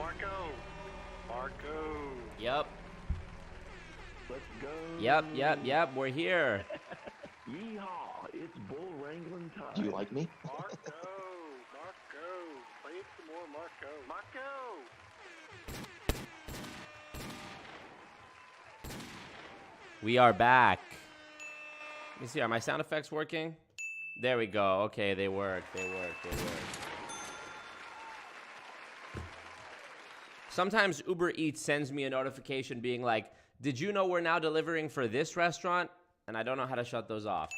Marco. Yep. Let's go. Yep. We're here. Yeehaw! It's bull wrangling time. Do you like me? Marco. Play some more Marco. We are back. Let me see, are my sound effects working? There we go. Okay, they work. Sometimes Uber Eats sends me a notification being like, did you know we're now delivering for this restaurant? And I don't know how to shut those off.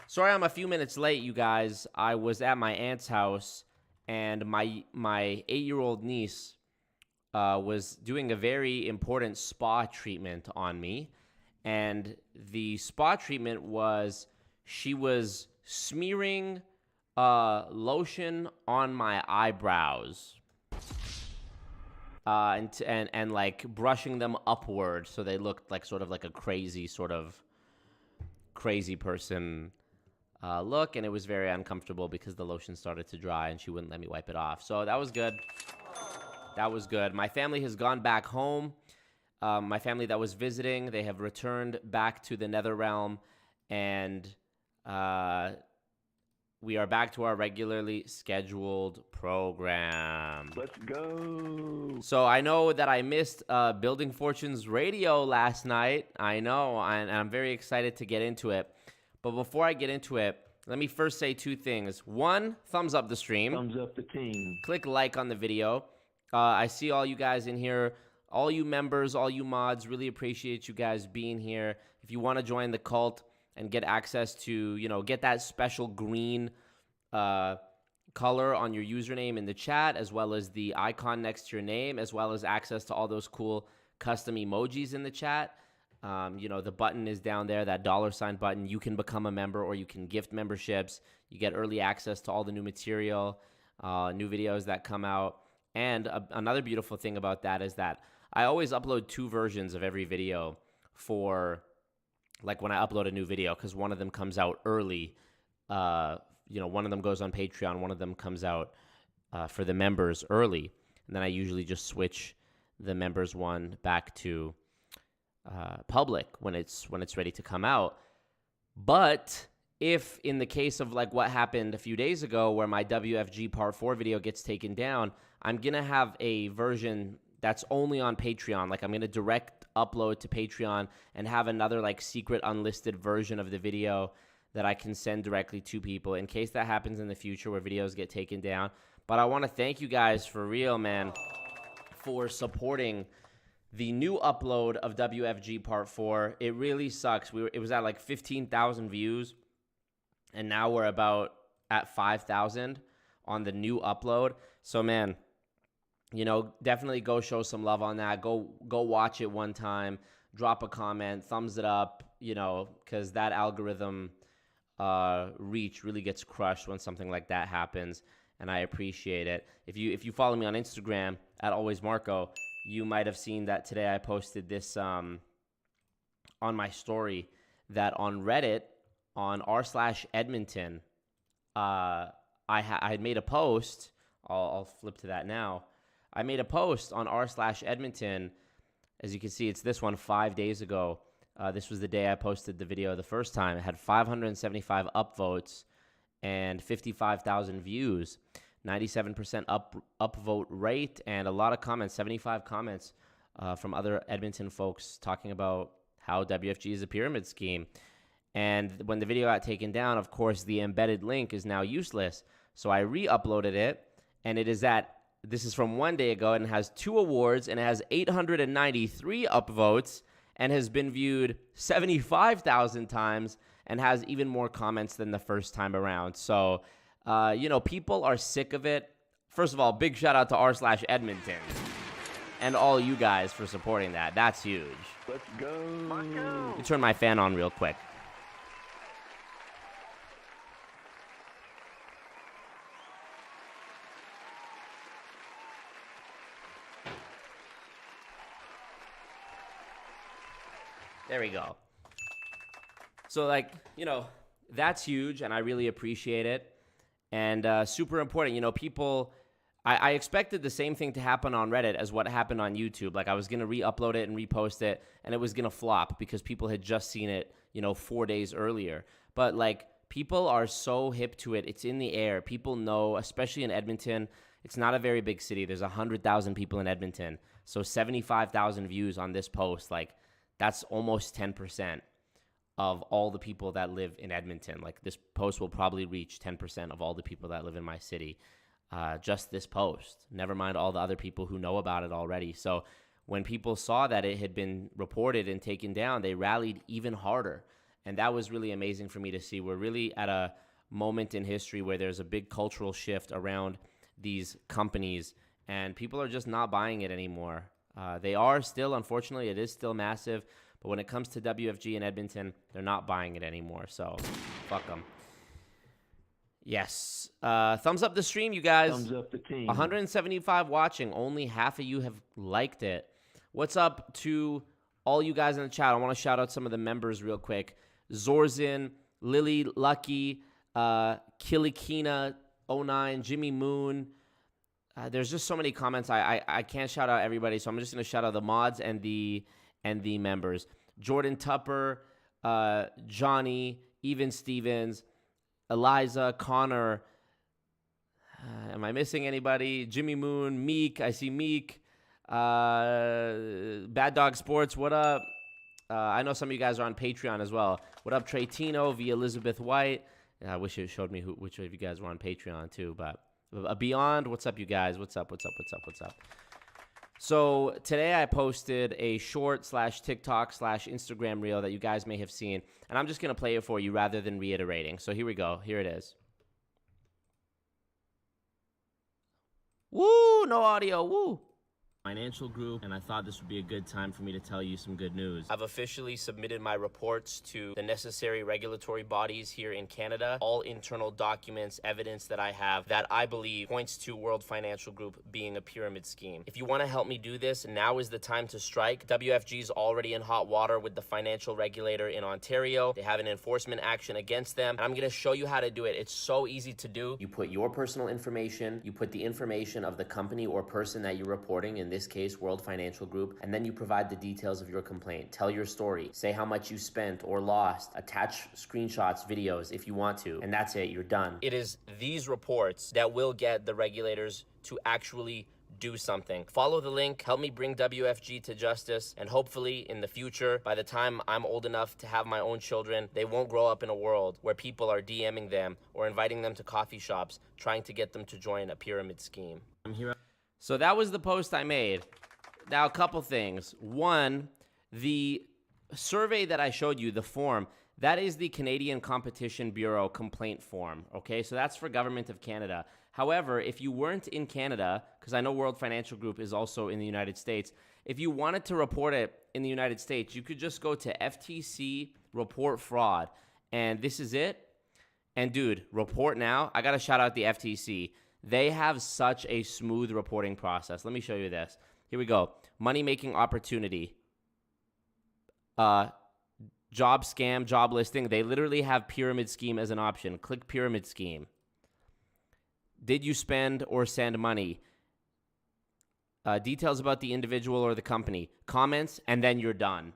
Sorry I'm a few minutes late, you guys. I was at my aunt's house, and my 8-year-old niece was doing a very important spa treatment on me. And the spa treatment was, she was smearing lotion on my eyebrows. And like brushing them upward so they looked like sort of like a crazy person look, and it was very uncomfortable because the lotion started to dry and she wouldn't let me wipe it off. So that was good. My family has gone back home. My family that was visiting, they have returned back to the nether realm, and we are back to our regularly scheduled program. Let's go. So I know that I missed Building Fortunes Radio last night. I know, and I'm very excited to get into it. But before I get into it, let me first say two things. One, thumbs up the stream. Thumbs up the team. Click like on the video. I see all you guys in here. All you members, all you mods, really appreciate you guys being here. If you want to join the cult and get access to, get that special green color on your username in the chat, as well as the icon next to your name, as well as access to all those cool custom emojis in the chat. The button is down there, that $ button. You can become a member or you can gift memberships. You get early access to all the new material, new videos that come out. And another beautiful thing about that is that I always upload 2 versions of every video for, like, when I upload a new video, because one of them comes out early. One of them goes on Patreon. One of them comes out for the members early. And then I usually just switch the members one back to public when it's ready to come out. But if in the case of like what happened a few days ago where my WFG Part 4 video gets taken down, I'm going to have a version that's only on Patreon. Like, I'm going to direct upload to Patreon and have another like secret unlisted version of the video that I can send directly to people in case that happens in the future where videos get taken down. But I want to thank you guys for real, man, for supporting the new upload of WFG Part 4. It really sucks. It was at like 15,000 views, and now we're about at 5,000 on the new upload. So, man, definitely go show some love on that. Go watch it one time. Drop a comment, thumbs it up, because that algorithm reach really gets crushed when something like that happens, and I appreciate it. If you follow me on Instagram at alwaysmarco, you might have seen that today I posted this on my story that on Reddit on r/Edmonton, I had made a post. I'll flip to that now. I made a post on r/Edmonton. As you can see, it's this one 5 days ago. This was the day I posted the video the first time. It had 575 upvotes and 55,000 views, 97% upvote rate, and a lot of comments, 75 comments from other Edmonton folks talking about how WFG is a pyramid scheme. And when the video got taken down, of course, the embedded link is now useless. So I re-uploaded it, and this is from 1 day ago, and it has 2 awards, and it has 893 upvotes, and has been viewed 75,000 times, and has even more comments than the first time around. So, people are sick of it. First of all, big shout out to r/Edmonton and all you guys for supporting that. That's huge. Let's go. Marco. Let me turn my fan on real quick. There we go. So, that's huge, and I really appreciate it. And super important, people, I expected the same thing to happen on Reddit as what happened on YouTube. Like I was going to re-upload it and repost it, and it was going to flop because people had just seen it, 4 days earlier. But like people are so hip to it. It's in the air. People know, especially in Edmonton. It's not a very big city. There's 100,000 people in Edmonton. So 75,000 views on this post. Like that's almost 10% of all the people that live in Edmonton. Like this post will probably reach 10% of all the people that live in my city. Just this post, never mind all the other people who know about it already. So when people saw that it had been reported and taken down, they rallied even harder. And that was really amazing for me to see. We're really at a moment in history where there's a big cultural shift around these companies, and people are just not buying it anymore. They are still, unfortunately, it is still massive. But when it comes to WFG in Edmonton, they're not buying it anymore. So fuck them. Yes. Thumbs up the stream, you guys. Thumbs up the team. 175 watching. Only half of you have liked it. What's up to all you guys in the chat? I want to shout out some of the members real quick. Zorzin, Lily Lucky, Kilikina09, Jimmy Moon. There's just so many comments. I can't shout out everybody, so I'm just going to shout out the mods and the members. Jordan Tupper, Johnny, Even Stevens, Eliza, Connor, am I missing anybody? Jimmy Moon, Meek, I see Meek, Bad Dog Sports, what up? I know some of you guys are on Patreon as well. What up, Trey Tino, via Elizabeth White? I wish it showed me which of you guys were on Patreon too, but Beyond, what's up, you guys? What's up? So today I posted a short /TikTok/Instagram reel that you guys may have seen, and I'm just going to play it for you rather than reiterating. So here we go. Here it is. Woo! No audio. Woo! Financial group, and I thought this would be a good time for me to tell you some good news. I've officially submitted my reports to the necessary regulatory bodies here in Canada. All internal documents, evidence that I have that I believe points to World Financial Group being a pyramid scheme. If you want to help me do this, now is the time to strike. WFG is already in hot water with the financial regulator in Ontario. They have an enforcement action against them, and I'm going to show you how to do it. It's so easy to do. You put your personal information, you put the information of the company or person that you're reporting, in this case, World Financial Group, and then you provide the details of your complaint. Tell your story. Say how much you spent or lost. Attach screenshots, videos if you want to, and that's it. You're done. It is these reports that will get the regulators to actually do something. Follow the link, help me bring WFG to justice, and hopefully in the future, by the time I'm old enough to have my own children, they won't grow up in a world where people are DMing them or inviting them to coffee shops trying to get them to join a pyramid scheme. I'm here. So that was the post I made. Now, a couple things. One, the survey that I showed you, the form, that is the Canadian Competition Bureau complaint form, okay? So that's for Government of Canada. However, if you weren't in Canada, because I know World Financial Group is also in the United States, if you wanted to report it in the United States, you could just go to FTC Report Fraud, and this is it. And dude, report now. I got to shout out the FTC. They have such a smooth reporting process. Let me show you this. Here we go. Money-making opportunity. Job scam, job listing. They literally have pyramid scheme as an option. Click pyramid scheme. Did you spend or send money? Details about the individual or the company. Comments, and then you're done.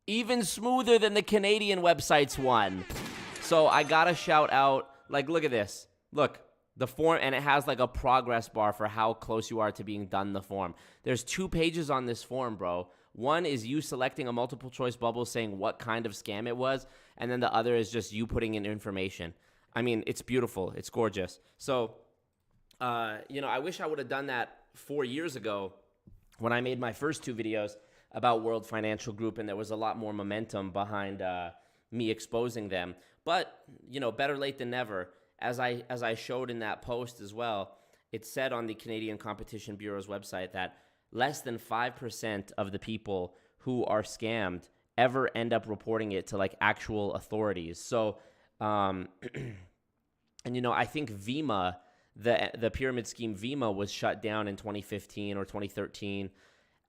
Even smoother than the Canadian website's one. So I got to shout out, like, look at this. Look. The form, and it has like a progress bar for how close you are to being done the form. There's 2 pages on this form, bro. One is you selecting a multiple choice bubble saying what kind of scam it was, and then the other is just you putting in information. I mean, it's beautiful. It's gorgeous. So, I wish I would have done that 4 years ago when I made my first 2 videos about World Financial Group, and there was a lot more momentum behind me exposing them. But, better late than never. As I showed in that post as well, it said on the Canadian Competition Bureau's website that less than 5% of the people who are scammed ever end up reporting it to like actual authorities. So, I think VIMA, the pyramid scheme VIMA, was shut down in 2015 or 2013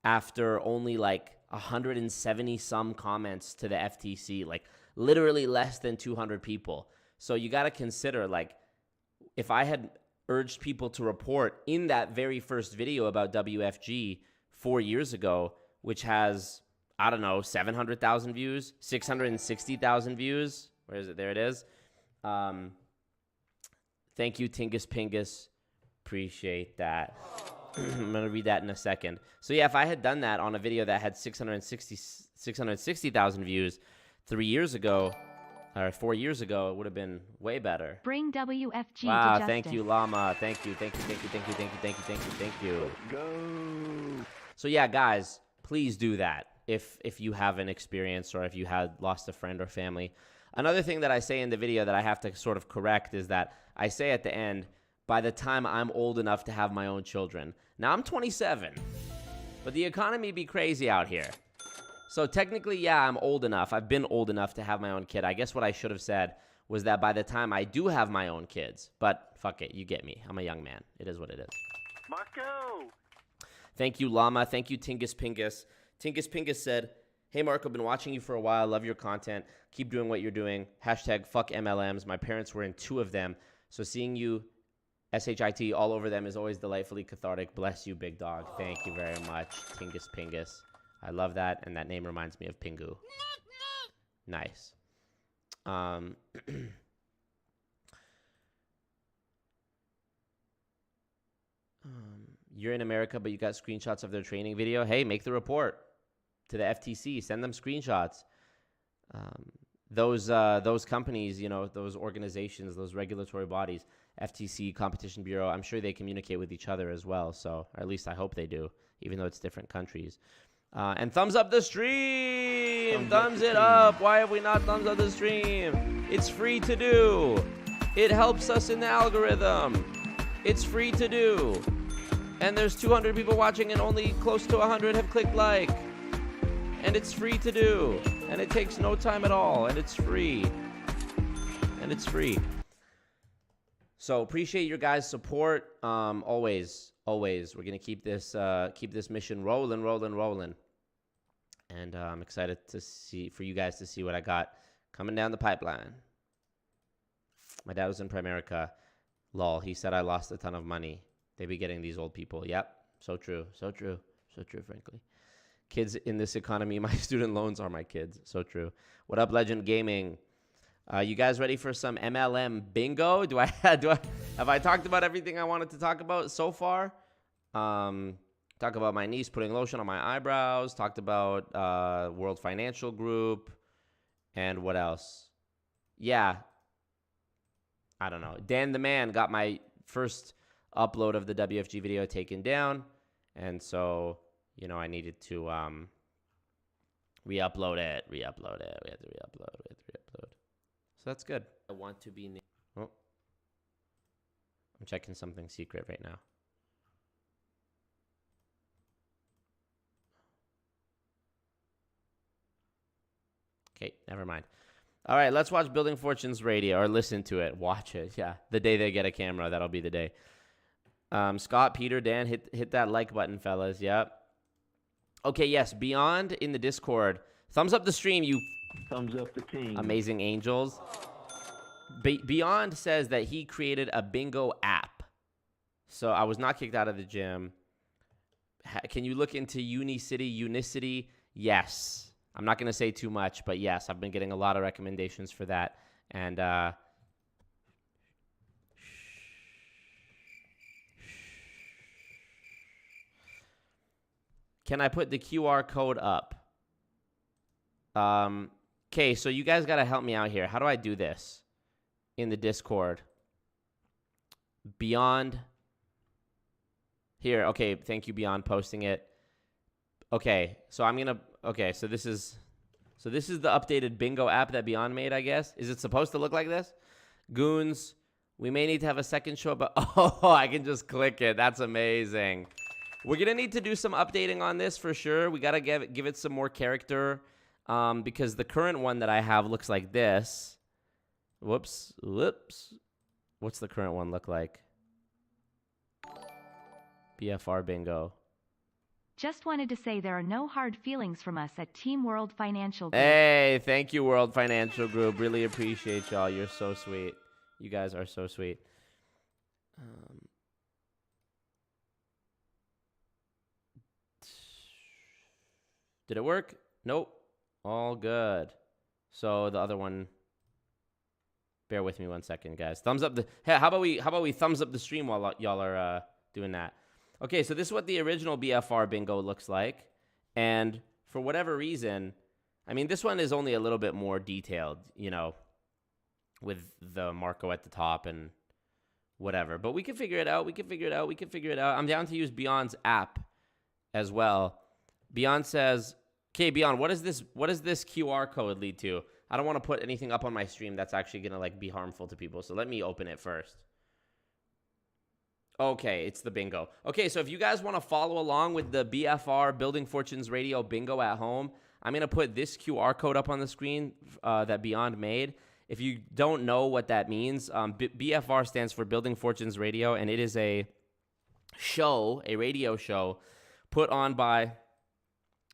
after only like 170 some comments to the FTC, like literally less than 200 people. So you got to consider, like, if I had urged people to report in that very first video about WFG 4 years ago, which has, I don't know, 700,000 views, 660,000 views. Where is it? There it is. Thank you, Tingus Pingus. Appreciate that. I'm going to read that in a second. So yeah, if I had done that on a video that had 660,000 views 3 years ago, or 4 years ago, it would have been way better. Bring WFG wow, to justice. Thank you, Llama. Thank you, thank you, thank you, thank you, thank you, thank you, thank you, thank you. Go. So yeah, guys, please do that if you haven't experienced or if you had lost a friend or family. Another thing that I say in the video that I have to sort of correct is that I say at the end, by the time I'm old enough to have my own children. Now, I'm 27, but the economy be crazy out here. So technically, yeah, I'm old enough. I've been old enough to have my own kid. I guess what I should have said was that by the time I do have my own kids, but fuck it, you get me. I'm a young man. It is what it is. Marco. Thank you, Llama. Thank you, Tingus Pingus. Tingus Pingus said, hey, Marco, been watching you for a while. Love your content. Keep doing what you're doing. Hashtag fuck MLMs. My parents were in 2 of them. So seeing you, SHIT, all over them is always delightfully cathartic. Bless you, big dog. Thank you very much, Tingus Pingus. I love that, and that name reminds me of Pingu. Nice. You're in America, but you got screenshots of their training video. Hey, make the report to the FTC. Send them screenshots. Those companies, you know, those organizations, those regulatory bodies, FTC, Competition Bureau, I'm sure they communicate with each other as well. So, or at least I hope they do, even though it's different countries. And thumbs up the stream. Thumbs it up. Why have we not thumbs up the stream? It's free to do. It helps us in the algorithm. It's free to do. And there's 200 people watching and only close to 100 have clicked like. And it's free to do. And it takes no time at all. And it's free. And it's free. So appreciate your guys' support. Always. We're gonna keep this mission rolling. And I'm excited for you guys to see what I got coming down the pipeline. My dad was in Primerica. Lol. He said I lost a ton of money. They be getting these old people. Yep. So true. Frankly. Kids in this economy, my student loans are my kids. So true. What up, Legend Gaming? You guys ready for some MLM bingo? Have I talked about everything I wanted to talk about so far? Talk about my niece putting lotion on my eyebrows. Talked about World Financial Group. And what else? Yeah. I don't know. Dan the Man got my first upload of the WFG video taken down. And so, you know, I needed to re-upload it. We had to re-upload. So that's good. I want to be... Oh. I'm checking something secret right now. Okay, never mind. All right, let's watch Building Fortunes Radio, or listen to it. Watch it, yeah. The day they get a camera, that'll be the day. Scott, Peter, Dan, hit that like button, fellas. Yep. Okay, yes, Beyond in the Discord. Thumbs up the stream, you... Thumbs up the team. Amazing angels. Beyond says that he created a bingo app. So I was not kicked out of the gym. Can you look into Unicity? Yes. I'm not going to say too much, but yes, I've been getting a lot of recommendations for that. And can I put the QR code up? Okay, so you guys got to help me out here. How do I do this in the Discord? Beyond. Here, okay, thank you, Beyond, posting it. Okay, so I'm going to... Okay, so this is the updated bingo app that Beyond made, I guess. Is it supposed to look like this? Goons, we may need to have a second show, but... Oh, I can just click it. That's amazing. We're going to need to do some updating on this for sure. We got to give it some more character. Because the current one that I have looks like this. Whoops. What's the current one look like? BFR bingo. Just wanted to say there are no hard feelings from us at Team World Financial Group. Hey, thank you, World Financial Group. Really appreciate y'all. You're so sweet. You guys are so sweet. Did it work? Nope. All good. So the other one, bear with me 1 second, guys. Thumbs up hey, how about we thumbs up the stream while y'all are doing that. Okay, so this is what the original BFR bingo looks like. And for whatever reason, I mean, this one is only a little bit more detailed, you know, with the Marco at the top and whatever. But we can figure it out. I'm down to use Beyond's app as well. Beyond says, okay, Beyond, what does this QR code lead to? I don't want to put anything up on my stream that's actually going to like be harmful to people. So let me open it first. Okay, it's the bingo. Okay, so if you guys want to follow along with the BFR Building Fortunes Radio bingo at home, I'm going to put this QR code up on the screen that Beyond made. If you don't know what that means, BFR stands for Building Fortunes Radio, and it is a radio show put on by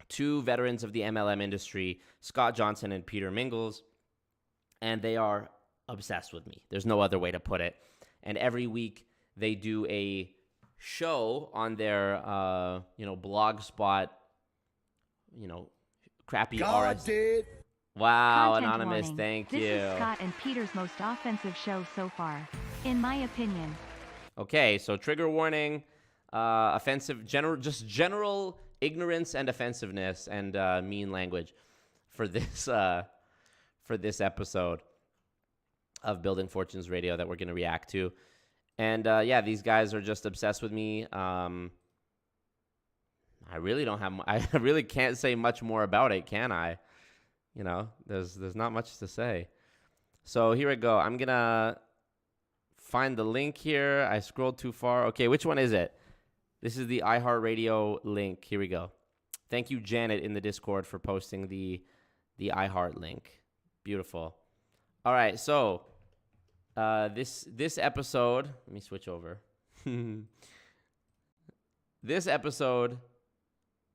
two veterans of the MLM industry, Scott Johnson and Peter Mingles, and they are obsessed with me. There's no other way to put it. And every week they do a show on their, blog spot, crappy God RS. did. Wow, Content Anonymous, warning. thank This you. is Scott and Peter's most offensive show so far, in my opinion. Okay, so trigger warning, offensive, general ignorance and offensiveness and mean language for this episode of Building Fortunes Radio that we're going to react to. And these guys are just obsessed with me. I really can't say much more about it, can I? You know, there's not much to say. So here we go. I'm going to find the link here. I scrolled too far. Okay, which one is it? This is the iHeartRadio link. Here we go. Thank you, Janet, in the Discord for posting the iHeart link. Beautiful. All right, so this episode, let me switch over. This episode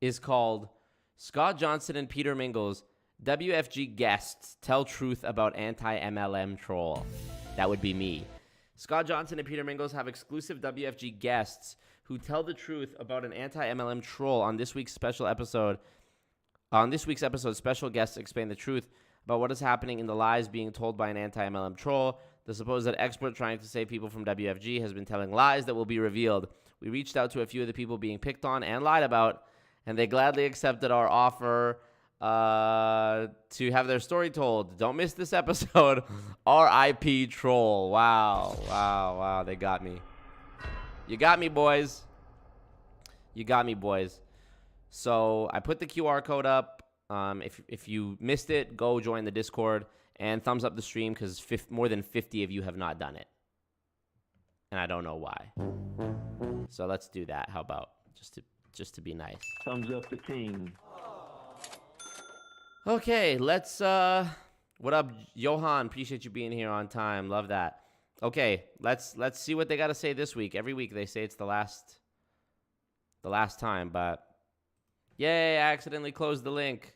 is called Scott Johnson and Peter Mingles, WFG guests tell truth about anti-MLM troll. That would be me. Scott Johnson and Peter Mingles have exclusive WFG guests who tell the truth about an anti-MLM troll. On this week's episode, special guests explain the truth about what is happening in the lies being told by an anti-MLM troll. The supposed expert trying to save people from WFG has been telling lies that will be revealed. We reached out to a few of the people being picked on and lied about, and they gladly accepted our offer to have their story told. Don't miss this episode. R.I.P. troll. Wow. They got me. You got me, boys. So I put the QR code up. If you missed it, go join the Discord and thumbs up the stream because more than 50 of you have not done it. And I don't know why. So let's do that. How about just to be nice? Thumbs up the team. Okay, let's what up, Johan? Appreciate you being here on time. Love that. Okay, let's see what they got to say this week. Every week they say it's the last time, but yay, I accidentally closed the link.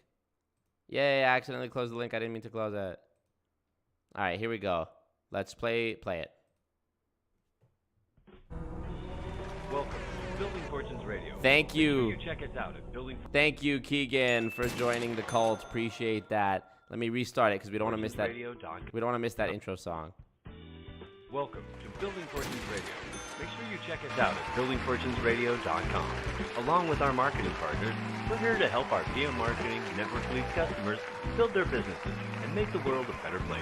I didn't mean to close it. All right, here we go. Let's play it. Welcome to Building Fortunes Radio. Thank you. Make sure you check us out at Building Thank you, Keegan, for joining the cult. Appreciate that. Let me restart it because we don't want to miss that. We don't want to miss that intro song. Welcome to Building Fortunes Radio. Make sure you check us out at buildingfortunesradio.com. Along with our marketing partners, we're here to help our PM Marketing Network Leads customers build their businesses and make the world a better place.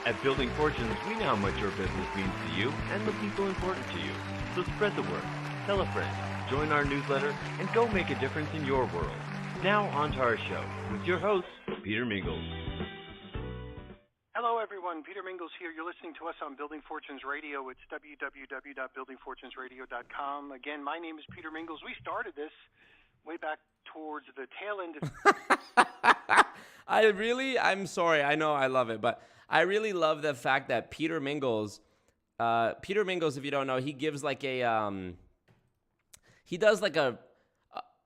At Building Fortunes, we know how much your business means to you and the people important to you. So spread the word, tell a friend, join our newsletter, and go make a difference in your world. Now on to our show with your host, Peter Mingles. Hello, everyone. Peter Mingles here. You're listening to us on Building Fortunes Radio. It's www.buildingfortunesradio.com. Again, my name is Peter Mingles. We started this way back towards the tail end of... I'm sorry. I know I love it, but I really love the fact that Peter Mingles, if you don't know, he gives like he does like a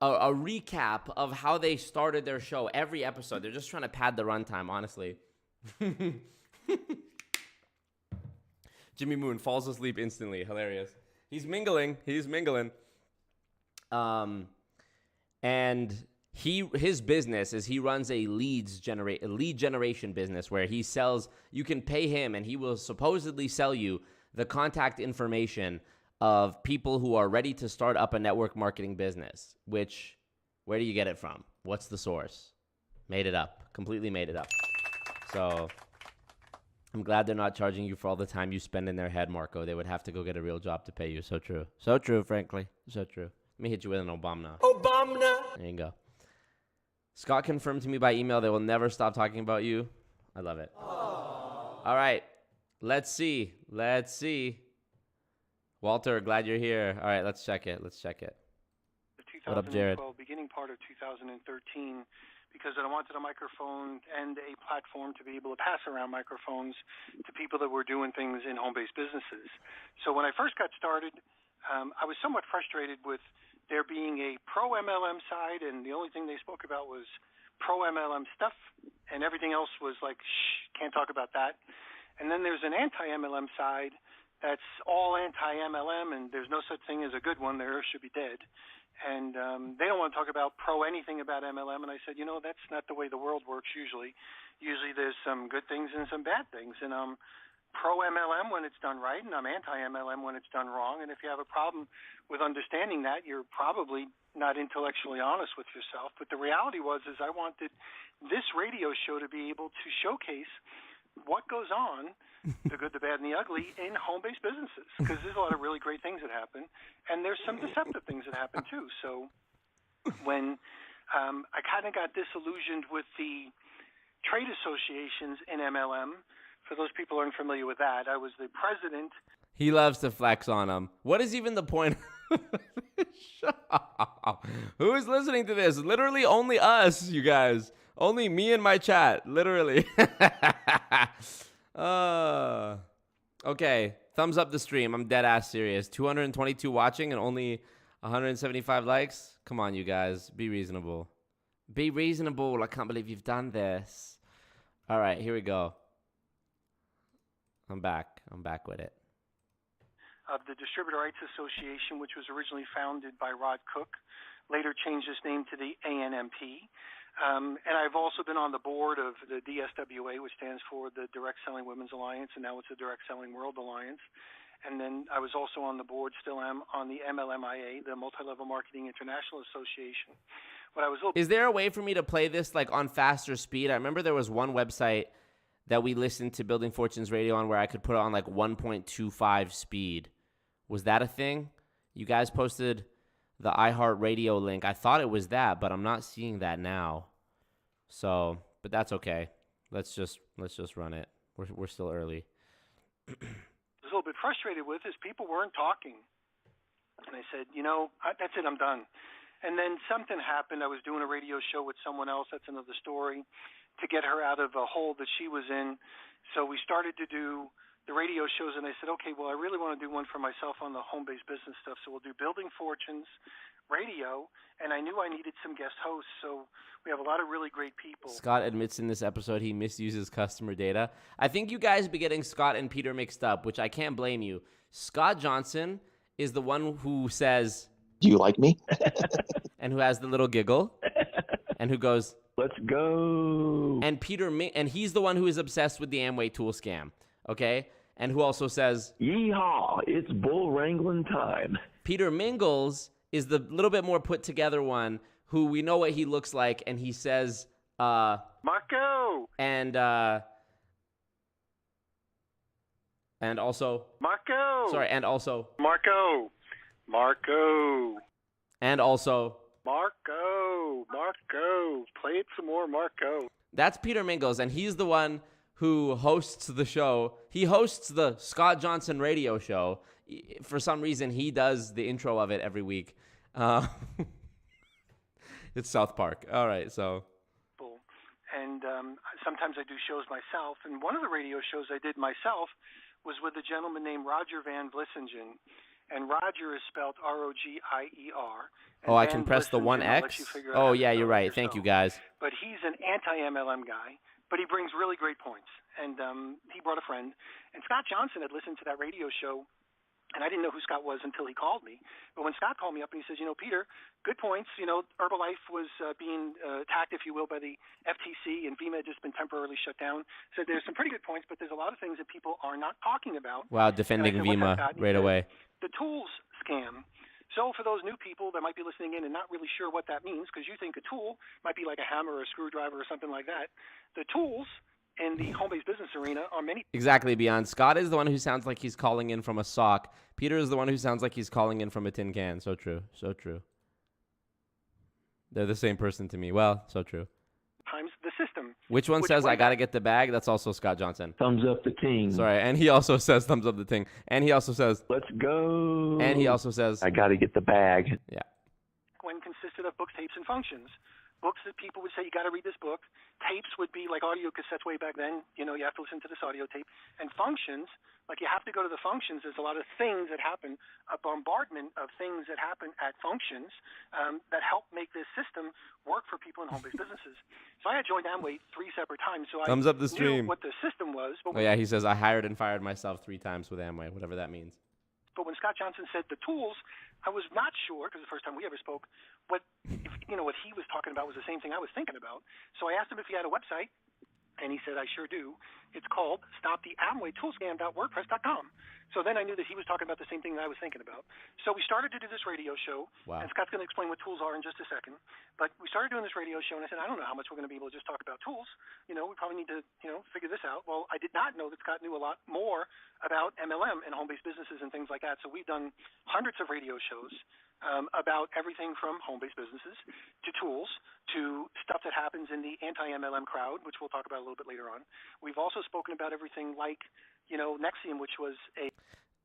recap of how they started their show every episode. They're just trying to pad the runtime, honestly. Jimmy Moon falls asleep instantly. Hilarious. He's mingling. And his business is he runs a lead generation business where he sells. You can pay him, and he will supposedly sell you the contact information of people who are ready to start up a network marketing business. Which, where do you get it from? What's the source? Made it up. Completely made it up. So I'm glad they're not charging you for all the time you spend in their head, Marco. They would have to go get a real job to pay you. So true. So true, frankly. So true. Let me hit you with an Obama. There you go. Scott confirmed to me by email they will never stop talking about you. I love it. All right. Let's see. Walter, glad you're here. All right, let's check it. What up, Jared? Beginning part of 2013, because I wanted a microphone and a platform to be able to pass around microphones to people that were doing things in home-based businesses. So when I first got started, I was somewhat frustrated with there being a pro-MLM side, and the only thing they spoke about was pro-MLM stuff, and everything else was like, shh, can't talk about that. And then there's an anti-MLM side that's all anti-MLM, and there's no such thing as a good one. There should be dead. And they don't want to talk about anything about MLM. And I said, that's not the way the world works usually. Usually there's some good things and some bad things. And I'm pro-MLM when it's done right, and I'm anti-MLM when it's done wrong. And if you have a problem with understanding that, you're probably not intellectually honest with yourself. But the reality was I wanted this radio show to be able to showcase what goes on, the good, the bad, and the ugly in home-based businesses, because there's a lot of really great things that happen, and there's some deceptive things that happen too. So when I kind of got disillusioned with the trade associations in MLM, for those people who aren't familiar with that, I was the president. He loves to flex on them. What is even the point? Shut up. Who is listening to this? Literally only us, you guys. Only me and my chat, literally. Okay, thumbs up the stream. I'm dead ass serious. 222 watching and only 175 likes. Come on, you guys. Be reasonable. Be reasonable. I can't believe you've done this. All right, here we go. I'm back with it. Of the Distributor Rights Association, which was originally founded by Rod Cook, later changed its name to the ANMP. And I've also been on the board of the DSWA, which stands for the Direct Selling Women's Alliance, and now it's the Direct Selling World Alliance. And then I was also on the board, still am, on the MLMIA, the Multilevel Marketing International Association. Is there a way for me to play this like on faster speed? I remember there was one website that we listened to Building Fortunes Radio on where I could put it on like 1.25 speed. Was that a thing? You guys posted the iHeartRadio link. I thought it was that, but I'm not seeing that now. So, but that's okay. Let's just run it. We're still early. I was a little bit frustrated with is people weren't talking. And I said, that's it, I'm done. And then something happened. I was doing a radio show with someone else. That's another story, to get her out of a hole that she was in. So we started to do the radio shows, and I said, okay, well, I really want to do one for myself on the home-based business stuff. So we'll do Building Fortunes radio, and I knew I needed some guest hosts. So we have a lot of really great people. Scott admits in this episode he misuses customer data. I think you guys be getting Scott and Peter mixed up, which I can't blame you. Scott Johnson is the one who says, "Do you like me?" and who has the little giggle, and who goes, "Let's go." And and he's the one who is obsessed with the Amway tool scam, okay? And who also says, "Yeehaw, it's bull wrangling time." Peter Mingles is the little bit more put together one, who we know what he looks like, and he says, Marco! And also... Marco! Sorry, and also... Marco! And also... Marco! Play it some more, Marco. That's Peter Mingles, and he's the one who hosts the show. He hosts the Scott Johnson radio show. For some reason, he does the intro of it every week. It's South Park. All right, so... And sometimes I do shows myself. And one of the radio shows I did myself was with a gentleman named Roger Van Vlissingen. And Roger is spelled R-O-G-I-E-R. Oh, I can press the 1X? Oh, yeah, you're right. Thank you, guys. But he's an anti-MLM guy, but he brings really great points. And he brought a friend. And Scott Johnson had listened to that radio show And I didn't know who Scott was until he called me. But when Scott called me up and he says, Peter, good points. Herbalife was being attacked, if you will, by the FTC, and VEMA had just been temporarily shut down. So there's some pretty good points, but there's a lot of things that people are not talking about. Wow, defending VEMA right away. The tools scam. So for those new people that might be listening in and not really sure what that means, because you think a tool might be like a hammer or a screwdriver or something like that, the tools in the home-based business arena are many. Exactly, Beyond. Scott is the one who sounds like he's calling in from a sock. Peter is the one who sounds like he's calling in from a tin can. So true. So true. They're the same person to me. Well, so true. Times the system. Which one says I got to get the bag? That's also Scott Johnson. Thumbs up the ting. Sorry, and he also says thumbs up the ting. And he also says, let's go. And he also says, I got to get the bag. Yeah. When consisted of books, tapes, and functions. Books that people would say, you got to read this book. Tapes would be like audio cassettes way back then. You have to listen to this audio tape. And functions, like you have to go to the functions. There's a lot of things that happen, a bombardment of things that happen at functions that help make this system work for people in home-based businesses. So I had joined Amway 3 separate times. So thumbs up the knew stream. What the system was. But he says, I hired and fired myself 3 times with Amway, whatever that means. But when Scott Johnson said the tools, I was not sure, because the first time we ever spoke, what he was talking about was the same thing I was thinking about. So I asked him if he had a website, and he said, I sure do. It's called stoptheamwaytoolscam.wordpress.com. So then I knew that he was talking about the same thing that I was thinking about. So we started to do this radio show, Wow. and Scott's going to explain what tools are in just a second. But we started doing this radio show, and I said, I don't know how much we're going to be able to just talk about tools. We probably need to, figure this out. Well, I did not know that Scott knew a lot more about MLM and home-based businesses and things like that. So we've done hundreds of radio shows about everything from home-based businesses to tools to stuff that happens in the anti-MLM crowd, which we'll talk about a little bit later on. We've also spoken about everything like, Nexium, which was a...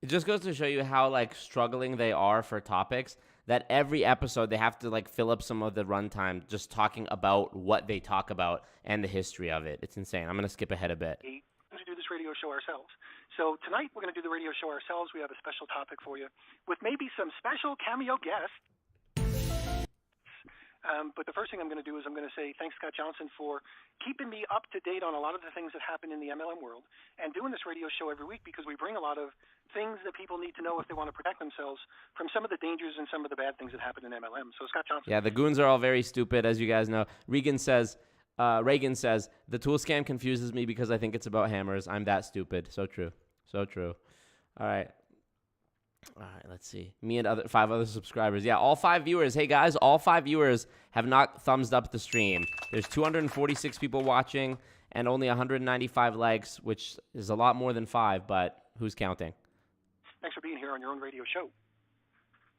It just goes to show you how, struggling they are for topics, that every episode they have to, fill up some of the runtime just talking about what they talk about and the history of it. It's insane. I'm going to skip ahead a bit. To do this radio show ourselves. So tonight we're going to do the radio show ourselves. We have a special topic for you with maybe some special cameo guests. But the first thing I'm going to do is I'm going to say thanks, Scott Johnson, for keeping me up to date on a lot of the things that happen in the MLM world and doing this radio show every week, because we bring a lot of things that people need to know if they want to protect themselves from some of the dangers and some of the bad things that happen in MLM. So Scott Johnson. Yeah, the goons are all very stupid, as you guys know. Reagan says, the tool scam confuses me because I think it's about hammers. I'm that stupid. So true. So true. All right, let's see. Me and 5 other subscribers. Yeah, all 5 viewers. Hey, guys, all 5 viewers have not thumbs up the stream. There's 246 people watching and only 195 likes, which is a lot more than 5, but who's counting? Thanks for being here on your own radio show.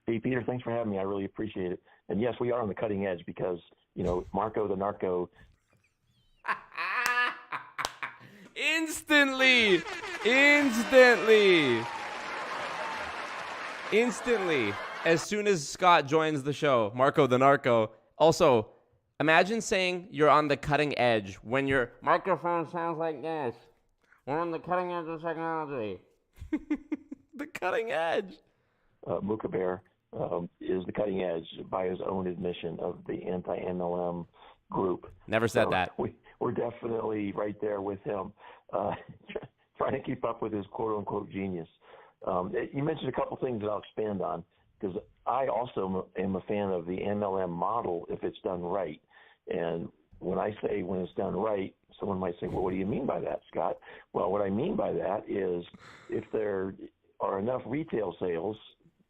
Hey, Peter, thanks for having me. I really appreciate it. And yes, we are on the cutting edge because, Marco the Narco. Instantly. As soon as Scott joins the show, Marco the Narco. Also, imagine saying you're on the cutting edge when your microphone sounds like this. We're on the cutting edge of technology. The cutting edge. Mooka Bear is the cutting edge by his own admission of the anti-MLM group. Never said that. We're definitely right there with him, trying to keep up with his quote-unquote genius. You mentioned a couple things that I'll expand on, because I also am a fan of the MLM model if it's done right. And when I say when it's done right, someone might say, well, what do you mean by that, Scott? Well, what I mean by that is if there are enough retail sales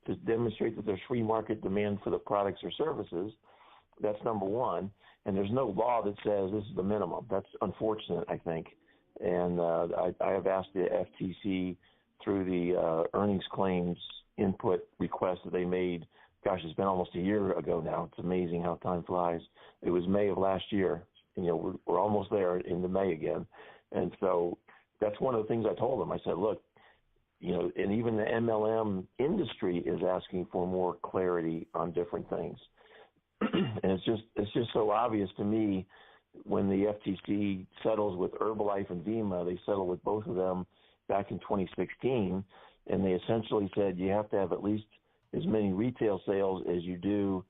to demonstrate that there's free market demand for the products or services, that's number one. And there's no law that says this is the minimum. That's unfortunate, I think. And I have asked the FTC through the earnings claims input request that they made. Gosh, it's been almost a year ago now. It's amazing how time flies. It was May of last year. We're almost there into May again. And so that's one of the things I told them. I said, look, and even the MLM industry is asking for more clarity on different things. And it's just so obvious to me when the FTC settles with Herbalife and VEMA. They settled with both of them back in 2016, and they essentially said you have to have at least as many retail sales as you do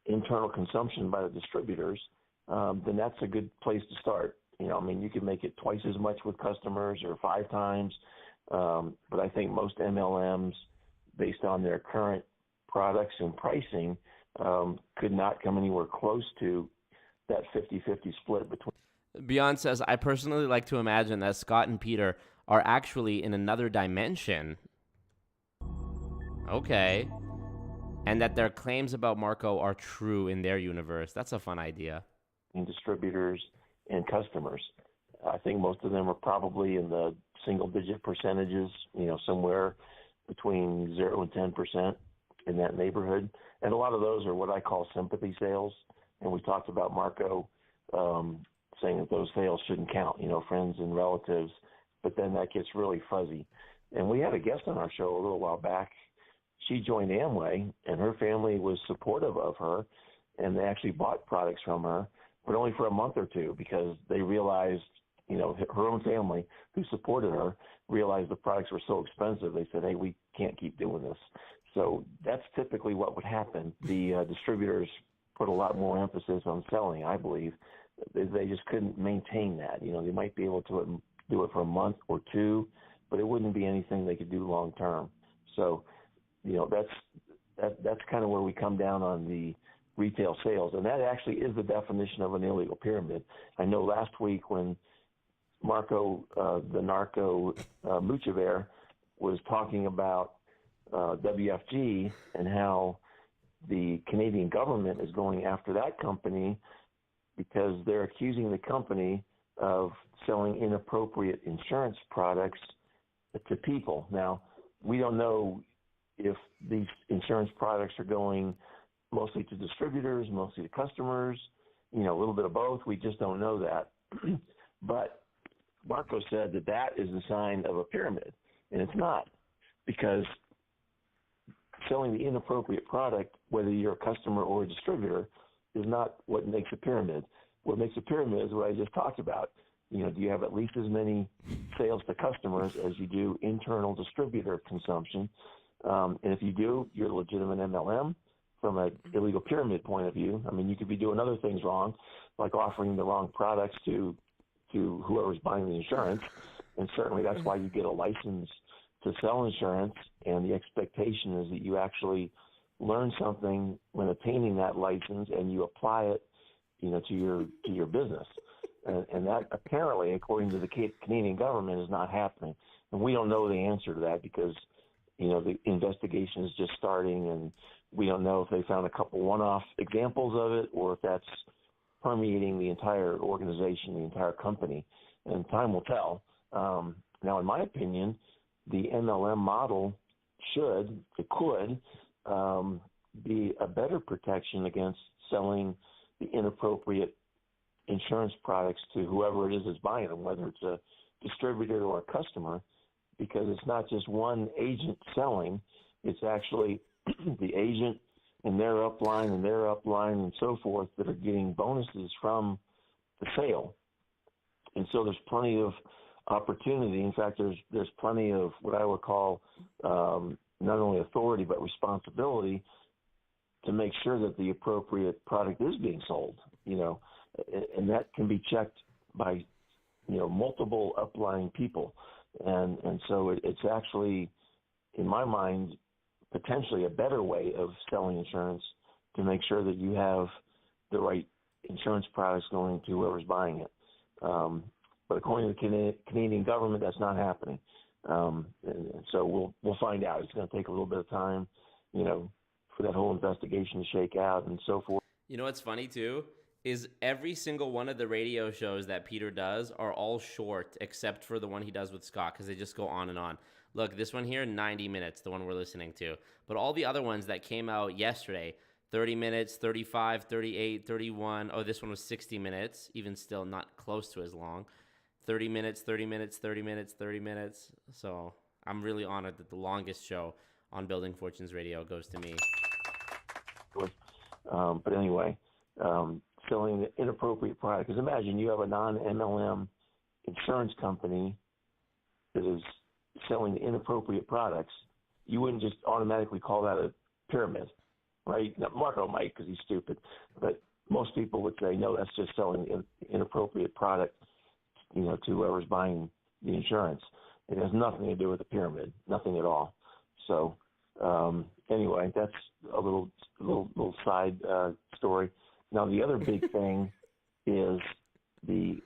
internal consumption by the distributors. Then that's a good place to start. You can make it twice as much with customers or 5 times, but I think most MLMs based on their current products and pricing, could not come anywhere close to that 50-50 split between. Beyond says, I personally like to imagine that Scott and Peter are actually in another dimension. Okay. And that their claims about Marco are true in their universe. That's a fun idea. Distributors and customers. I think most of them are probably in the single-digit percentages, somewhere between 0 and 10% in that neighborhood. And a lot of those are what I call sympathy sales. And we talked about Marco saying that those sales shouldn't count, friends and relatives. But then that gets really fuzzy. And we had a guest on our show a little while back. She joined Amway, and her family was supportive of her, and they actually bought products from her, but only for a month or two because they realized, her own family who supported her realized the products were so expensive. They said, hey, we can't keep doing this. So that's typically what would happen. The distributors put a lot more emphasis on selling, I believe. They just couldn't maintain that. They might be able to do it for a month or two, but it wouldn't be anything they could do long term. So, that's kind of where we come down on the retail sales, and that actually is the definition of an illegal pyramid. I know last week when Marco, the narco Muchaver, was talking about WFG and how the Canadian government is going after that company because they're accusing the company of selling inappropriate insurance products to people. Now, we don't know if these insurance products are going mostly to distributors, mostly to customers, a little bit of both. We just don't know that. But Marco said that is the sign of a pyramid, and it's not, because selling the inappropriate product, whether you're a customer or a distributor, is not what makes a pyramid. What makes a pyramid is what I just talked about. Do you have at least as many sales to customers as you do internal distributor consumption? And if you do, you're a legitimate MLM. From an illegal pyramid point of view, you could be doing other things wrong, like offering the wrong products to whoever's buying the insurance. And certainly that's why you get a license to sell insurance. And the expectation is that you actually learn something when obtaining that license and you apply it, to your business. And that apparently, according to the Canadian government, is not happening. And we don't know the answer to that because the investigation is just starting, and we don't know if they found a couple one-off examples of it or if that's permeating the entire organization, the entire company. And time will tell. Now, in my opinion, the MLM model could be a better protection against selling the inappropriate insurance products to whoever it is that's buying them, whether it's a distributor or a customer, because it's not just one agent selling, it's actually the agent and their upline and so forth that are getting bonuses from the sale. And so there's plenty of opportunity. In fact, there's plenty of what I would call not only authority but responsibility to make sure that the appropriate product is being sold, and that can be checked by, multiple upline people. And so it's actually, in my mind, potentially a better way of selling insurance to make sure that you have the right insurance products going to whoever's buying it. But according to the Canadian government, that's not happening. And so we'll find out. It's going to take a little bit of time, for that whole investigation to shake out and so forth. What's funny too is every single one of the radio shows that Peter does are all short except for the one he does with Scott, because they just go on and on. Look, this one here, 90 minutes, the one we're listening to. But all the other ones that came out yesterday, 30 minutes, 35, 38, 31. Oh, this one was 60 minutes, even still not close to as long. 30 minutes, 30 minutes, 30 minutes, 30 minutes. So I'm really honored that the longest show on Building Fortunes Radio goes to me. But anyway, selling the inappropriate product. Because imagine you have a non-MLM insurance company that is selling the inappropriate products. You wouldn't just automatically call that a pyramid, right? Now, Marco might because he's stupid, but most people would say, no, that's just selling an inappropriate product, to whoever's buying the insurance. It has nothing to do with the pyramid, nothing at all. So Anyway, that's a little side story. Now, the other big thing is the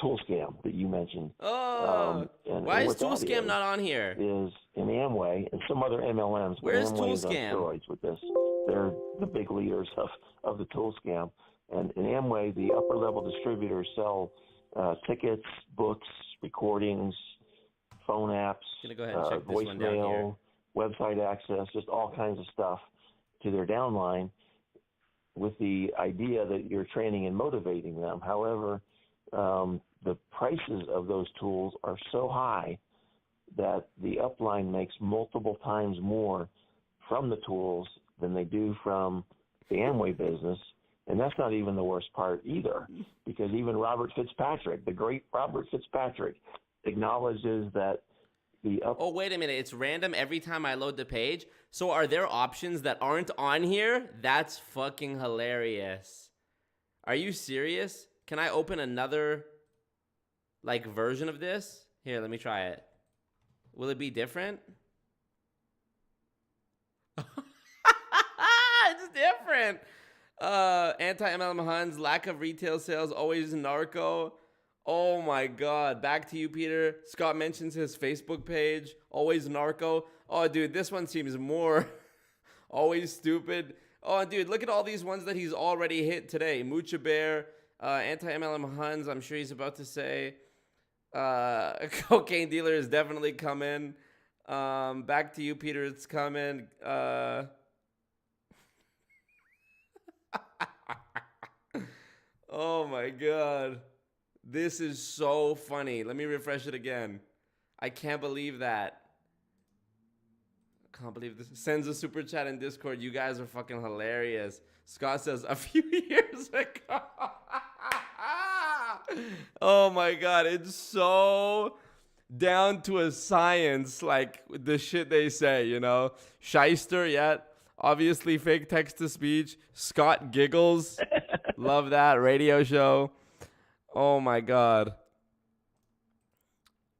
tool scam that you mentioned. Oh, why is tool scam not on here? Is in Amway and some other MLMs. Where's Amway tool is on scam? steroids with this. They're the big leaders of the tool scam. And in Amway, the upper level distributors sell tickets, books, recordings, phone apps, Go ahead and check this one down here. voicemail, website access, just all kinds of stuff to their downline with the idea that you're training and motivating them. However, the prices of those tools are so high that the upline makes multiple times more from the tools than they do from the Amway business. And that's not even the worst part either, because even Robert Fitzpatrick, the great Robert Fitzpatrick, acknowledges that Oh, wait a minute. It's random every time I load the page. So are there options that aren't on here? That's fucking hilarious. Are you serious? Can I open another, version of this? Here, let me try it. Will it be different? It's different. Anti-MLM Huns, lack of retail sales, always narco. Oh my God. Back to you, Peter. Scott mentions his Facebook page. Always narco. Oh, dude, this one seems more always stupid. Oh, dude, look at all these ones that he's already hit today. Mucha Bear, anti-MLM Huns, I'm sure he's about to say. Cocaine dealer is definitely coming. Back to you, Peter. It's coming. Oh my God. This is so funny. Let me refresh it again. I can't believe that. I can't believe this. Sends a super chat in Discord. You guys are fucking hilarious. Scott says, a few years ago. Oh my God. It's so down to a science, the shit they say, you know? Shyster, yeah. Obviously fake text-to-speech. Scott giggles. Love that radio show. Oh my God.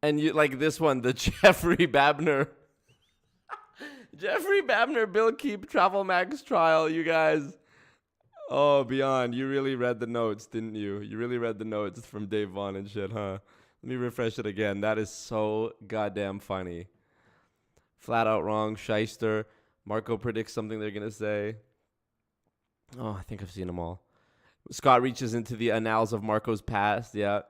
And you this one, the Jeffrey Babner. Jeffrey Babner, Bill Keep, Travel Max trial, you guys. Oh, Beyond, you really read the notes, didn't you? You really read the notes from Dave Vaughn and shit, huh? Let me refresh it again. That is so goddamn funny. Flat out wrong, Shyster. Marco predicts something they're going to say. Oh, I think I've seen them all. Scott reaches into the annals of Marco's past. Yeah.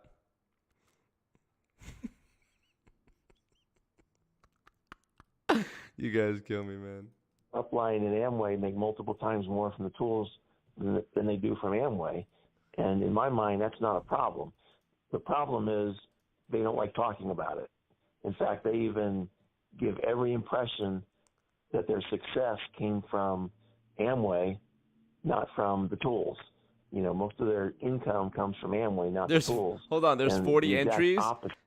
You guys kill me, man. Upline and Amway make multiple times more from the tools than they do from Amway. And in my mind, that's not a problem. The problem is they don't like talking about it. In fact, they even give every impression that their success came from Amway, not from the tools. You know, most of their income comes from Amway, not the tools. Hold on, there's 40 entries.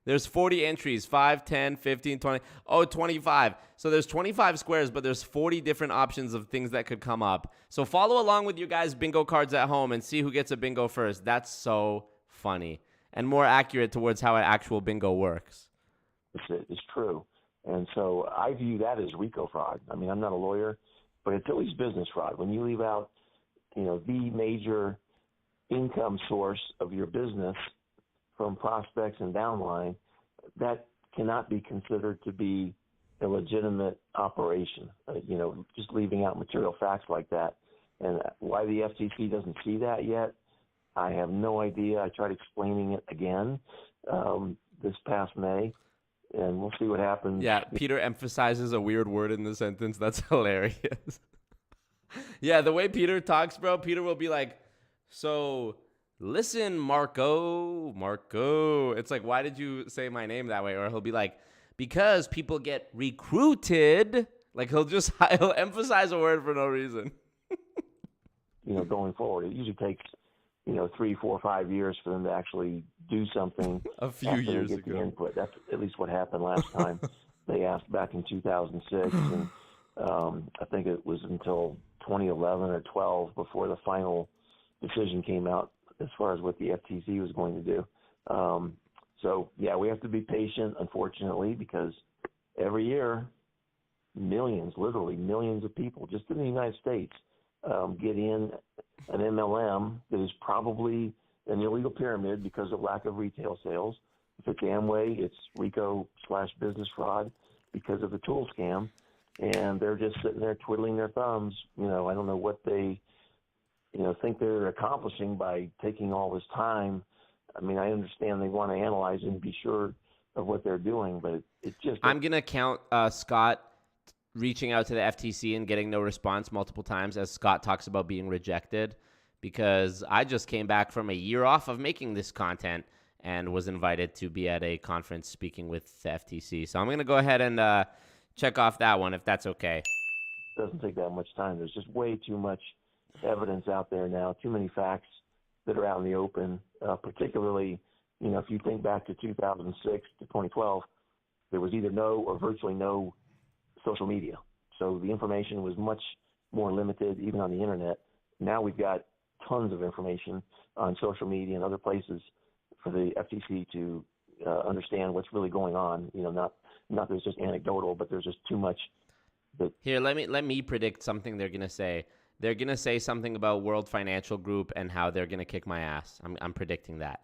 There's 40 entries, 5, 10, 15, 20. Oh, 25. So there's 25 squares, but there's 40 different options of things that could come up. So follow along with your guys' bingo cards at home and see who gets a bingo first. That's so funny and more accurate towards how an actual bingo works. It's true. And so I view that as RICO fraud. I mean, I'm not a lawyer, but it's at least business fraud. When you leave out, the major income source of your business from prospects and downline, that cannot be considered to be a legitimate operation. Just leaving out material facts like that. And why the FTC doesn't see that yet, I have no idea. I tried explaining it again this past May, and we'll see what happens. Yeah, Peter emphasizes a weird word in the sentence. That's hilarious. Yeah, the way Peter talks, bro, Peter will be like, so listen, Marco. It's like, why did you say my name that way? Or he'll be like, because people get recruited. He'll emphasize a word for no reason. Going forward, it usually takes, 3, 4, 5 years for them to actually do something. A few years ago. The input. That's at least what happened last time. They asked back in 2006, and I think it was until 2011 or 12 before the final decision came out as far as what the FTC was going to do. So, yeah, we have to be patient, unfortunately, because every year millions, literally millions of people just in the United States get in an MLM that is probably an illegal pyramid because of lack of retail sales. If it's Amway, it's RICO/business fraud because of the tool scam. And they're just sitting there twiddling their thumbs. I don't know what they, think they're accomplishing by taking all this time. I mean, I understand they want to analyze and be sure of what they're doing, but it just... I'm going to count Scott reaching out to the FTC and getting no response multiple times as Scott talks about being rejected, because I just came back from a year off of making this content and was invited to be at a conference speaking with the FTC. So I'm going to go ahead and check off that one if that's okay. It doesn't take that much time. There's just way too much evidence out there now, too many facts that are out in the open, particularly, if you think back to 2006 to 2012, there was either no or virtually no social media. So the information was much more limited, even on the internet. Now we've got tons of information on social media and other places for the FTC to understand what's really going on. Not that it's just anecdotal, but there's just too much. Here, let me predict something they're going to say. They're going to say something about World Financial Group and how they're going to kick my ass. I'm predicting that.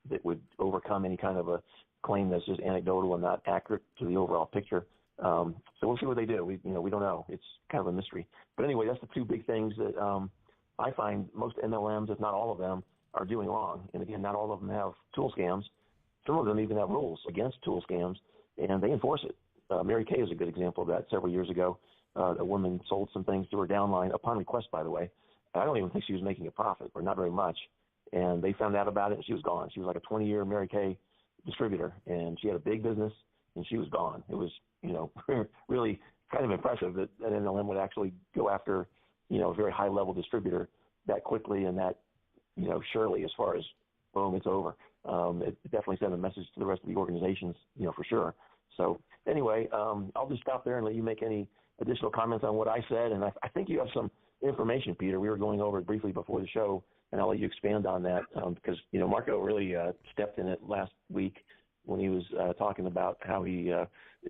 That would overcome any kind of a claim that's just anecdotal and not accurate to the overall picture. So we'll see what they do. We don't know. It's kind of a mystery. But anyway, that's the two big things that I find most MLMs, if not all of them, are doing wrong. And again, not all of them have tool scams. Some of them even have rules against tool scams, and they enforce it. Mary Kay is a good example of that. Several years ago, a woman sold some things to her downline upon request, by the way. And I don't even think she was making a profit, or not very much. And they found out about it, and she was gone. She was like a 20-year Mary Kay distributor, and she had a big business, and she was gone. It was, really kind of impressive that an MLM would actually go after, a very high-level distributor that quickly and that, surely, as far as, boom, it's over. It definitely sent a message to the rest of the organizations, for sure. So anyway, I'll just stop there and let you make any additional comments on what I said. And I think you have some information, Peter. We were going over it briefly before the show, and I'll let you expand on that because, Marco really stepped in it last week when he was talking about how he,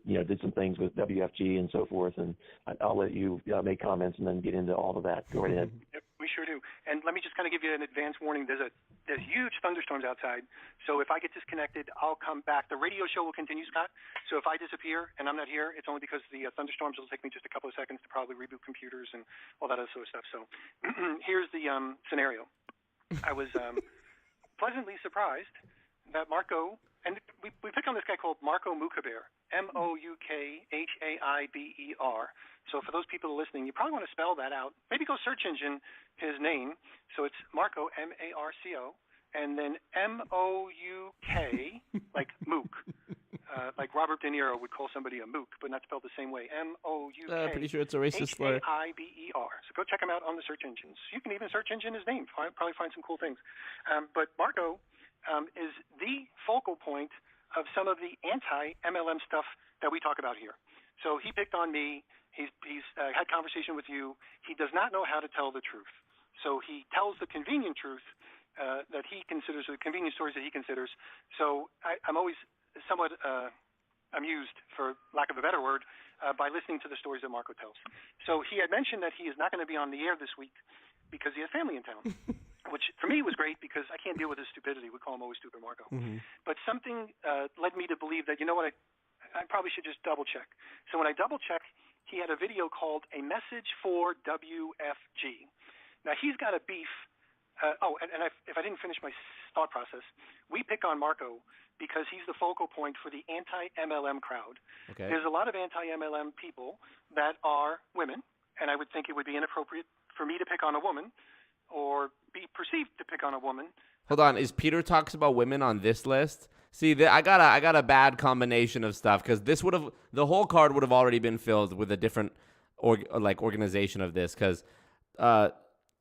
did some things with WFG and so forth. And I'll let you make comments and then get into all of that. Go right ahead. Yep, we sure do. And let me just kind of give you an advance warning. There's huge thunderstorms outside. So if I get disconnected, I'll come back. The radio show will continue, Scott. So if I disappear and I'm not here, it's only because the thunderstorms will take me just a couple of seconds to probably reboot computers and all that other sort of stuff. So here's the scenario. I was pleasantly surprised that Marco, and we picked on this guy called Marco Mukhaber, Moukhaber. So for those people listening, you probably want to spell that out. Maybe go search engine his name. So it's Marco, Marco, and then Mouk, like Mook. Like Robert De Niro would call somebody a mook, but not spelled the same way. Mouk. Pretty sure it's a racist slur. Haiber. So go check him out on the search engines. You can even search engine his name. Probably find some cool things. But Marco is the focal point of some of the anti-MLM stuff that we talk about here. So he picked on me. He's had conversation with you. He does not know how to tell the truth. So he tells the convenient truth that he considers, the convenient stories that he considers. So I'm always somewhat amused, for lack of a better word, by listening to the stories that Marco tells. So he had mentioned that he is not going to be on the air this week because he has family in town, which for me was great because I can't deal with his stupidity. We call him always Stupid Marco. Mm-hmm. But something led me to believe that, I probably should just double-check. So when I double-check, he had a video called A Message for WFG. Now, he's got a beef. If I didn't finish my thought process, we pick on Marco because he's the focal point for the anti-MLM crowd. Okay. There's a lot of anti-MLM people that are women, and I would think it would be inappropriate for me to pick on a woman or be perceived to pick on a woman. Hold on, is Peter Talks About Women on this list? See, I got a bad combination of stuff because the whole card would have already been filled with a different organization of this because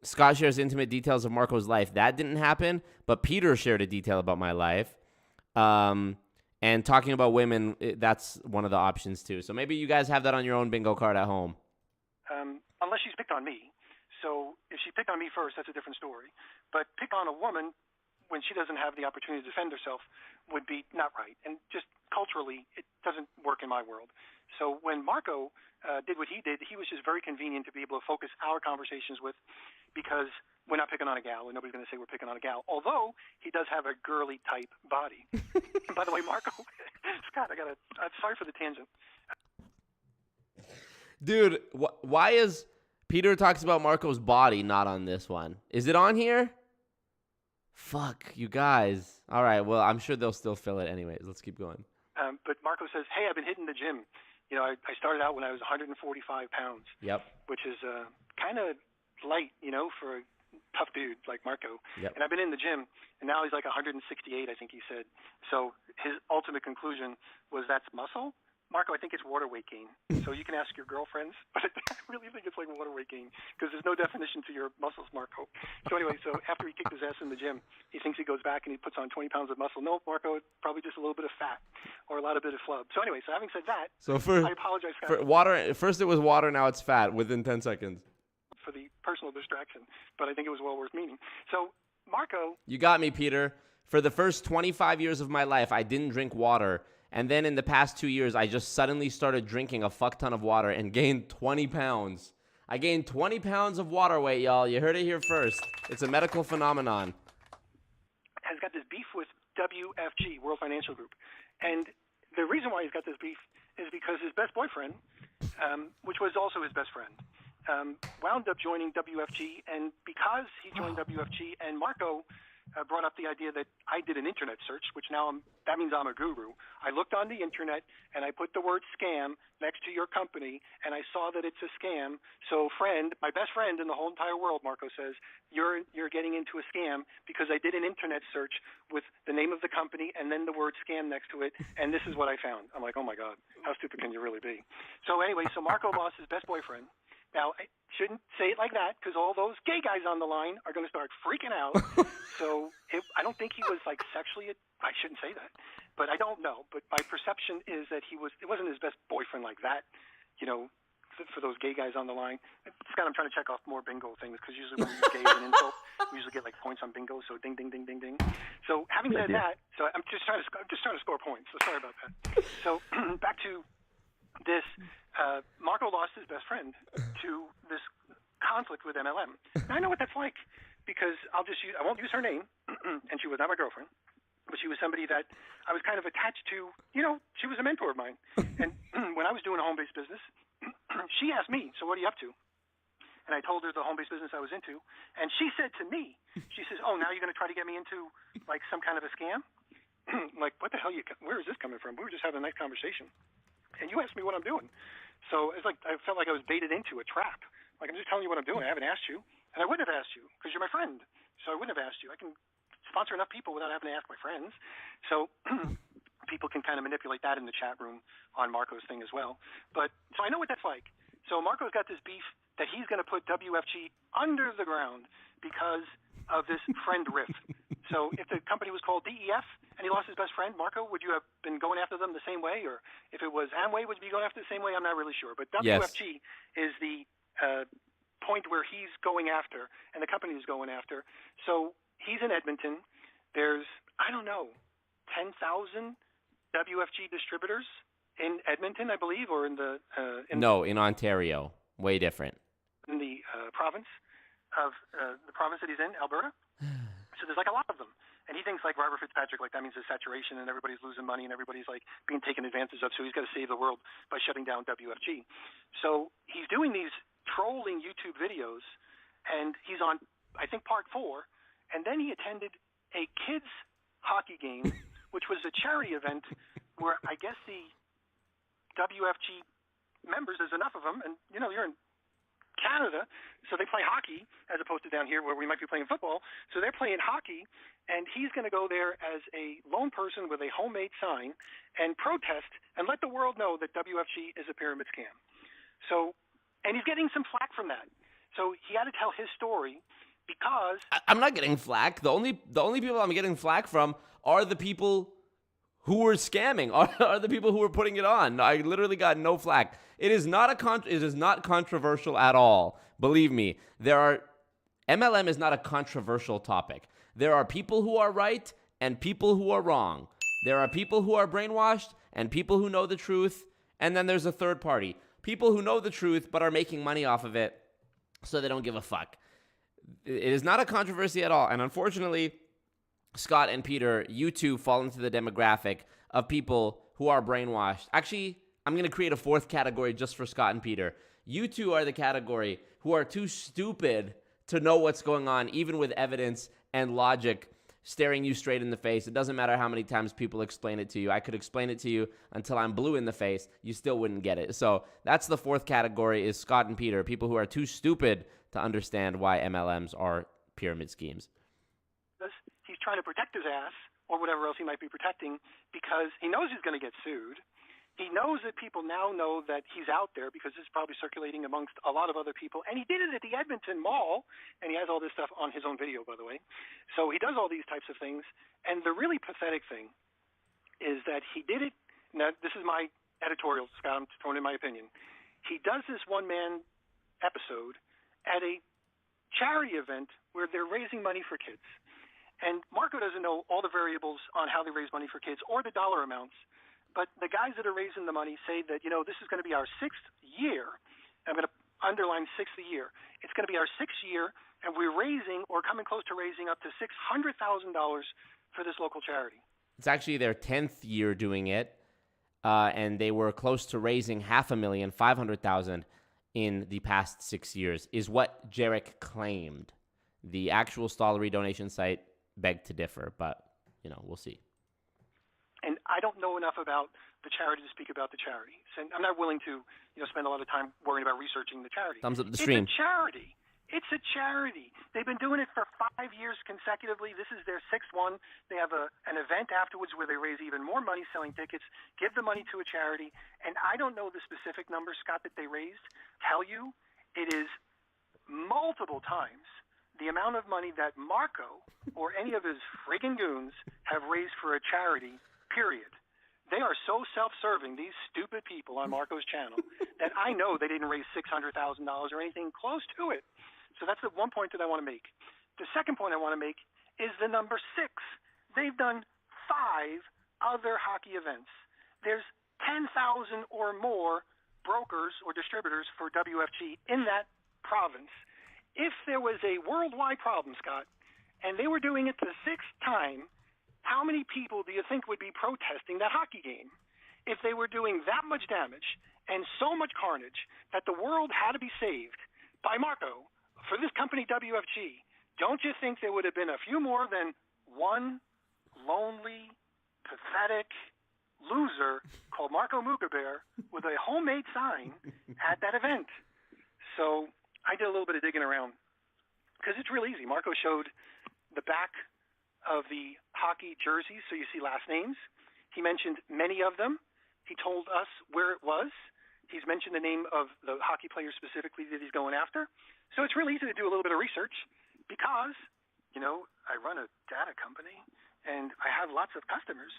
Scott shares intimate details of Marco's life. That didn't happen, but Peter shared a detail about my life. And talking about women, that's one of the options too. So maybe you guys have that on your own bingo card at home. Unless she's picked on me. So if she picked on me first, that's a different story. But pick on a woman when she doesn't have the opportunity to defend herself would be not right. And just culturally, it doesn't work in my world. So when Marco did what he did, he was just very convenient to be able to focus our conversations with, because we're not picking on a gal, and nobody's going to say we're picking on a gal, although he does have a girly type body. And by the way, Marco, Scott, I'm sorry for the tangent. Dude, why is Peter talks about Marco's body not on this one? Is it on here? Fuck, you guys. All right, well, I'm sure they'll still fill it anyways. Let's keep going. But Marco says, hey, I've been hitting the gym. You know, I started out when I was 145 pounds. Yep. Which is kind of light, you know, for a tough dude like Marco. Yep. And I've been in the gym, and now he's like 168, I think he said. So his ultimate conclusion was that's muscle. Marco, I think it's water weight gain. So you can ask your girlfriends, but I really think it's like water weight gain because there's no definition to your muscles, Marco. So anyway, so after he kicked his ass in the gym, he thinks he goes back and he puts on 20 pounds of muscle. No, Marco, it's probably just a little bit of fat or a lot of bit of flub. So anyway, so having said that, I apologize, Scott. For water, first it was water, now it's fat within 10 seconds. For the personal distraction, but I think it was well worth meaning. So Marco. You got me, Peter. For the first 25 years of my life, I didn't drink water. And then in the past 2 years, I just suddenly started drinking a fuck ton of water and gained 20 pounds. I gained 20 pounds of water weight, y'all. You heard it here first. It's a medical phenomenon. Has got this beef with WFG, World Financial Group. And the reason why he's got this beef is because his best boyfriend, which was also his best friend, wound up joining WFG. And because he joined WFG and Marco brought up the idea that I did an internet search, which now that means I'm a guru. I looked on the internet and I put the word scam next to your company, and I saw that it's a scam. So friend, my best friend in the whole entire world, Marco says, you're getting into a scam because I did an internet search with the name of the company and then the word scam next to it, and this is what I found. I'm like, oh my God, how stupid can you really be? So anyway, so Marco lost his best boyfriend. Now, I shouldn't say it like that because all those gay guys on the line are going to start freaking out. So I don't think he was like sexually, I shouldn't say that, but I don't know. But my perception is that it wasn't his best boyfriend like that, you know, for those gay guys on the line. Scott, I'm trying to check off more bingo things because usually when we use gay as an insult, we usually get like points on bingo. So ding, ding, ding, ding, ding. So having said that, so I'm just trying to score points. So sorry about that. So back to this. Marco lost his best friend to this conflict with MLM. Now, I know what that's like because I won't use her name, and she was not my girlfriend, but she was somebody that I was kind of attached to. You know, she was a mentor of mine. And when I was doing a home-based business, she asked me, so what are you up to? And I told her the home-based business I was into, and she said to me, she says, oh, now you're going to try to get me into like some kind of a scam? Like, what the hell? Where is this coming from? We were just having a nice conversation. And you asked me what I'm doing. So it's like I felt like I was baited into a trap. Like, I'm just telling you what I'm doing. I haven't asked you. And I wouldn't have asked you because you're my friend. So I wouldn't have asked you. I can sponsor enough people without having to ask my friends. So people can kind of manipulate that in the chat room on Marco's thing as well. But so I know what that's like. So Marco's got this beef that he's going to put WFG under the ground because of this friend riff. So if the company was called DEF and he lost his best friend, Marco, would you have been going after them the same way? Or if it was Amway, would you be going after the same way? I'm not really sure. But WFG is the point where he's going after and the company is going after. So he's in Edmonton. There's, I don't know, 10,000 WFG distributors in Edmonton, I believe, or in the... in Ontario. Way different. In the province that he's in, Alberta. So there's like a lot of them. And he thinks like Robert Fitzpatrick, like that means there's saturation and everybody's losing money and everybody's like being taken advantage of. So he's got to save the world by shutting down WFG. So he's doing these trolling YouTube videos and he's on, I think, part 4. And then he attended a kids hockey game, which was a charity event where I guess the WFG members, there's enough of them. And, you know, you're in Canada, so they play hockey as opposed to down here where we might be playing football. So they're playing hockey, and he's going to go there as a lone person with a homemade sign and protest and let the world know that WFG is a pyramid scam. So, and he's getting some flack from that. So he had to tell his story because I'm not getting flack. The only people I'm getting flack from are the people who were scamming, are the people who were putting it on. I literally got no flack. It is not controversial at all. Believe me, MLM is not a controversial topic. There are people who are right and people who are wrong. There are people who are brainwashed and people who know the truth, and then there's a third party. People who know the truth but are making money off of it, so they don't give a fuck. It is not a controversy at all. And unfortunately, Scott and Peter, you two fall into the demographic of people who are brainwashed. Actually, I'm going to create a fourth category just for Scott and Peter. You two are the category who are too stupid to know what's going on, even with evidence and logic staring you straight in the face. It doesn't matter how many times people explain it to you. I could explain it to you until I'm blue in the face. You still wouldn't get it. So that's the fourth category, is Scott and Peter, people who are too stupid to understand why MLMs are pyramid schemes. He's trying to protect his ass or whatever else he might be protecting because he knows he's going to get sued. He knows that people now know that he's out there because it's probably circulating amongst a lot of other people. And he did it at the Edmonton Mall, and he has all this stuff on his own video, by the way. So he does all these types of things. And the really pathetic thing is that he did it. Now, this is my editorial, Scott. I'm throwing in my opinion. He does this one-man episode at a charity event where they're raising money for kids. And Marco doesn't know all the variables on how they raise money for kids or the dollar amounts. But the guys that are raising the money say that, this is going to be our sixth year. I'm going to underline sixth year. It's going to be our sixth year, and we're raising or coming close to raising up to $600,000 for this local charity. It's actually their 10th year doing it, and they were close to raising $500,000, $500,000 in the past 6 years, is what Jarek claimed. The actual Stollery donation site begged to differ, but, we'll see. And I don't know enough about the charity to speak about the charity. So I'm not willing to, spend a lot of time worrying about researching the charity. Thumbs up the stream. It's a charity. It's a charity. They've been doing it for 5 years consecutively. This is their sixth one. They have an event afterwards where they raise even more money selling tickets, give the money to a charity. And I don't know the specific number, Scott, that they raised. Tell you, it is multiple times the amount of money that Marco or any of his friggin' goons have raised for a charity, period. They are so self-serving, these stupid people on Marco's channel, that I know they didn't raise $600,000 or anything close to it. So that's the one point that I want to make. The second point I want to make is the number 6. They've done 5 other hockey events. There's 10,000 or more brokers or distributors for WFG in that province. If there was a worldwide problem, Scott, and they were doing it the 6th time, how many people do you think would be protesting that hockey game? If they were doing that much damage and so much carnage that the world had to be saved by Marco for this company WFG, don't you think there would have been a few more than one lonely, pathetic loser called Marco Mugabear with a homemade sign at that event? So I did a little bit of digging around because it's real easy. Marco showed the back of the hockey jerseys, so you see last names. He mentioned many of them. He told us where it was. He's mentioned the name of the hockey player specifically that he's going after. So it's really easy to do a little bit of research because, I run a data company and I have lots of customers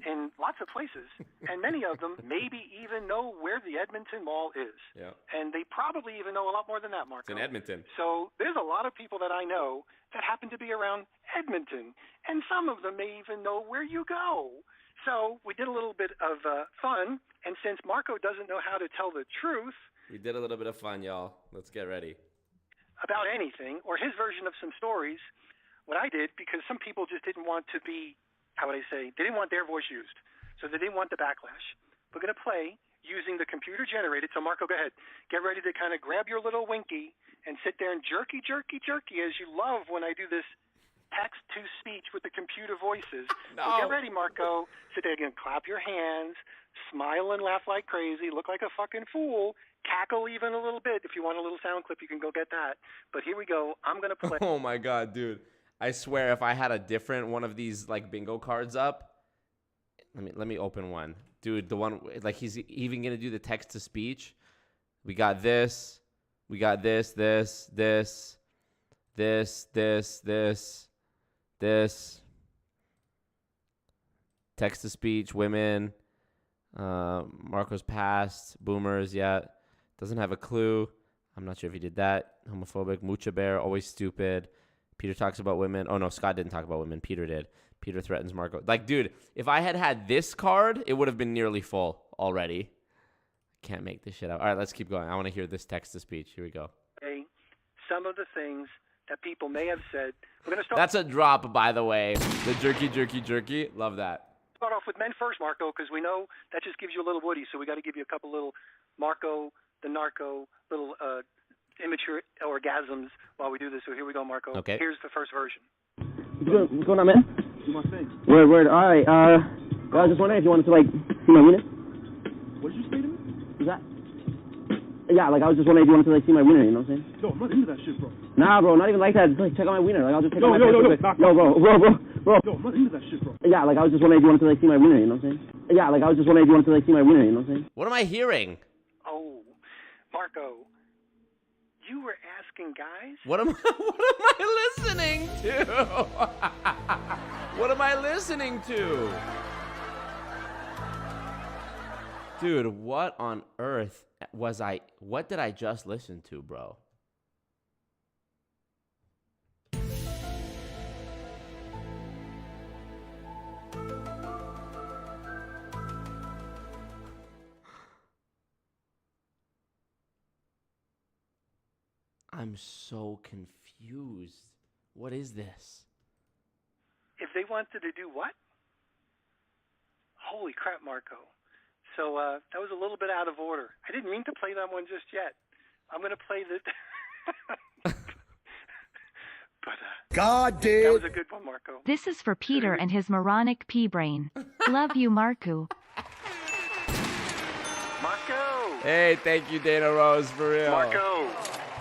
in lots of places, and many of them maybe even know where the Edmonton Mall is. Yeah. And they probably even know a lot more than that, Marco. It's in Edmonton. So there's a lot of people that I know that happen to be around Edmonton, and some of them may even know where you go. So we did a little bit of fun, and since Marco doesn't know how to tell the truth, we did a little bit of fun, y'all. Let's get ready. About anything, or his version of some stories, what I did, because some people just didn't want to be, how would I say, they didn't want their voice used, so they didn't want the backlash. We're going to play using the computer-generated, so Marco, go ahead. Get ready to kind of grab your little winky and sit there and jerky, jerky, jerky, as you love when I do this text-to-speech with the computer voices. No. So get ready, Marco. Sit there again, clap your hands, smile and laugh like crazy, look like a fucking fool, cackle even a little bit. If you want a little sound clip, you can go get that. But here we go. I'm going to play. Oh, my God, dude. I swear if I had a different one of these, bingo cards up, let me open one. Dude, the one, he's even going to do the text-to-speech. We got this. We got this. Text-to-speech, women, Marco's past, boomers, yeah. Doesn't have a clue. I'm not sure if he did that. Homophobic, Mucha Bear, always stupid. Peter talks about women. Oh, no, Scott didn't talk about women. Peter did. Peter threatens Marco. Like, dude, if I had this card, it would have been nearly full already. Can't make this shit up. All right, let's keep going. I want to hear this text-to-speech. Here we go. Some of the things that people may have said. We're going to start. That's a drop, by the way. The jerky. Love that. Start off with men first, Marco, because we know that just gives you a little woody. So we got to give you a couple little Marco, the narco, little immature orgasms while we do this. So here we go, Marco. Okay. Here's the first version. What's going on, man? Do my thing. Word. All right. I was just wondering if you wanted to see my wiener. What did you say to me? Is that? Yeah, I was just wondering if you wanted to see my wiener. You know what I'm saying? No, I'm not into that shit, bro. Nah, bro, not even like that. Just, check out my wiener. I'll just check out my No, bro. No, I'm not into that shit, bro. Yeah, I was just wondering if you wanted to see my wiener. You know what I'm saying? Yeah, I was just wondering if you wanted to see my wiener. You know what I'm saying? What am I hearing? Oh, Marco, you were asking guys? What am I listening to? What am I listening to? Dude, what on earth what did I just listen to, bro? I'm so confused. What is this? If they wanted to do what? Holy crap, Marco. So that was a little bit out of order. I didn't mean to play that one just yet. I'm going to play the... but God did. That was a good one, Marco. This is for Peter and his moronic pea brain. Love you, Marco. Marco! Hey, thank you, Dana Rose, for real. Marco!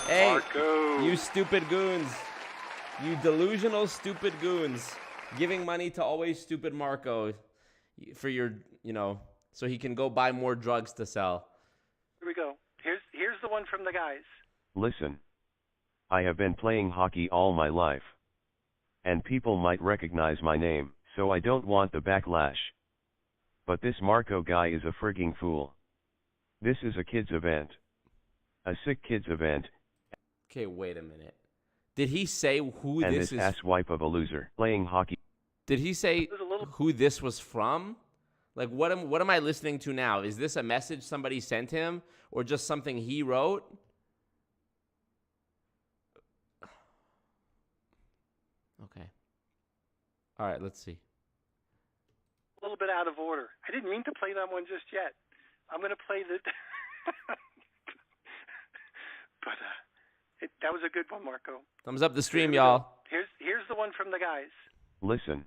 Hey, Marco! You stupid goons. You delusional stupid goons. Giving money to always stupid Marco for your, so he can go buy more drugs to sell. Here we go. Here's the one from the guys. Listen. I have been playing hockey all my life. And people might recognize my name, so I don't want the backlash. But this Marco guy is a frigging fool. This is a kids event. A sick kids event. Okay, wait a minute. Did he say who and this is? And this asswipe of a loser playing hockey. Did he say who this was from? Like, what am I listening to now? Is this a message somebody sent him or just something he wrote? Okay. All right, let's see. A little bit out of order. I didn't mean to play that one just yet. I'm going to play the... but that was a good one, Marco. Thumbs up the stream, y'all. Here's the one from the guys. Listen.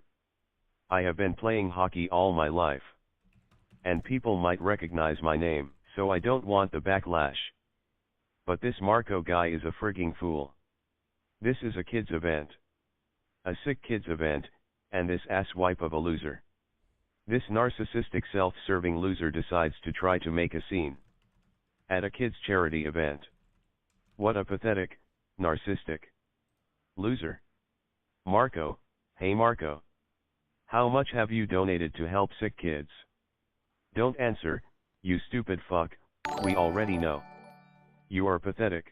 I have been playing hockey all my life. And people might recognize my name, so I don't want the backlash. But this Marco guy is a frigging fool. This is a kids event. A sick kids event, and this asswipe of a loser. This narcissistic self-serving loser decides to try to make a scene. At a kids charity event. What a pathetic, narcissistic loser. Marco, hey Marco. How much have you donated to help sick kids? Don't answer, you stupid fuck, we already know. You are pathetic.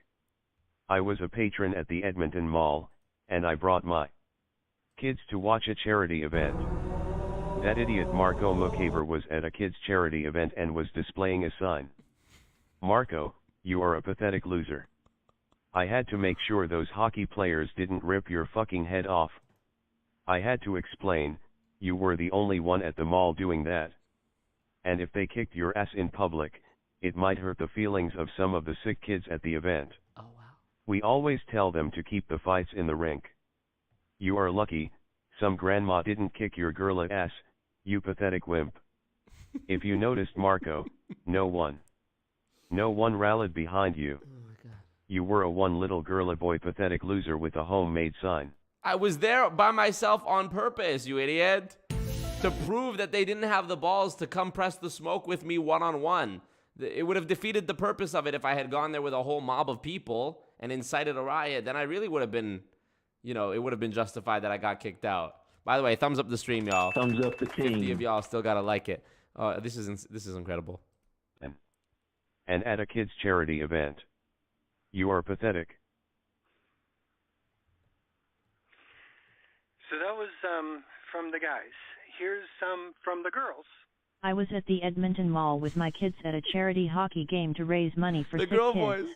I was a patron at the Edmonton Mall, and I brought my kids to watch a charity event. That idiot Marco McCaver was at a kids charity event and was displaying a sign. Marco, you are a pathetic loser. I had to make sure those hockey players didn't rip your fucking head off. I had to explain, you were the only one at the mall doing that. And if they kicked your ass in public, it might hurt the feelings of some of the sick kids at the event. Oh, wow. We always tell them to keep the fights in the rink. You are lucky, some grandma didn't kick your girl ass, you pathetic wimp. If you noticed Marco, no one rallied behind you. Oh my God. You were a one little girl boy pathetic loser with a homemade sign. I was there by myself on purpose, you idiot. To prove that they didn't have the balls to come press the smoke with me one-on-one. It would have defeated the purpose of it if I had gone there with a whole mob of people and incited a riot. Then I really would have been, it would have been justified that I got kicked out. By the way, thumbs up the stream, y'all. Thumbs up the king. 50 of y'all still gotta like it. This is incredible. And at a kids' charity event. You are pathetic. So that was from the guys. Here's some from the girls. I was at the Edmonton Mall with my kids at a charity hockey game to raise money for sick girl kids. voice.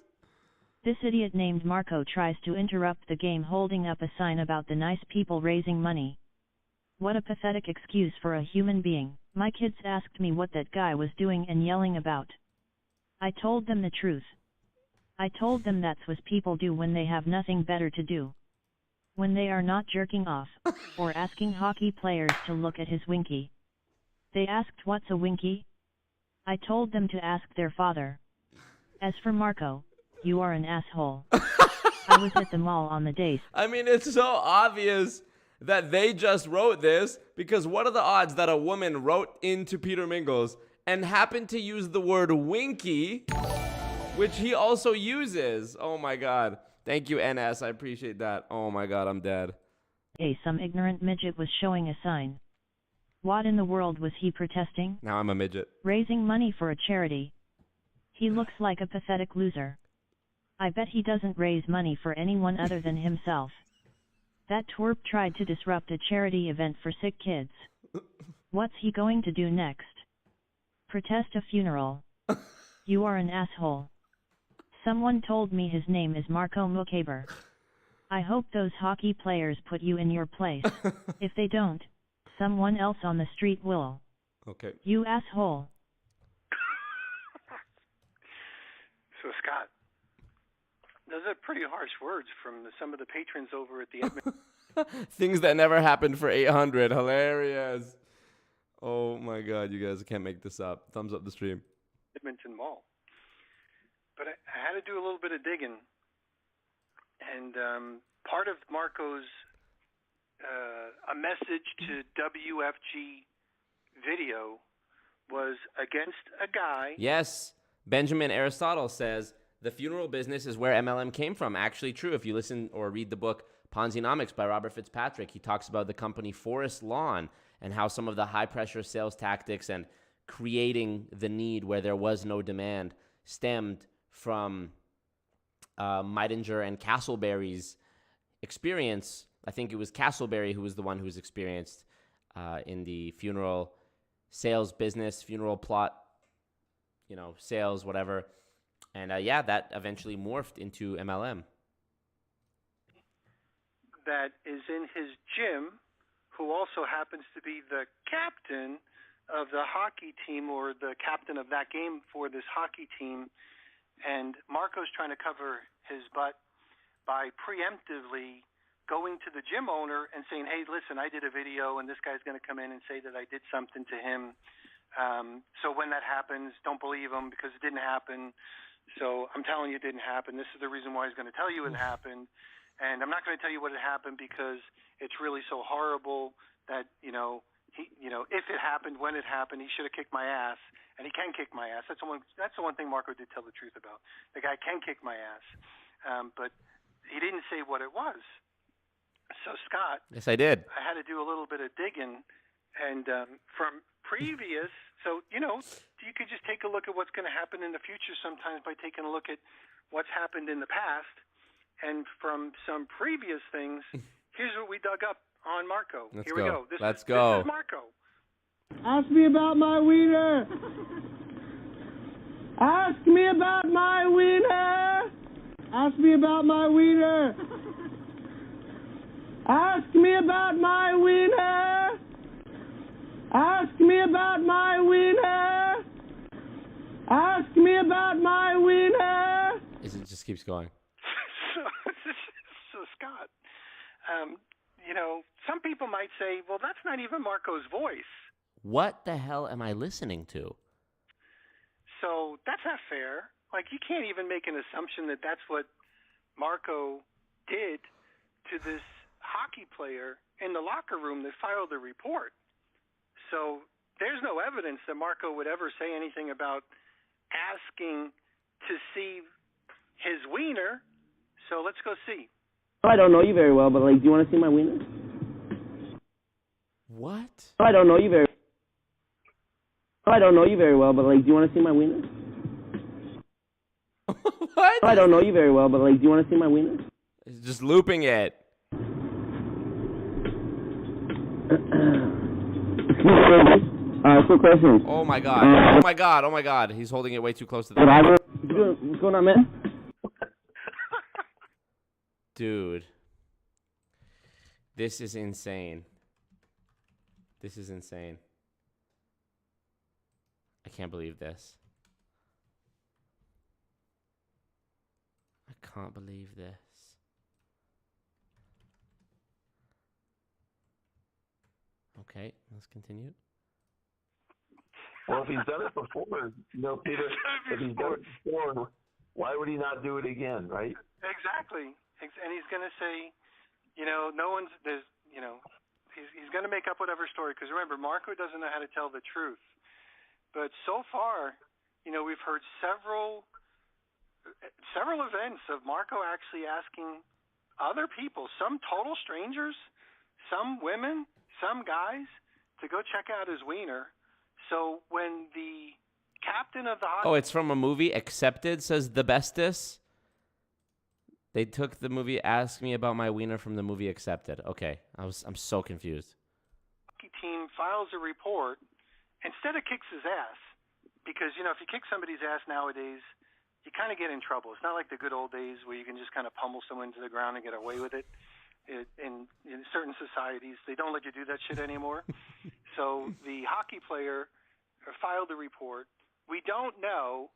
This idiot named Marco tries to interrupt the game holding up a sign about the nice people raising money. What a pathetic excuse for a human being. My kids asked me what that guy was doing and yelling about. I told them the truth. I told them that's what people do when they have nothing better to do. When they are not jerking off, or asking hockey players to look at his winky. They asked what's a winky? I told them to ask their father. As for Marco, you are an asshole. I was at the mall on the day. I mean, it's so obvious that they just wrote this, because what are the odds that a woman wrote into Peter Mingles and happened to use the word winky, which he also uses? Oh my God. Thank you, NS. I appreciate that. Oh my God, I'm dead. Some ignorant midget was showing a sign. What in the world was he protesting? Now I'm a midget. Raising money for a charity. He looks like a pathetic loser. I bet he doesn't raise money for anyone other than himself. That twerp tried to disrupt a charity event for sick kids. What's he going to do next? Protest a funeral. You are an asshole. Someone told me his name is Marco Mukaber. I hope those hockey players put you in your place. If they don't, someone else on the street will. Okay. You asshole. So, Scott, those are pretty harsh words from some of the patrons over at the Edmonton. Things that never happened for 800. Hilarious. Oh my God, you guys can't make this up. Thumbs up the stream. Edmonton Mall. But I had to do a little bit of digging. And part of Marco's a message to WFG video was against a guy. Yes. Benjamin Aristotle says the funeral business is where MLM came from. Actually true. If you listen or read the book Ponzinomics by Robert Fitzpatrick, he talks about the company Forest Lawn and how some of the high-pressure sales tactics and creating the need where there was no demand stemmed from Meidinger and Castleberry's experience. I think it was Castleberry who was the one who was experienced in the funeral sales business, funeral plot, sales, whatever. And that eventually morphed into MLM. That is in his gym, who also happens to be the captain of the hockey team, or the captain of that game for this hockey team. And Marco's trying to cover his butt by preemptively going to the gym owner and saying, hey, listen, I did a video, and this guy's going to come in and say that I did something to him. So when that happens, don't believe him because it didn't happen. So I'm telling you it didn't happen. This is the reason why he's going to tell you it happened. And I'm not going to tell you what it happened because it's really so horrible that, if it happened, when it happened, he should have kicked my ass. And he can kick my ass. That's the one thing Marco did tell the truth about. The guy can kick my ass. But he didn't say what it was. So, Scott. Yes, I did. I had to do a little bit of digging. And from previous, so, you could just take a look at what's going to happen in the future sometimes by taking a look at what's happened in the past. And from some previous things, here's what we dug up on Marco. Let's Here go. we go. This is Marco. Ask me about my wiener. Ask me about my wiener. Ask me about my wiener. Ask me about my wiener. Ask me about my wiener. Ask me about my wiener. It just keeps going. So Scott, some people might say, well, that's not even Marco's voice. What the hell am I listening to? So that's not fair. Like, you can't even make an assumption that that's what Marco did to this hockey player in the locker room that filed the report. So there's no evidence that Marco would ever say anything about asking to see his wiener. So let's go see. I don't know you very well, but, do you want to see my wiener? What? I don't know you very well, but, do you want to see my wiener? What? I don't know you very well, but, do you want to see my wiener? He's just looping it. Quick question. Oh my god. Oh my god. Oh my god. He's holding it way too close to the mic. What's going on, man? Dude. This is insane. This is insane. I can't believe this. I can't believe this. Okay, let's continue. Well, if he's done it before, Peter, if he's done it before, why would he not do it again, right? Exactly. And he's going to say, no one's, there's, he's going to make up whatever story. Because remember, Marco doesn't know how to tell the truth. But so far, we've heard several events of Marco actually asking other people, some total strangers, some women, some guys, to go check out his wiener. So when the captain of the hockey... Oh, it's from a movie, Accepted, says the bestest. They took the movie Ask Me About My Wiener from the movie Accepted. Okay, I'm so confused. Hockey team files a report, instead of kicks his ass, because, if you kick somebody's ass nowadays, you kind of get in trouble. It's not like the good old days where you can just kind of pummel someone to the ground and get away with it. In certain societies, they don't let you do that shit anymore. So the hockey player filed a report. We don't know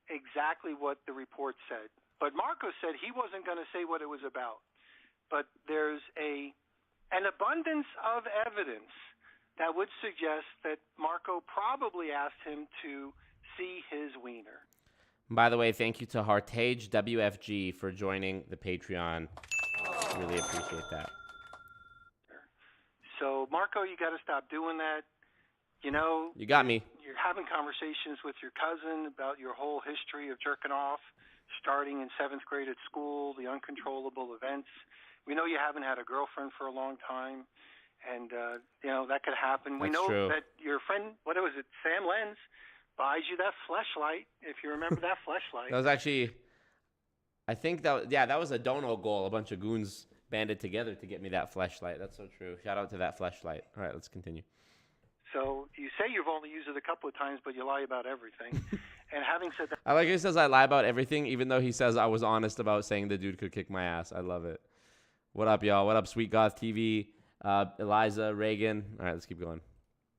exactly what the report said, but Marco said he wasn't going to say what it was about. But there's an abundance of evidence that would suggest that Marco probably asked him to see his wiener. By the way, thank you to Hartej WFG for joining the Patreon. Really appreciate that. So, Marco, you got to stop doing that. You got me. You're having conversations with your cousin about your whole history of jerking off, starting in 7th grade at school, the uncontrollable events. We know you haven't had a girlfriend for a long time, and, that could happen. We know true. that your friend, what was it, Sam Lenz, buys you that fleshlight, if you remember that fleshlight. That was actually, I think that was a dono goal. A bunch of goons banded together to get me that fleshlight. That's so true. Shout out to that fleshlight. All right, let's continue. So you say you've only used it a couple of times, but you lie about everything. And having said that, I like he says I lie about everything, even though he says I was honest about saying the dude could kick my ass. I love it. What up, y'all? What up, Sweet Goth TV? Eliza, Reagan. All right, let's keep going.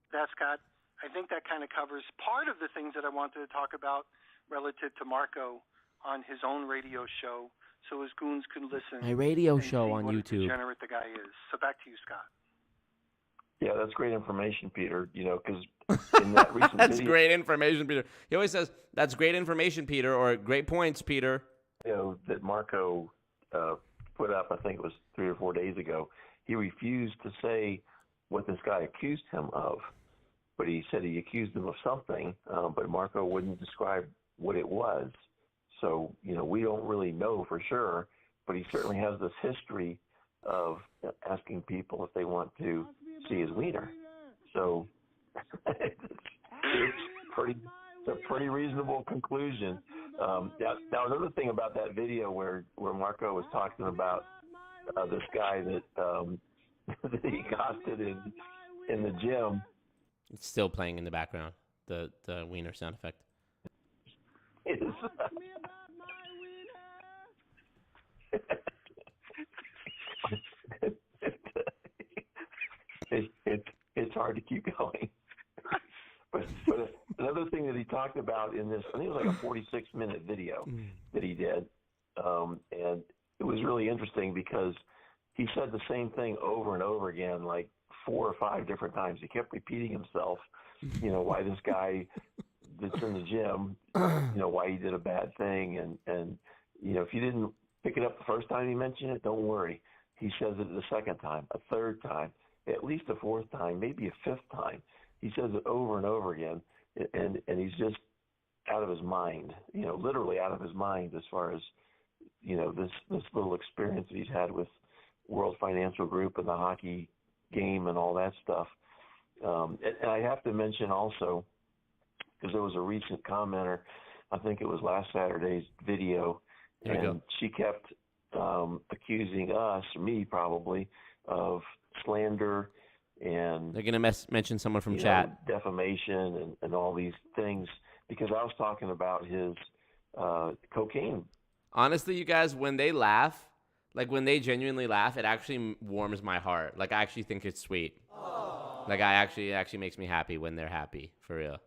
Scott, I think that kind of covers part of the things that I wanted to talk about relative to Marco on his own radio show, so his goons can listen. My radio show on what YouTube. A degenerate the guy is. So back to you, Scott. Yeah, that's great information, Peter. Because in that recent That's video, great information, Peter. He always says, that's great information, Peter, or great points, Peter. That Marco put up, I think it was 3 or 4 days ago, he refused to say what this guy accused him of. But he said he accused him of something, but Marco wouldn't describe what it was. So, we don't really know for sure, but he certainly has this history of asking people if they want to see his wiener. So it's a pretty reasonable conclusion. Now another thing about that video where Marco was talking about this guy that that he accosted in the gym. It's still playing in the background, the wiener sound effect. It's hard to keep going. But another thing that he talked about in this, I think it was like a 46-minute video that he did, and it was really interesting because he said the same thing over and over again, like 4 or 5 different times. He kept repeating himself, why this guy that's in the gym, why he did a bad thing. And if you didn't pick it up the first time he mentioned it, don't worry. He says it the second time, a third time, at least a 4th time, maybe a 5th time. He says it over and over again, and he's just out of his mind, literally out of his mind as far as, this little experience that he's had with World Financial Group and the hockey game and all that stuff. And I have to mention also, because there was a recent commenter, I think it was last Saturday's video, and she kept accusing us, me probably, of slander and they're gonna mention someone from you chat. know, defamation and all these things, because I was talking about his cocaine. Honestly, you guys, when they laugh, like when they genuinely laugh, it actually warms my heart. Like I actually think it's sweet. Like it actually makes me happy when they're happy, for real.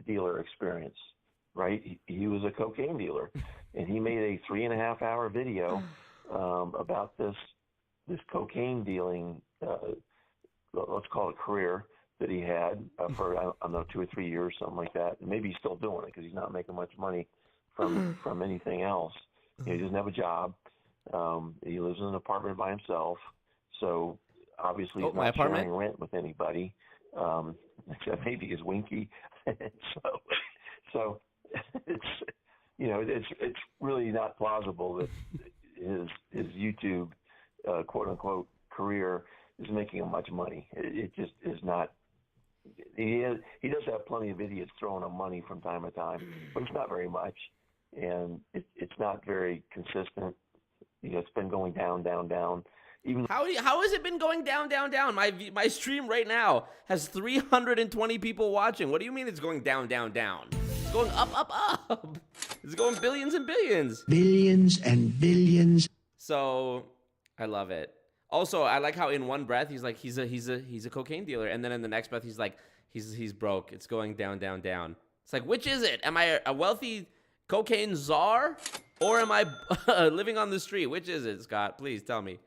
Dealer experience, right? He was a cocaine dealer, and he made a 3.5-hour video about this cocaine dealing, let's call it career, that he had for I don't know 2 or 3 years, something like that. And maybe he's still doing it because he's not making much money from anything else. You know, he doesn't have a job. He lives in an apartment by himself, so obviously he's not sharing rent with anybody, except maybe his Winky. so it's, you know, it's really not plausible that his YouTube quote unquote career is making him much money. It just is not. He does have plenty of idiots throwing him money from time to time, but it's not very much, and it's not very consistent. You know, it's been going down, down, down. Even how has it been going down, down, down? My stream right now has 320 people watching. What do you mean it's going down, down, down? It's going up, up, up. It's going billions and billions. Billions and billions. So I love it. Also, I like how in one breath he's like he's a cocaine dealer, and then in the next breath he's like he's broke. It's going down, down, down. It's like, which is it? Am I a wealthy cocaine czar, or am I living on the street? Which is it, Scott? Please tell me.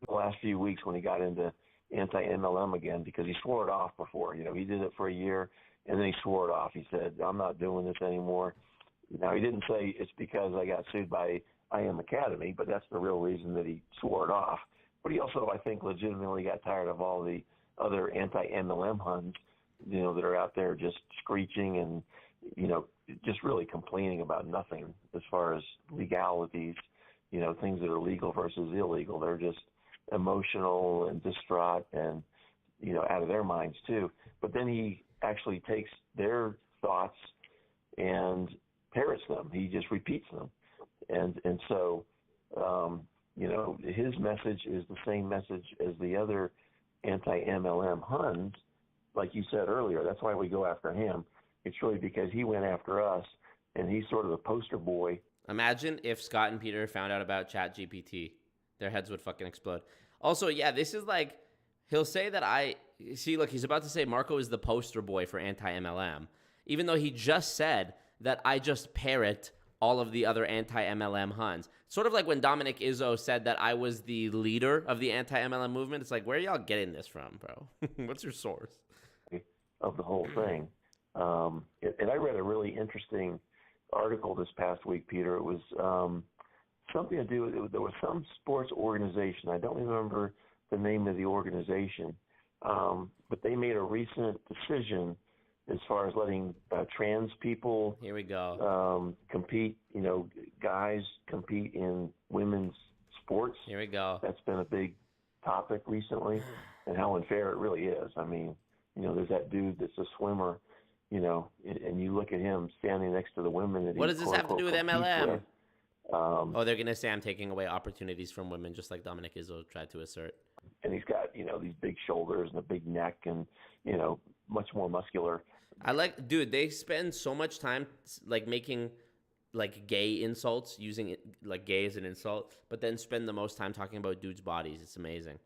The last few weeks when he got into anti-MLM again, because he swore it off before. You know, he did it for a year, and then he swore it off. He said, I'm not doing this anymore. Now, he didn't say it's because I got sued by IM Academy, but that's the real reason that he swore it off. But he also, I think, legitimately got tired of all the other anti-MLM Huns, you know, that are out there just screeching and, you know, just really complaining about nothing as far as legalities, you know, things that are legal versus illegal. They're just emotional and distraught and, you know, out of their minds too. But then he actually takes their thoughts and parrots them. He just repeats them. And so, you know, his message is the same message as the other anti-MLM Huns, like you said earlier. That's why we go after him. It's really because he went after us, and he's sort of the poster boy. Imagine if Scott and Peter found out about ChatGPT. Their heads would fucking explode. Also, yeah, this is like, he'll say that look, he's about to say Marco is the poster boy for anti-MLM, even though he just said that I just parrot all of the other anti-MLM Huns. Sort of like when Dominic Izzo said that I was the leader of the anti-MLM movement. It's like, where are y'all getting this from, bro? What's your source? Of the whole thing. And I read a really interesting article this past week, Peter. It was something to do with, there was some sports organization. I don't remember the name of the organization, but they made a recent decision as far as letting trans people here we go compete, you know, guys compete in women's sports. Here we go. That's been a big topic recently, and how unfair it really is. I mean, you know, there's that dude that's a swimmer, you know, and you look at him standing next to the women that what does this have to do with MLM? With. They're going to say I'm taking away opportunities from women, just like Dominic Izzo tried to assert. And he's got, you know, these big shoulders and a big neck and, you know, much more muscular. Dude, they spend so much time, like, making, like, gay insults, using it, like, gay as an insult, but then spend the most time talking about dudes' bodies. It's amazing.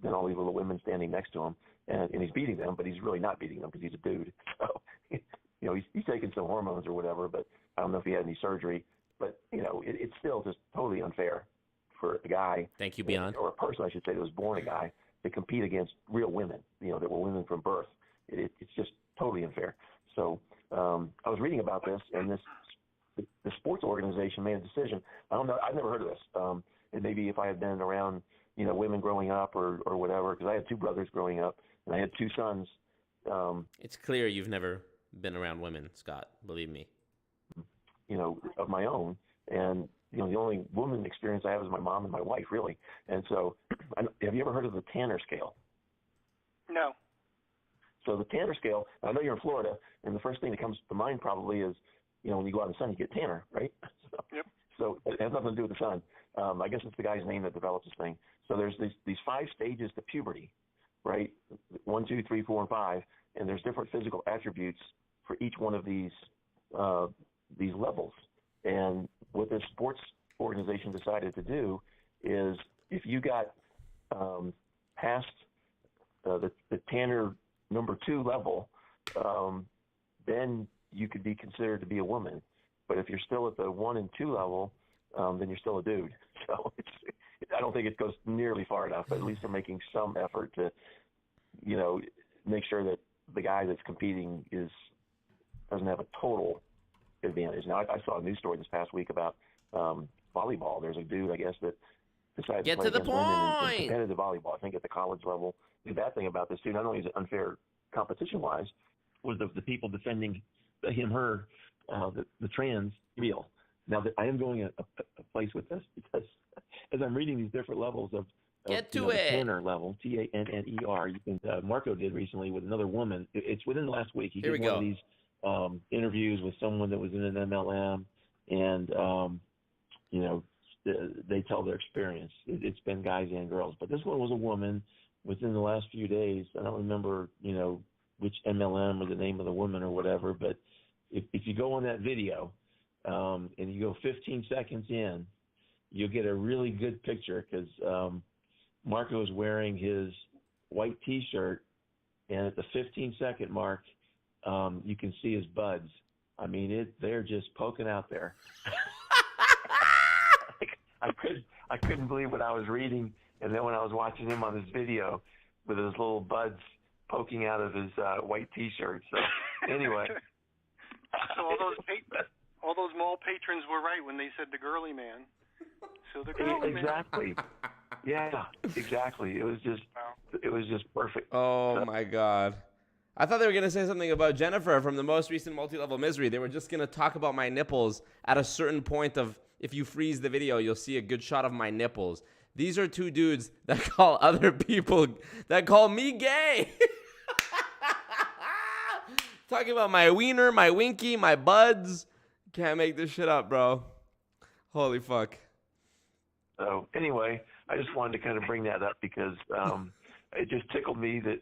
Then all these little women standing next to him, and he's beating them, but he's really not beating them because he's a dude. So, you know, he's taking some hormones or whatever, but I don't know if he had any surgery. But, you know, it's still just totally unfair for a guy. Thank you, Beyond. Or a person, I should say, that was born a guy to compete against real women, you know, that were women from birth. It's just totally unfair. So I was reading about this, and the sports organization made a decision. I don't know. I've never heard of this. And maybe if I had been around, you know, women growing up or whatever, because I had two brothers growing up, and I had two sons. It's clear you've never been around women, Scott. Believe me. You know, of my own. And, you know, the only woman experience I have is my mom and my wife, really. And so, have you ever heard of the Tanner scale? No. So the Tanner scale, I know you're in Florida, and the first thing that comes to mind probably is, you know, when you go out in the sun, you get tanner, right? Yep. So it has nothing to do with the sun. I guess it's the guy's name that develops this thing. So there's these 5 stages to puberty, right? 1, 2, 3, 4, and 5, and there's different physical attributes for each one of these levels. And what this sports organization decided to do is, if you got past the Tanner number 2 level, then you could be considered to be a woman. But if you're still at the 1 and 2 level, then you're still a dude. So I don't think it goes nearly far enough, but at least they're making some effort to, make sure that the guy that's competing doesn't have a total advantage. Now, I saw a news story this past week about volleyball. There's a dude, I guess, that decided to play against women in competitive volleyball, I think at the college level. The bad thing about this dude, not only is it unfair competition-wise, was the people defending him, her, the trans real. Now, that I am going a place with this, because as I'm reading these different levels of the Tanner level, Tanner, Marco did recently with another woman. It's within the last week. He did one of these interviews with someone that was in an MLM, and they tell their experience. It's been guys and girls, but this one was a woman within the last few days. I don't remember, which MLM or the name of the woman or whatever, but if you go on that video and you go 15 seconds in, you'll get a really good picture, because Marco is wearing his white T-shirt, and at the 15-second mark, you can see his buds. I mean, they're just poking out there. I couldn't believe what I was reading, and then when I was watching him on this video with his little buds poking out of his white T-shirt. So anyway, so all those mall patrons were right when they said the girly man. So the girly exactly. man. Yeah, exactly. It was just perfect. Oh my God. I thought they were going to say something about Jennifer from the most recent Multi-Level Misery. They were just going to talk about my nipples at a certain point of, if you freeze the video, you'll see a good shot of my nipples. These are two dudes that call other people, that call me gay. Talking about my wiener, my winky, my buds. Can't make this shit up, bro. Holy fuck. So anyway, I just wanted to kind of bring that up because it just tickled me that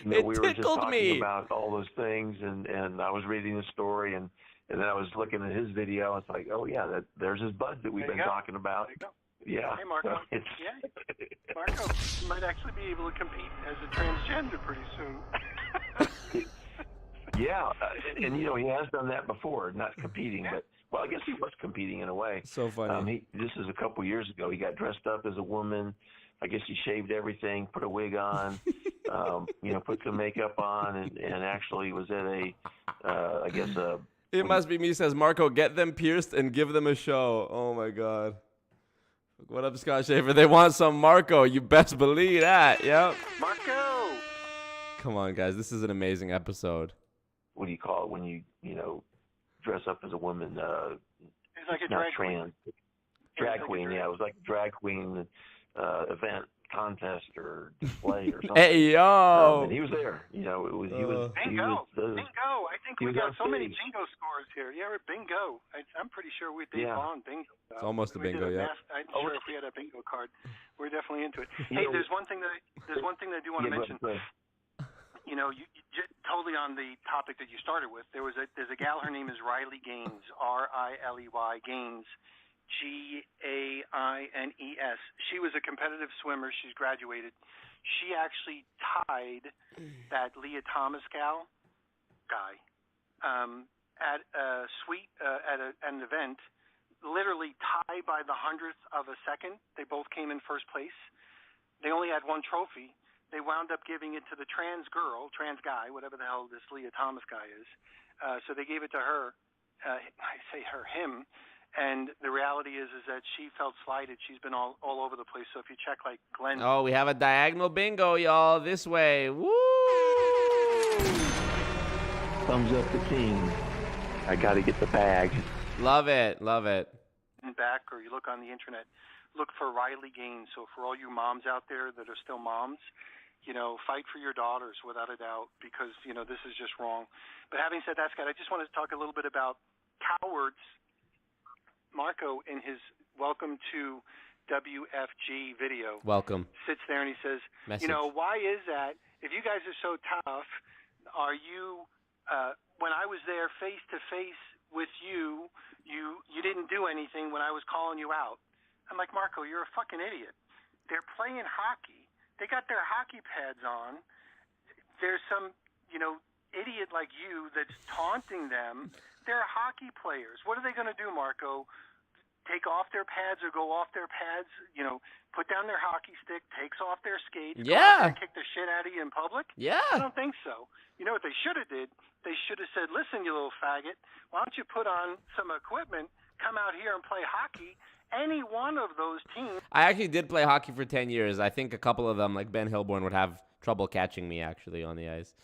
we were just talking about all those things, and I was reading the story, and then I was looking at his video. It's like, oh yeah, there's his bud that we've been talking about. Yeah. Hey, Marco. Marco, you might actually be able to compete as a transgender pretty soon. Yeah, and he has done that before, not competing, but well, I guess he was competing in a way. So funny. This is a couple years ago. He got dressed up as a woman. I guess he shaved everything, put a wig on, put some makeup on, and actually was at It must be me, says Marco, get them pierced and give them a show. Oh my God. What up, Scott Schaefer? They want some Marco. You best believe that. Yep. Marco. Come on, guys. This is an amazing episode. What do you call it when you dress up as a woman? It's like a not drag trans. queen. Drag queen, yeah. It was like a drag queen event, contest, or display or something. Hey, yo. And he was there. He was bingo. I think we got so many stage. bingo scores here. Yeah, we're bingo. I'm pretty sure we'd be on bingo. It's almost a bingo, yeah. I'm sure if we had a bingo card, we're definitely into it. Hey, there's one thing that I do want to mention. You totally on the topic that you started with. There's a gal. Her name is Riley Gaines. Riley Gaines. Gaines. She was a competitive swimmer. She's graduated. She actually tied that Leah Thomas guy at a suite at an event. Literally tied by the 100th of a second. They both came in first place. They only had one trophy. They wound up giving it to the trans guy, whatever the hell this Leah Thomas guy is. So they gave it to her. I say her, him. And the reality is that she felt slighted. She's been all over the place. So if you check like Glenn. Oh, we have a diagonal bingo, y'all. This way. Woo! Thumbs up the team. I got to get the bag. Love it. Love it. Back, or you look on the internet, look for Riley Gaines. So for all you moms out there that are still moms, fight for your daughters without a doubt, because, this is just wrong. But having said that, Scott, I just wanted to talk a little bit about cowards. Marco, in his welcome to WFG video. Welcome. Sits there and he says, Message. why is that? If you guys are so tough, are you, when I was there face to face with you, you didn't do anything when I was calling you out. I'm like, Marco, you're a fucking idiot. They're playing hockey. They got their hockey pads on. There's some, idiot like you that's taunting them. They're hockey players. What are they going to do, Marco? Take off their pads or go off their pads? Put down their hockey stick, takes off their skates, Yeah. kick the shit out of you in public? Yeah. I don't think so. You know what they should have did? They should have said, listen, you little faggot, why don't you put on some equipment, come out here and play hockey? Any one of those teams. I actually did play hockey for 10 years. I think a couple of them, like Ben Hilborn, would have trouble catching me, actually, on the ice.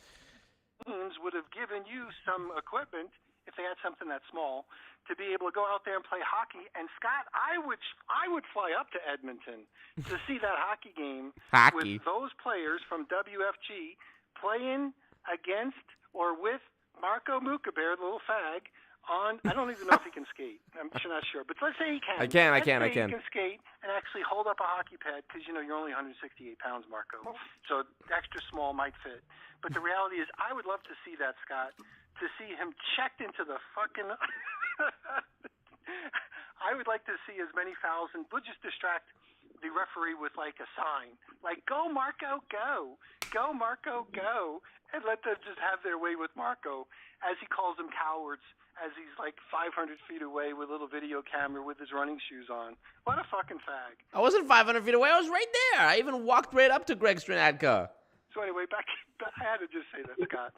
Teams would have given you some equipment, if they had something that small, to be able to go out there and play hockey. And Scott, I would fly up to Edmonton to see that hockey game with those players from WFG playing against or with Marco Mukabear, the little fag, on, I don't even know if he can skate. I'm not sure. But let's say he can. I can. He can skate and actually hold up a hockey pad because, you're only 168 pounds, Marco. So extra small might fit. But the reality is I would love to see that, Scott, to see him checked into the fucking I would like to see as many fouls, and we'll just distract the referee with like a sign. Like, go, Marco, go. Go, Marco, go. And let them just have their way with Marco as he calls them cowards, as he's like 500 feet away with a little video camera with his running shoes on. What a fucking fag. I wasn't 500 feet away. I was right there. I even walked right up to Greg Stranadka. So anyway, back I had to just say that, Scott.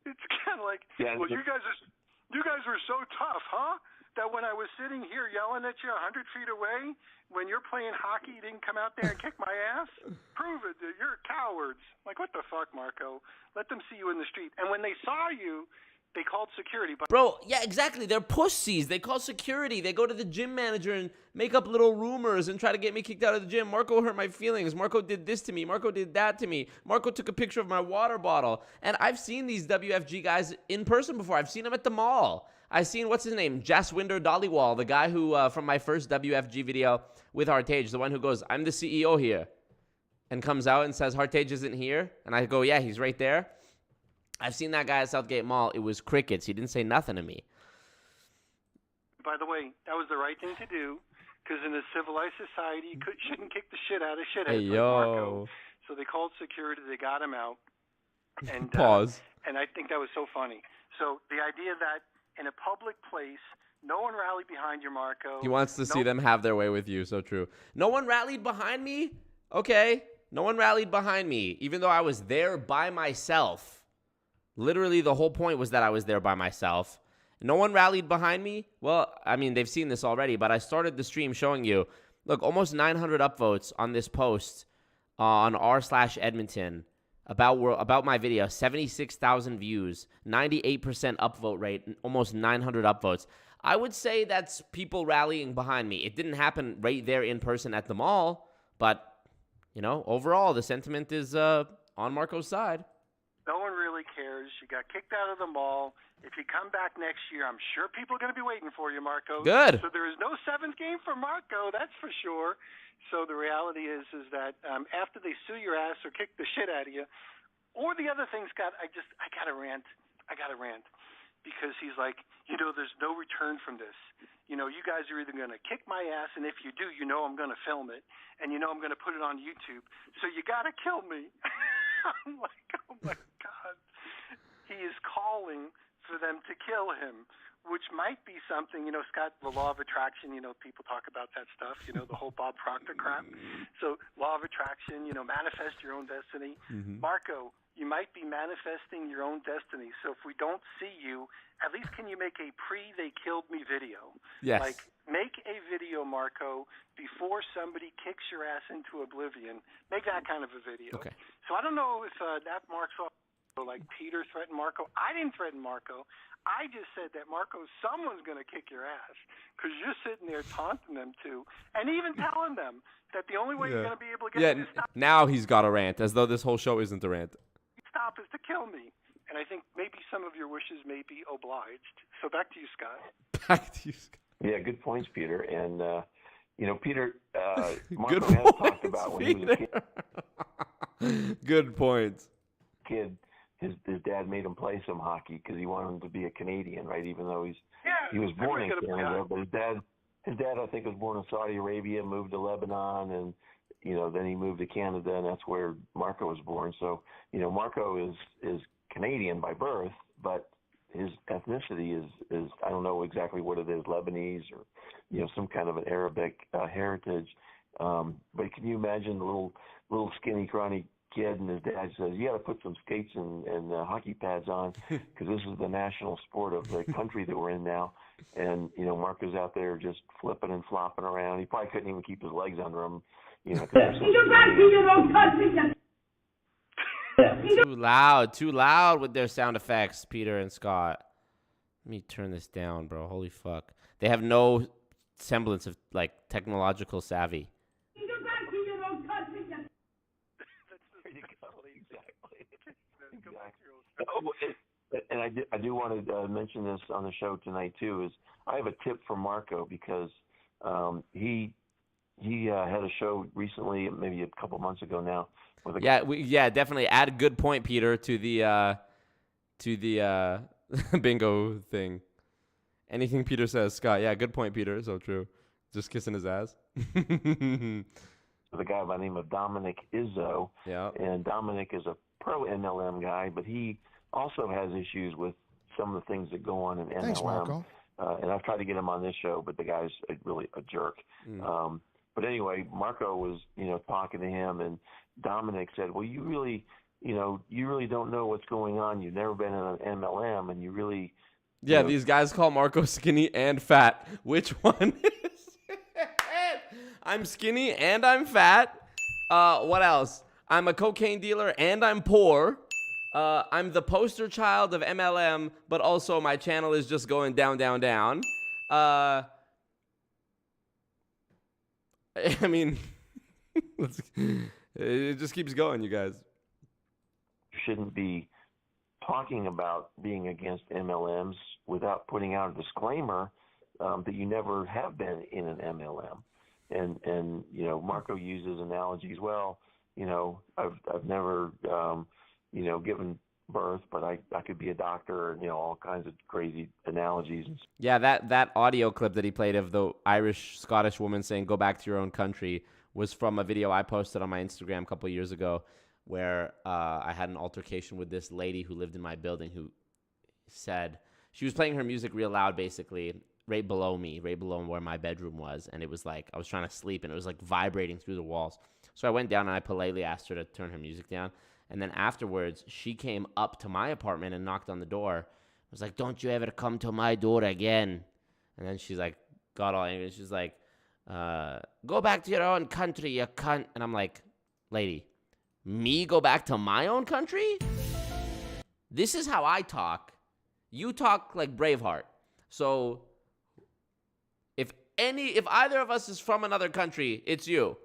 It's kind of like, well, you guys are so tough, huh? That when I was sitting here yelling at you 100 feet away, when you're playing hockey, you didn't come out there and kick my ass? Prove it. You're cowards. Like, what the fuck, Marco? Let them see you in the street. And when they saw you, they called security. Bro, yeah, exactly. They're pussies. They call security. They go to the gym manager and make up little rumors and try to get me kicked out of the gym. Marco hurt my feelings. Marco did this to me. Marco did that to me. Marco took a picture of my water bottle. And I've seen these WFG guys in person before. I've seen them at the mall. I've seen, what's his name? Jaswinder Dhaliwal, the guy who, from my first WFG video with Hartej, the one who goes, I'm the CEO here, and comes out and says, Hartej isn't here. And I go, yeah, he's right there. I've seen that guy at Southgate Mall. It was crickets. He didn't say nothing to me. By the way, that was the right thing to do, because in a civilized society, you shouldn't kick the shit out of shitheads like Marco. So they called security. They got him out. And Pause. And I think that was so funny. So the idea that in a public place, no one rallied behind you, Marco. He wants to see them have their way with you. So true. No one rallied behind me? Okay. No one rallied behind me, even though I was there by myself. Literally, the whole point was that I was there by myself. No one rallied behind me? Well, I mean, they've seen this already, but I started the stream showing you, look, almost 900 upvotes on this post on r/Edmonton about my video, 76,000 views, 98% upvote rate, almost 900 upvotes. I would say that's people rallying behind me. It didn't happen right there in person at the mall, but, overall, the sentiment is on Marco's side. No one really cares. You got kicked out of the mall. If you come back next year, I'm sure people are going to be waiting for you, Marco. Good. So there is no seventh game for Marco, that's for sure. So the reality is that after they sue your ass or kick the shit out of you, or the other thing, Scott, I got to rant. Because he's like, there's no return from this. You guys are either going to kick my ass, and if you do, I'm going to film it, and I'm going to put it on YouTube. So you got to kill me. I'm like, oh my God. He is calling for them to kill him, which might be something, Scott, the law of attraction, people talk about that stuff, the whole Bob Proctor crap. So law of attraction, manifest your own destiny. Mm-hmm. Marco, you might be manifesting your own destiny. So if we don't see you, at least can you make a they killed me video? Yes. Like, make a video, Marco, before somebody kicks your ass into oblivion. Make that kind of a video. Okay. So I don't know if that marks off, like Peter threatened Marco. I didn't threaten Marco. I just said that, Marco, someone's going to kick your ass because you're sitting there taunting them too, and even telling them that the only way you're going to be able to get them to stop. Now he's got a rant, as though this whole show isn't a rant. Stop is to kill me. And I think maybe some of your wishes may be obliged. So back to you, Scott. Back to you, Scott. Yeah, good points, Peter. And, Peter, Marco has talked about when he was a kid. Good points. Kid, his dad made him play some hockey because he wanted him to be a Canadian, right? Even though he was born in Canada, but his dad, I think, was born in Saudi Arabia, moved to Lebanon, and then he moved to Canada, and that's where Marco was born. So, Marco is Canadian by birth, but his ethnicity is I don't know exactly what it is, Lebanese or some kind of an Arabic heritage. But can you imagine the little skinny, scrawny kid, and his dad says, "You got to put some skates and hockey pads on because this is the national sport of the country that we're in now." And Marco's out there just flipping and flopping around. He probably couldn't even keep his legs under him. Too loud with their sound effects, Peter and Scott. Let me turn this down, bro. Holy fuck. They have no semblance of technological savvy. And I do want to mention this on the show tonight too. Is I have a tip for Marco because he had a show recently, maybe a couple months ago now. Definitely add a good point, Peter, to the bingo thing. Anything Peter says, Scott. Yeah, good point, Peter. So true. Just kissing his ass. The guy by the name of Dominic Izzo. Yeah. And Dominic is a pro MLM guy, but he also has issues with some of the things that go on in MLM. Thanks, Marco. And I've tried to get him on this show, but the guy's really a jerk. But anyway, Marco was, talking to him, and Dominic said, "Well, you really don't know what's going on. You've never been in an MLM, and you really." Yeah, these guys call Marco skinny and fat. Which one is it? I'm skinny and I'm fat. What else? I'm a cocaine dealer and I'm poor. I'm the poster child of MLM, but also my channel is just going down, down, down. I mean, it just keeps going, you guys. You shouldn't be talking about being against MLMs without putting out a disclaimer that you never have been in an MLM. And Marco uses analogies. Well, I've never given birth, but I could be a doctor, and all kinds of crazy analogies. Yeah, that audio clip that he played of the Irish-Scottish woman saying, "Go back to your own country," was from a video I posted on my Instagram a couple of years ago, where I had an altercation with this lady who lived in my building, who said she was playing her music real loud, basically right below where my bedroom was, and it was like I was trying to sleep, and it was like vibrating through the walls. So I went down and I politely asked her to turn her music down. And then afterwards, she came up to my apartment and knocked on the door. I was like, "Don't you ever come to my door again." And then she's like, got all angry. She's like, "Go back to your own country, you cunt." And I'm like, "Lady, me go back to my own country? This is how I talk. You talk like Braveheart. So if either of us is from another country, it's you."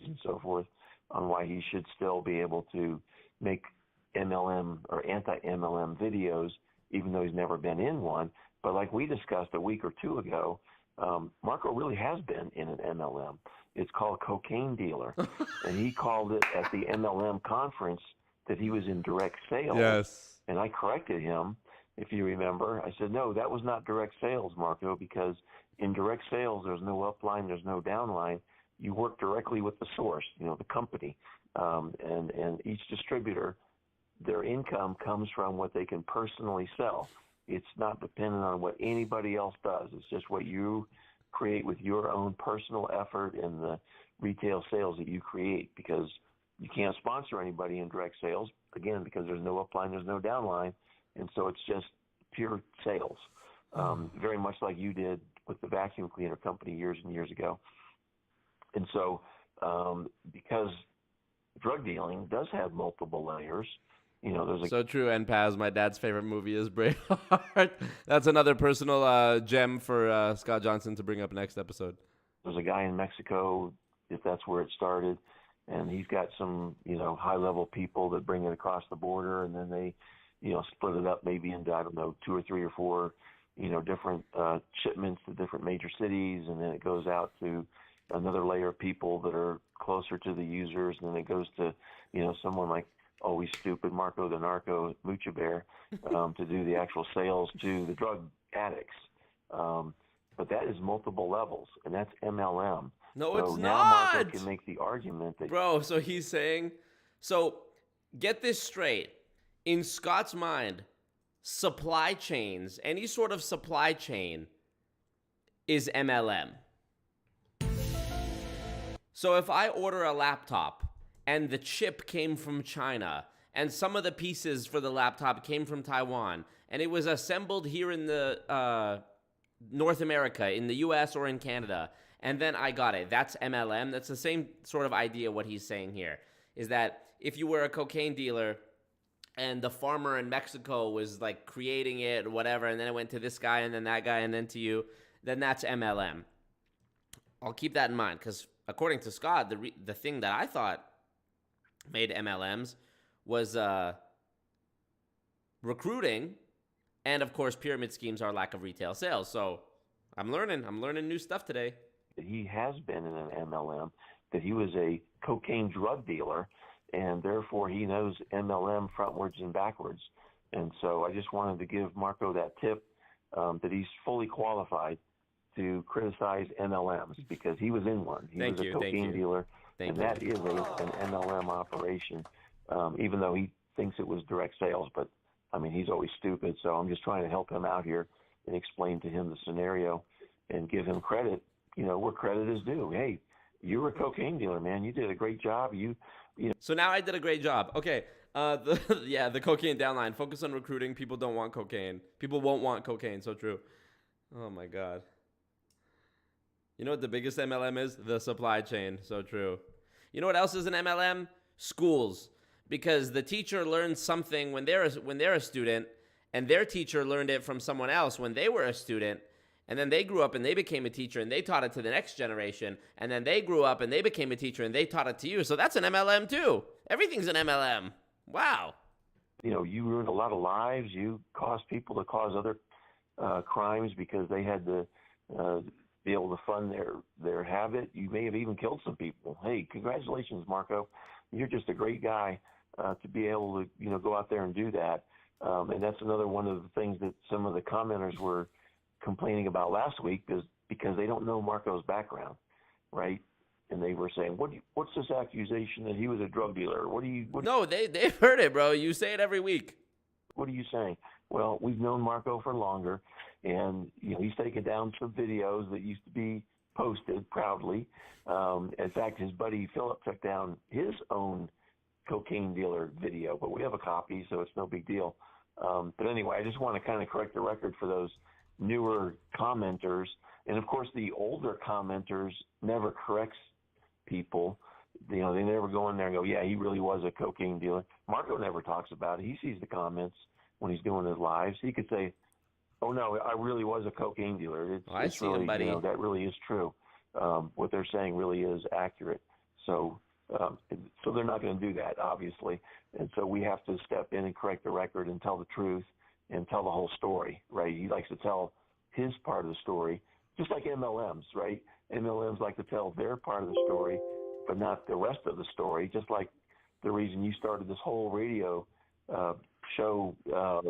And so forth, on why he should still be able to make MLM or anti-MLM videos, even though he's never been in one. But like we discussed a week or two ago, Marco really has been in an MLM. It's called cocaine dealer. And he called it at the MLM conference that he was in direct sales. Yes. And I corrected him, if you remember. I said, "No, that was not direct sales, Marco, because in direct sales, there's no upline, there's no downline. You work directly with the source, the company, and each distributor, their income comes from what they can personally sell. It's not dependent on what anybody else does. It's just what you create with your own personal effort and the retail sales that you create, because you can't sponsor anybody in direct sales, again, because there's no upline, there's no downline, and so it's just pure sales, very much like you did with the vacuum cleaner company years and years ago. And so, because drug dealing does have multiple layers, there's so true. And Paz, my dad's favorite movie is Braveheart. That's another personal gem for Scott Johnson to bring up next episode. There's a guy in Mexico, if that's where it started, and he's got some, high-level people that bring it across the border, and then they, split it up maybe into, 2 or 3 or 4 different shipments to different major cities, and then it goes out to another layer of people that are closer to the users, and then it goes to, someone like always stupid Marco the Narco Mucha Bear to do the actual sales to the drug addicts. But that is multiple levels, and that's MLM. No, so it's now not. Marco can make the argument that... Bro, so he's saying... So, get this straight. In Scott's mind, supply chains, any sort of supply chain is MLM. So if I order a laptop and the chip came from China and some of the pieces for the laptop came from Taiwan and it was assembled here in the North America, in the US or in Canada, and then I got it, that's MLM. That's the same sort of idea what he's saying here, is that if you were a cocaine dealer and the farmer in Mexico was like creating it or whatever, and then it went to this guy and then that guy and then to you, then that's MLM. I'll keep that in mind, because according to Scott, the thing that I thought made MLMs was recruiting, and of course pyramid schemes are lack of retail sales. So I'm learning new stuff today. He has been in an MLM, that he was a cocaine drug dealer, and therefore he knows MLM frontwards and backwards. And so I just wanted to give Marco that tip, that he's fully qualified to criticize MLMs, because he was in one. He was a cocaine dealer, and that is an MLM operation, even though he thinks it was direct sales. But, I mean, he's always stupid, so I'm just trying to help him out here and explain to him the scenario and give him credit, where credit is due. Hey, you were a cocaine dealer, man. You did a great job. So now I did a great job. Okay. The cocaine downline. Focus on recruiting. People don't want cocaine. People won't want cocaine. So true. Oh, my God. You know what the biggest MLM is? The supply chain. So true. You know what else is an MLM? Schools. Because the teacher learns something when they're a student, and their teacher learned it from someone else when they were a student, and then they grew up and they became a teacher and they taught it to the next generation, and then they grew up and they became a teacher and they taught it to you. So that's an MLM too. Everything's an MLM. Wow. You ruined a lot of lives. You caused people to cause other crimes because they had to be able to fund their habit. You may have even killed some people. Hey, congratulations, Marco. You're just a great guy to be able to go out there and do that. And that's another one of the things that some of the commenters were complaining about last week, because they don't know Marco's background, right? And they were saying, what's this accusation that he was a drug dealer? No, they've heard it, bro. You say it every week. What are you saying? Well, we've known Marco for longer, and he's taken down some videos that used to be posted proudly. In fact, his buddy Philip took down his own cocaine dealer video, but we have a copy, so it's no big deal. But anyway, I just want to kind of correct the record for those newer commenters. And of course, the older commenters never corrects people. They never go in there and go, yeah, he really was a cocaine dealer. Marco never talks about it. He sees the comments when he's doing his lives. He could say, oh, no, I really was a cocaine dealer. I see him, buddy. That really is true. What they're saying really is accurate. So they're not going to do that, obviously. And so we have to step in and correct the record and tell the truth and tell the whole story, right? He likes to tell his part of the story, just like MLMs, right? MLMs like to tell their part of the story, but not the rest of the story, just like the reason you started this whole radio show a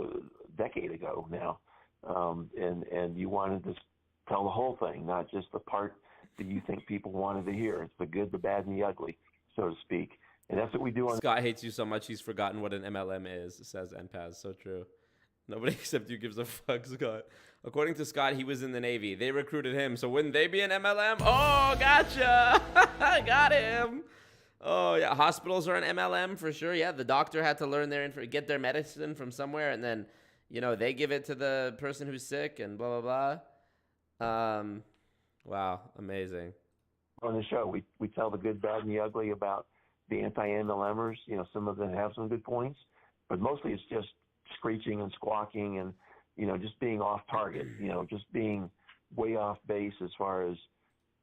decade ago now. And you wanted to tell the whole thing, not just the part that you think people wanted to hear. It's the good, the bad, and the ugly, so to speak. And that's what we do on... Scott hates you so much he's forgotten what an MLM is, says NPAZ. So true. Nobody except you gives a fuck, Scott. According to Scott, he was in the Navy. They recruited him, so wouldn't they be an MLM? Oh, gotcha. Got him. Oh, yeah. Hospitals are an MLM for sure. Yeah, the doctor had to learn get their medicine from somewhere, and then, they give it to the person who's sick and blah, blah, blah. Wow, amazing. On the show, we tell the good, bad, and the ugly about the anti-MLMers. Some of them have some good points, but mostly it's just screeching and squawking and, just being off target, just being way off base as far as,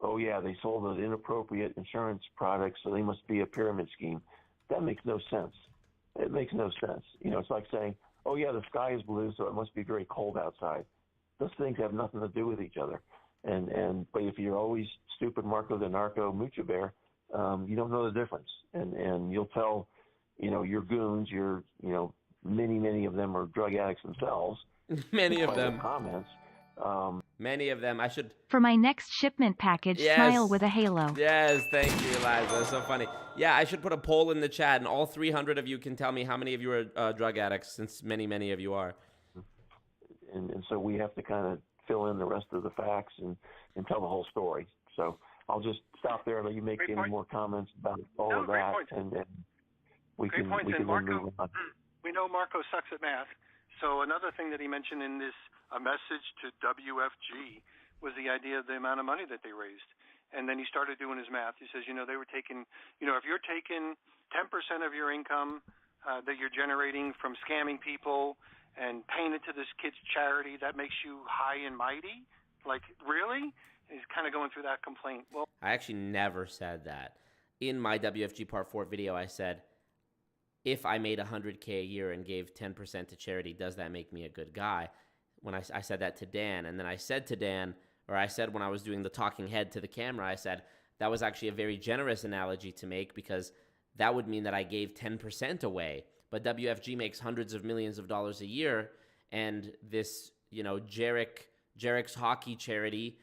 oh, yeah, they sold an inappropriate insurance product, so they must be a pyramid scheme. That makes no sense. It makes no sense. It's like saying, oh, yeah, the sky is blue, so it must be very cold outside. those things have nothing to do with each other. But if you're always stupid Marco the Narco Mucho Bear, you don't know the difference. And you'll tell, your goons, many of them are drug addicts themselves. Many of them. Comments. Many of them. I should. For my next shipment package, smile with a halo. Yes, thank you, Eliza. That's so funny. Yeah, I should put a poll in the chat, and all 300 of you can tell me how many of you are drug addicts, since many of you are. And so we have to kind of fill in the rest of the facts and tell the whole story. So I'll just stop there and let you make any more comments about all of that, and we can then move on. We know Marco sucks at math. So another thing that he mentioned in this a message to WFG was the idea of the amount of money that they raised. And then he started doing his math. He says, they were taking, if you're taking 10% of your income that you're generating from scamming people and paying it to this kid's charity, that makes you high and mighty? Like, really? And he's kind of going through that complaint. Well, I actually never said that. In my WFG Part 4 video, I said, if I made $100K a year and gave 10% to charity, does that make me a good guy? When I said that to Dan, and then I said to Dan, or I said when I was doing the talking head to the camera, I said, that was actually a very generous analogy to make, because that would mean that I gave 10% away. But WFG makes hundreds of millions of dollars a year, and this, Jarek's hockey charity,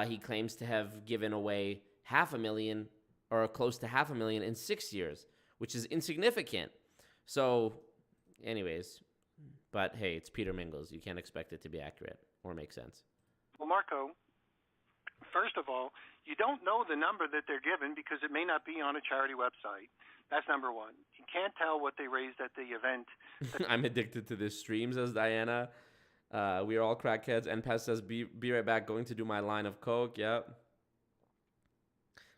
he claims to have given away $500,000 or close to $500,000 in 6 years, which is insignificant. So, anyways, but hey, it's Peter Mingles. You can't expect it to be accurate or make sense. Well, Marco, first of all, you don't know the number that they're given because it may not be on a charity website. That's number one. You can't tell what they raised at the event. I'm addicted to this stream, says Diana. We are all crackheads. NPAS says, be right back. Going to do my line of coke. Yep.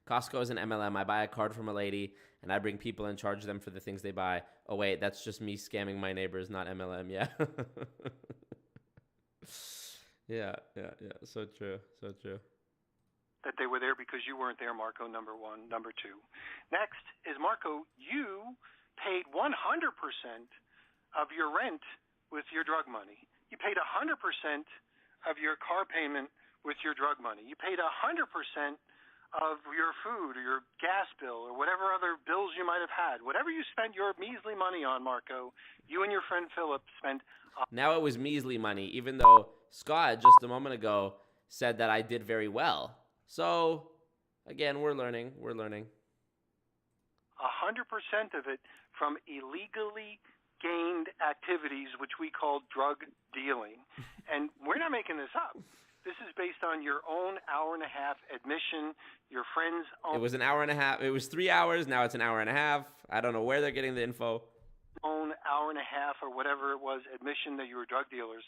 Costco is an MLM. I buy a card from a lady, and I bring people and charge them for the things they buy. Oh, wait, that's just me scamming my neighbors, not MLM. Yeah. Yeah. So true. That they were there because you weren't there, Marco, number one. Number two. Next is, Marco, you paid 100% of your rent with your drug money. You paid 100% of your car payment with your drug money. You paid 100% of your food or your gas bill or whatever other bills you might have had. Whatever you spent your measly money on, Marco, you and your friend Philip spent. Now it was measly money, even though Scott just a moment ago said that I did very well. So, again, we're learning. 100% of it from illegally gained activities, which we call drug dealing. And we're not making this up. This is based on your own hour-and-a-half admission, your friend's own... It was an hour and a half. It was 3 hours. Now it's an hour and a half. I don't know where they're getting the info. Own hour-and-a-half or whatever it was, admission that you were drug dealers.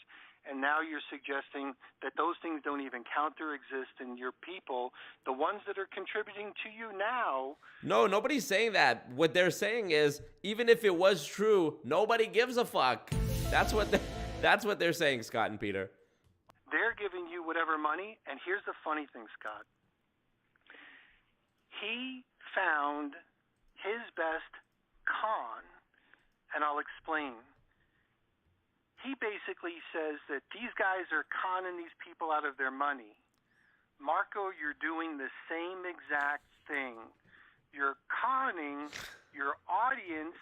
And now you're suggesting that those things don't even count or exist, and your people, the ones that are contributing to you now... No, nobody's saying that. What they're saying is, even if it was true, nobody gives a fuck. That's what they're saying, Scott and Peter. They're giving you whatever money, and here's the funny thing, Scott. He found his best con, and I'll explain. He basically says that these guys are conning these people out of their money. Marco, you're doing the same exact thing. You're conning your audience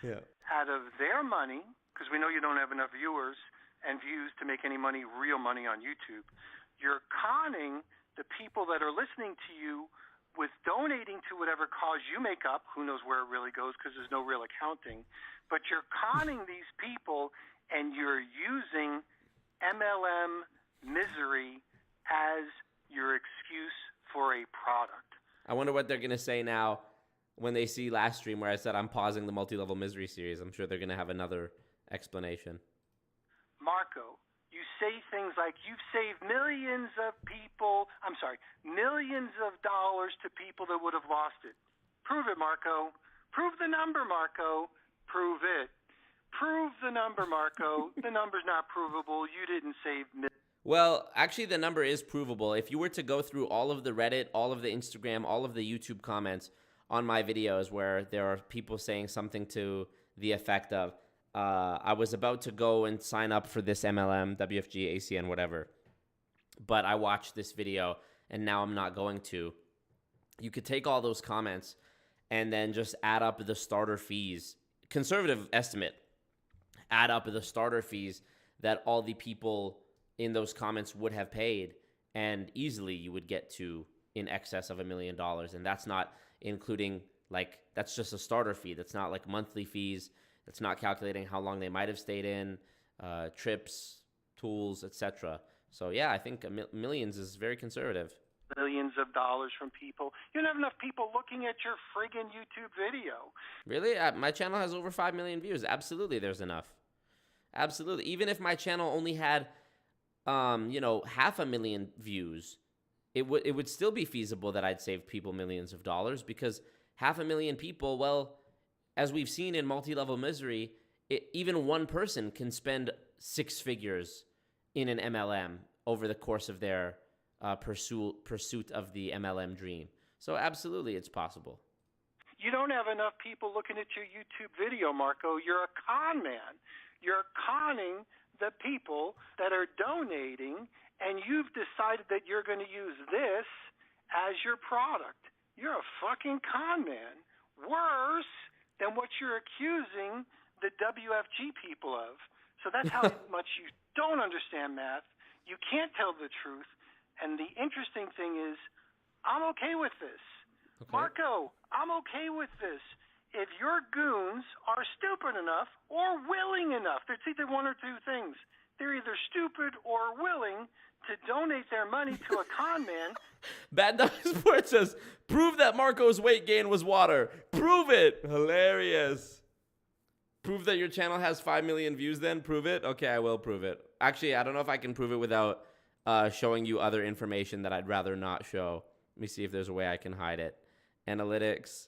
out of their money, because we know you don't have enough viewers and views to make any money, real money on YouTube. You're conning the people that are listening to you with donating to whatever cause you make up. Who knows where it really goes because there's no real accounting. But you're conning these people, and you're using MLM misery as your excuse for a product. I wonder what they're going to say now when they see last stream where I said I'm pausing the multi-level misery series. I'm sure they're going to have another explanation. Marco, you say things like you've saved millions of dollars to people that would have lost it. Prove it, Marco. Prove the number, Marco. Prove it. Prove the number, Marco. The number's not provable. You didn't save millions. Well, actually, the number is provable. If you were to go through all of the Reddit, all of the Instagram, all of the YouTube comments on my videos where there are people saying something to the effect of, I was about to go and sign up for this MLM, WFG, ACN, whatever. but I watched this video and now I'm not going to. You could take all those comments and then just add up the starter fees. Conservative estimate. Add up the starter fees that all the people in those comments would have paid, and easily you would get to in excess of $1 million. And that's not including, like, that's just a starter fee. That's not like monthly fees. That's not calculating how long they might have stayed in, trips, tools, etc. So yeah, I think millions is very conservative. Millions of dollars from people. You don't have enough people looking at your friggin' YouTube video. Really? My channel has over 5 million views. Absolutely, there's enough. Absolutely. Even if my channel only had, 500,000 views, it would still be feasible that I'd save people millions of dollars, because 500,000 people, well, as we've seen in Multi-Level Misery, even one person can spend 6 figures in an MLM over the course of their pursuit of the MLM dream. So absolutely, it's possible. You don't have enough people looking at your YouTube video, Marco. You're a con man. You're conning the people that are donating, and you've decided that you're going to use this as your product. You're a fucking con man. Worse than what you're accusing the WFG people of. So that's how much you don't understand math. You can't tell the truth. And the interesting thing is, I'm okay with this. Okay. Marco, I'm okay with this. If your goons are stupid enough or willing enough, it's either one or two things. They're either stupid or willing to donate their money to a con man. Bad Dog Sports says, prove that Marco's weight gain was water. Prove it. Hilarious. Prove that your channel has 5 million views then? Prove it? Okay, I will prove it. Actually, I don't know if I can prove it without showing you other information that I'd rather not show. Let me see if there's a way I can hide it. Analytics,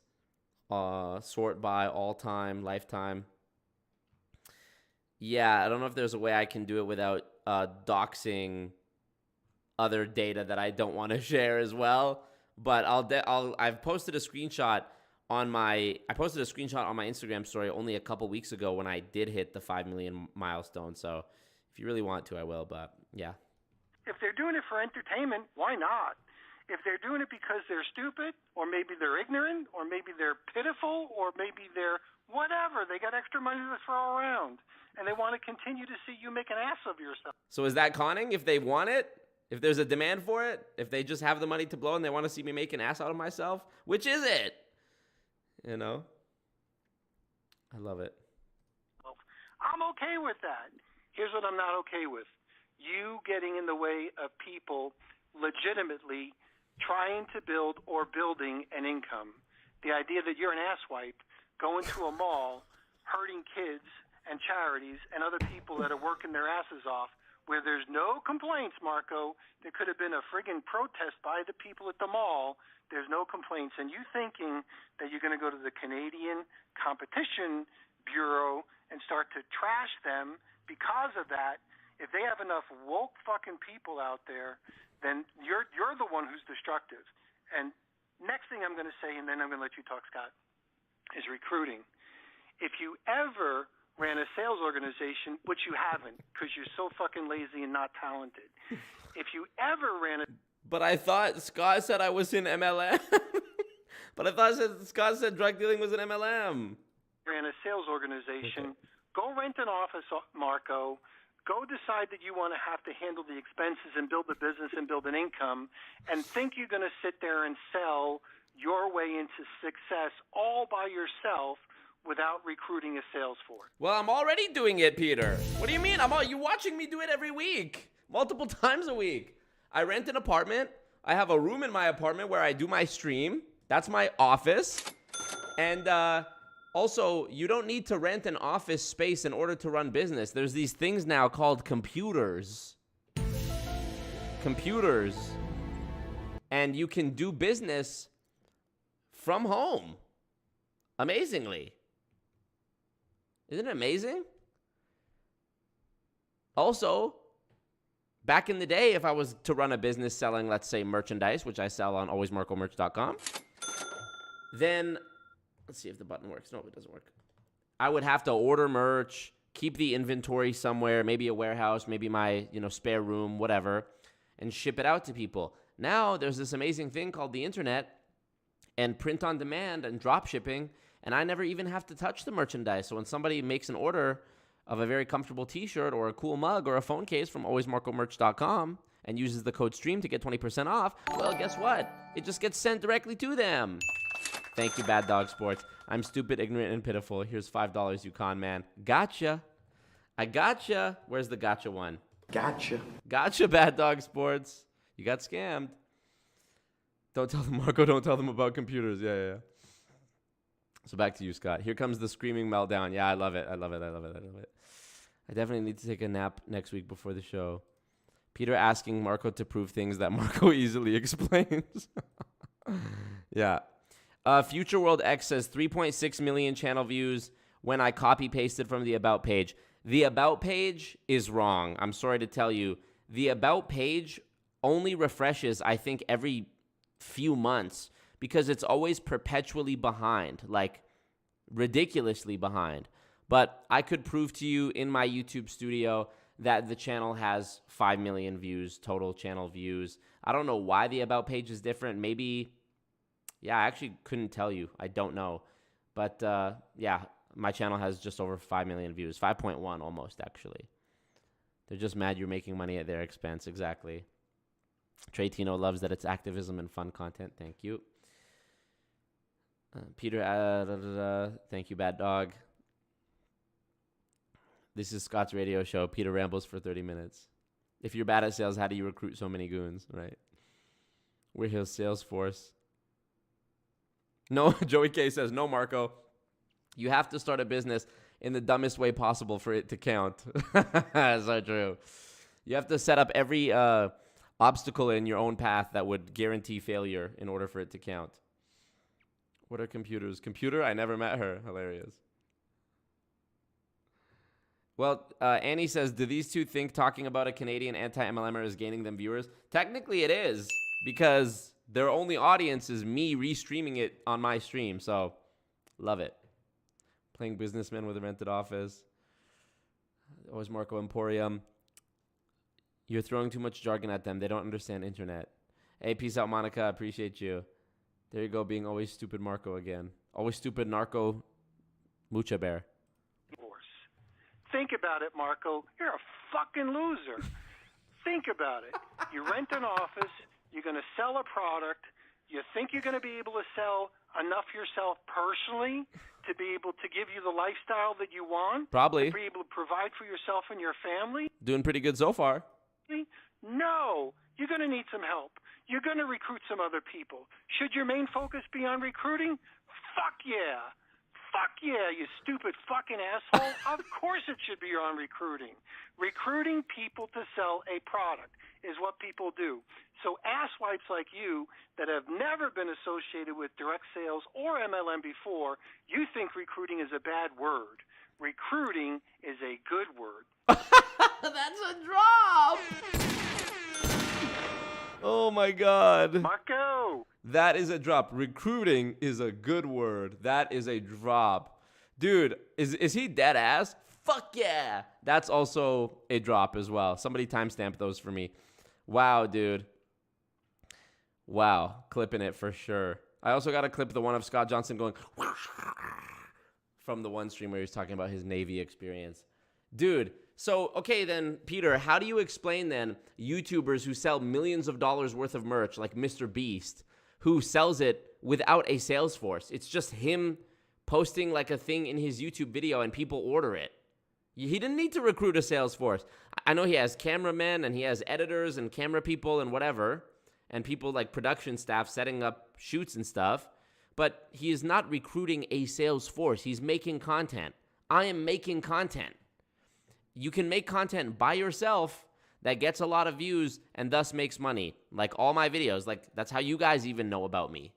sort by all time, lifetime. Yeah, I don't know if there's a way I can do it without doxing other data that I don't want to share as well. But I've posted a screenshot on my Instagram story only a couple weeks ago when I did hit the 5 million milestone. So if you really want to, I will. But yeah. If they're doing it for entertainment, why not? If they're doing it because they're stupid, or maybe they're ignorant, or maybe they're pitiful, or maybe they're whatever, they got extra money to throw around, and they want to continue to see you make an ass of yourself. So is that conning if they want it? If there's a demand for it? If they just have the money to blow and they want to see me make an ass out of myself? Which is it? You know? I love it. I'm okay with that. Here's what I'm not okay with. You getting in the way of people legitimately trying to build or building an income. The idea that you're an asswipe going to a mall, hurting kids and charities and other people that are working their asses off, where there's no complaints, Marco. There could have been a friggin' protest by the people at the mall. There's no complaints. And you thinking that you're going to go to the Canadian Competition Bureau and start to trash them because of that. If they have enough woke fucking people out there, then you're the one who's destructive. And next thing I'm going to say, and then I'm going to let you talk, Scott, is recruiting. If you ever ran a sales organization, which you haven't because you're so fucking lazy and not talented, if you ever ran a... But I thought Scott said I was in MLM. But I thought Scott said drug dealing was an MLM. Ran a sales organization. Okay. Go rent an office, Marco. Go decide that you want to have to handle the expenses and build a business and build an income, and think you're going to sit there and sell your way into success all by yourself without recruiting a sales force. Well, I'm already doing it, Peter. What do you mean? You're watching me do it every week, multiple times a week. I rent an apartment. I have a room in my apartment where I do my stream. That's my office. And also, you don't need to rent an office space in order to run business. There's these things now called computers. And you can do business from home. Amazingly. Isn't it amazing? Also, back in the day, if I was to run a business selling, let's say, merchandise, which I sell on alwaysmarcomerch.com, then... Let's see if the button works. No, it doesn't work. I would have to order merch, keep the inventory somewhere, maybe a warehouse, maybe my, spare room, whatever. and ship it out to people. Now there's this amazing thing called the internet and print on demand and drop shipping, and I never even have to touch the merchandise. So when somebody makes an order of a very comfortable t-shirt or a cool mug or a phone case from alwaysmarcomerch.com and uses the code STREAM to get 20% off, well, guess what? It just gets sent directly to them. Thank you, Bad Dog Sports. I'm stupid, ignorant, and pitiful. Here's $5, you con man. Gotcha. I gotcha. Where's the gotcha one? Gotcha. Gotcha, Bad Dog Sports. You got scammed. Don't tell them, Marco. Don't tell them about computers. Yeah. So back to you, Scott. Here comes the screaming meltdown. Yeah, I love it. I definitely need to take a nap next week before the show. Peter asking Marco to prove things that Marco easily explains. Yeah. Future World X says 3.6 million channel views when I copy pasted from the About page. The About page is wrong. I'm sorry to tell you. The About page only refreshes, I think, every few months because it's always perpetually behind, like ridiculously behind. But I could prove to you in my YouTube studio that the channel has 5 million views, total channel views. I don't know why the About page is different. Maybe... Yeah, I actually couldn't tell you. I don't know. But, yeah, my channel has just over 5 million views. 5.1 almost, actually. They're just mad you're making money at their expense. Exactly. Trey Tino loves that it's activism and fun content. Thank you. Peter, thank you, Bad Dog. This is Scott's radio show. Peter rambles for 30 minutes. If you're bad at sales, how do you recruit so many goons, right? We're his sales force. No, Joey K says, no, Marco. You have to start a business in the dumbest way possible for it to count. That's so true. You have to set up every obstacle in your own path that would guarantee failure in order for it to count. What are computers? Computer? I never met her. Hilarious. Well, Annie says, do these two think talking about a Canadian anti-MLMer is gaining them viewers? Technically it is, because their only audience is me restreaming it on my stream, so love it. Playing businessman with a rented office. Always Marco Emporium. You're throwing too much jargon at them. They don't understand internet. Hey, peace out, Monica. I appreciate you. There you go, being always stupid Marco again. Always stupid narco mucha bear. Think about it, Marco. You're a fucking loser. Think about it. You rent an office. You're going to sell a product. You think you're going to be able to sell enough yourself personally to be able to give you the lifestyle that you want? Probably. To be able to provide for yourself and your family? Doing pretty good so far. No. You're going to need some help. You're going to recruit some other people. Should your main focus be on recruiting? Fuck yeah. Fuck yeah, you stupid fucking asshole. Of course it should be on recruiting. Recruiting people to sell a product is what people do. So asswipes like you that have never been associated with direct sales or MLM before, you think recruiting is a bad word. Recruiting is a good word. That's a drop! Oh my God. Marco! That is a drop. Recruiting is a good word. That is a drop. Dude, is he dead ass? Fuck yeah. That's also a drop as well. Somebody timestamp those for me. Wow, dude. Wow. Clipping it for sure. I also got to clip the one of Scott Johnson going from the one stream where he was talking about his Navy experience. Dude, so, okay then, Peter, how do you explain then YouTubers who sell millions of dollars worth of merch like Mr. Beast, who sells it without a sales force? It's just him posting like a thing in his YouTube video and people order it. He didn't need to recruit a sales force. I know he has cameramen and he has editors and camera people and whatever, and people like production staff setting up shoots and stuff, but he is not recruiting a sales force. He's making content. I am making content. You can make content by yourself that gets a lot of views and thus makes money. Like all my videos, like that's how you guys even know about me.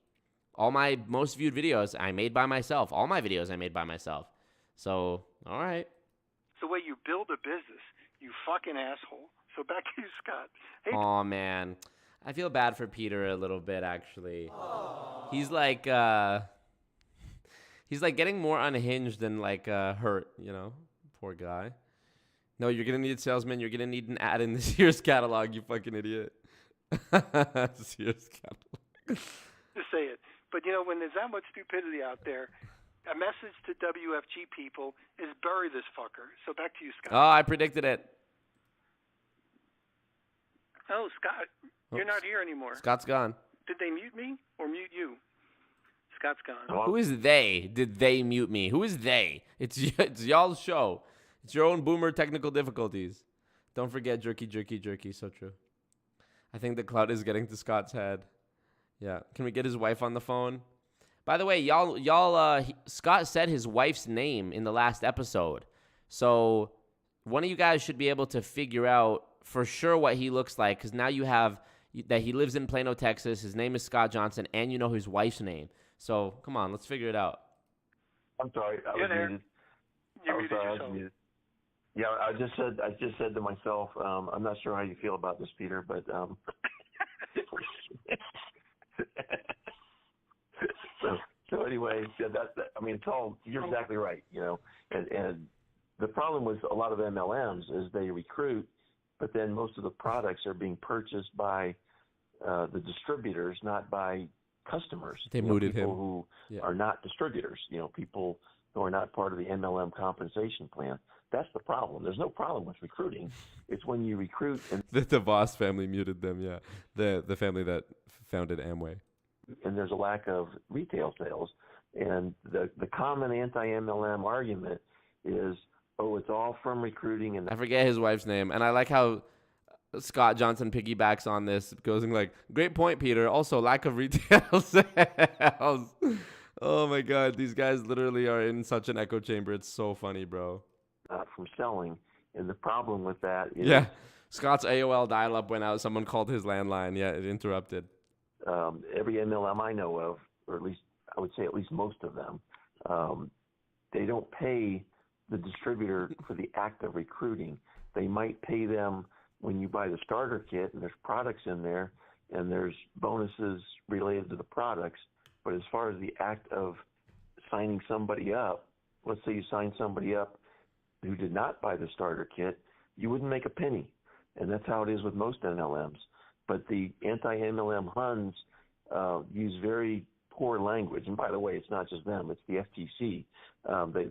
All my most viewed videos I made by myself. All my videos I made by myself. So, all right. It's the way you build a business, you fucking asshole. So back to you, Scott. Hey. Oh man, I feel bad for Peter a little bit actually. Aww. He's like getting more unhinged than like hurt, you know? Poor guy. No, you're going to need salesmen. You're going to need an ad in this year's catalog, you fucking idiot. Sears catalog. To say it. But, when there's that much stupidity out there, a message to WFG people is bury this fucker. So back to you, Scott. Oh, I predicted it. Oh, Scott, you're not here anymore. Scott's gone. Did they mute me or mute you? Scott's gone. Who is they? Did they mute me? Who is they? It's y'all's show. It's your own boomer technical difficulties. Don't forget jerky, jerky, jerky. So true. I think the cloud is getting to Scott's head. Yeah. Can we get his wife on the phone? By the way, Scott said his wife's name in the last episode. So one of you guys should be able to figure out for sure what he looks like, because now you have that he lives in Plano, Texas. His name is Scott Johnson, and you know his wife's name. So come on, let's figure it out. I'm sorry, I was muted. You muted yourself. Yeah, I just said to myself, I'm not sure how you feel about this, Peter, but so anyway, it's all, you're exactly right, and the problem with a lot of MLMs is they recruit, but then most of the products are being purchased by the distributors, not by customers. They mooted him. People who are not distributors, people who are not part of the MLM compensation plan. That's the problem. There's no problem with recruiting. It's when you recruit. And the Voss family muted them, yeah. The family that founded Amway. And there's a lack of retail sales. And the common anti-MLM argument is, it's all from recruiting. And I forget his wife's name. And I like how Scott Johnson piggybacks on this, goes like, great point, Peter. Also, lack of retail sales. Oh, my God. These guys literally are in such an echo chamber. It's so funny, bro. From selling. And the problem with that is... Yeah. Scott's AOL dial-up went out. Someone called his landline. Yeah, it interrupted. Every MLM I know of, or at least I would say at least most of them, they don't pay the distributor for the act of recruiting. They might pay them when you buy the starter kit and there's products in there and there's bonuses related to the products. But as far as the act of signing somebody up, let's say you sign somebody up who did not buy the starter kit, you wouldn't make a penny. And that's how it is with most MLMs. But the anti-MLM Huns use very poor language. And by the way, it's not just them, it's the FTC.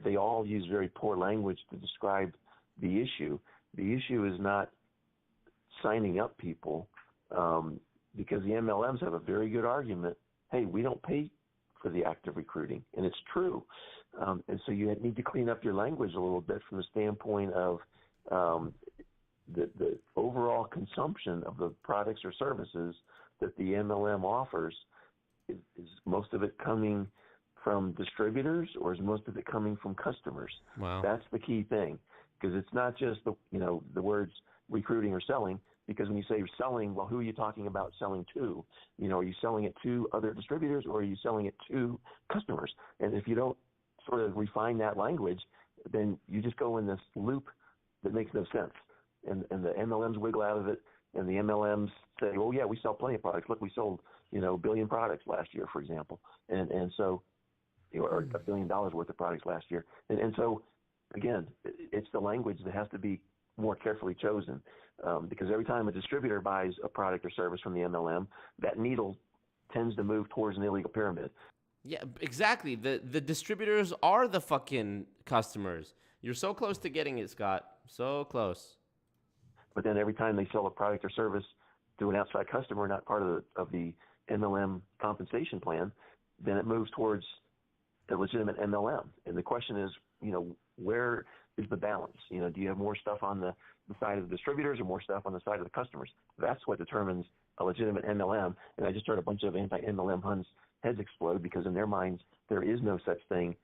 They all use very poor language to describe the issue. The issue is not signing up people because the MLMs have a very good argument. Hey, we don't pay for the act of recruiting. And it's true. And so you need to clean up your language a little bit from the standpoint of the overall consumption of the products or services that the MLM offers. Is most of it coming from distributors, or is most of it coming from customers? Wow. That's the key thing, because it's not just the words recruiting or selling. Because when you say selling, well, who are you talking about selling to? Are you selling it to other distributors, or are you selling it to customers? And if you don't sort of refine that language, then you just go in this loop that makes no sense. And the MLMs wiggle out of it, and the MLMs say, oh, yeah, we sell plenty of products. Look, we sold, a billion products last year, for example. And so, or $1 billion worth of products last year. And so, again, it's the language that has to be more carefully chosen, because every time a distributor buys a product or service from the MLM, that needle tends to move towards an illegal pyramid. Yeah, exactly. The distributors are the fucking customers. You're so close to getting it, Scott. So close. But then every time they sell a product or service to an outside customer, not part of the MLM compensation plan, then it moves towards a legitimate MLM. And the question is, where is the balance? Do you have more stuff on the side of the distributors or more stuff on the side of the customers? That's what determines a legitimate MLM. And I just heard a bunch of anti-MLM Huns heads explode, because in their minds there is no such thing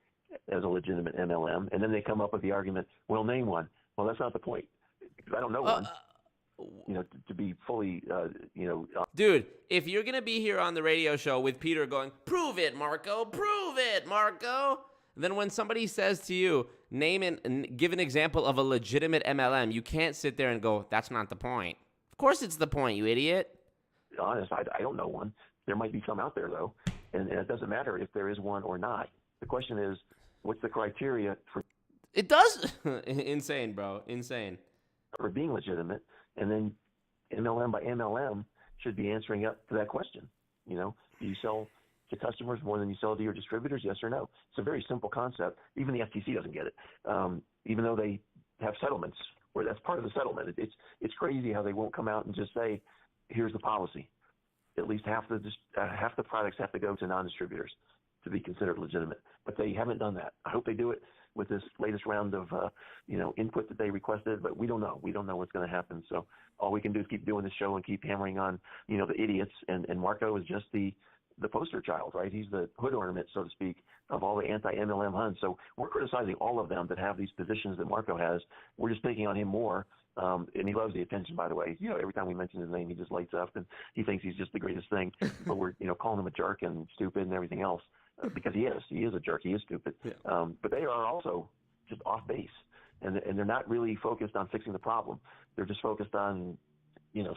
as a legitimate MLM. And then they come up with the argument, well, name one. Well, that's not the point, because I don't know one. To be fully, Dude, if you're going to be here on the radio show with Peter going, prove it, Marco, then when somebody says to you, name and give an example of a legitimate MLM, you can't sit there and go, that's not the point. Of course it's the point, you idiot. Honest, I don't know one. There might be some out there, though, and it doesn't matter if there is one or not. The question is, what's the criteria for... It does. Insane, bro. Insane. For being legitimate. And then MLM by MLM, should be answering up to that question. Do you sell to customers more than you sell to your distributors? Yes or no? It's a very simple concept. Even the FTC doesn't get it, even though they have settlements where that's part of the settlement. It's crazy how they won't come out and just say, here's the policy. At least half the products have to go to non-distributors to be considered legitimate, but they haven't done that. I hope they do it with this latest round of input that they requested, but we don't know. We don't know what's going to happen. So all we can do is keep doing the show and keep hammering on the idiots. And Marco is just the poster child, right? He's the hood ornament, so to speak, of all the anti-MLM hunts. So we're criticizing all of them that have these positions that Marco has. We're just picking on him more. And he loves the attention, by the way. Every time we mention his name, he just lights up, and he thinks he's just the greatest thing. But we're, calling him a jerk and stupid and everything else because he is. He is a jerk. He is stupid. Yeah. But they are also just off base, and they're not really focused on fixing the problem. They're just focused on,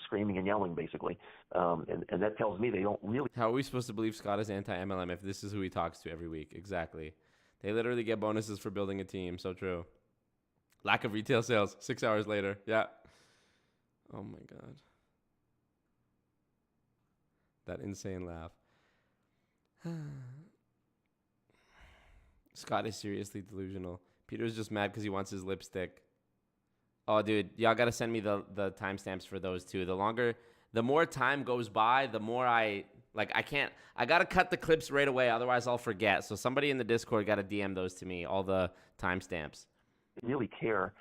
screaming and yelling, basically. And that tells me they don't really. How are we supposed to believe Scott is anti-MLM if this is who he talks to every week? Exactly. They literally get bonuses for building a team. So true. Lack of retail sales 6 hours later. Yeah. Oh, my God. That insane laugh. Scott is seriously delusional. Peter's just mad because he wants his lipstick. Oh, dude, y'all got to send me the timestamps for those two. The more time goes by, the more I got to cut the clips right away. Otherwise, I'll forget. So somebody in the Discord got to DM those to me, all the timestamps. Really care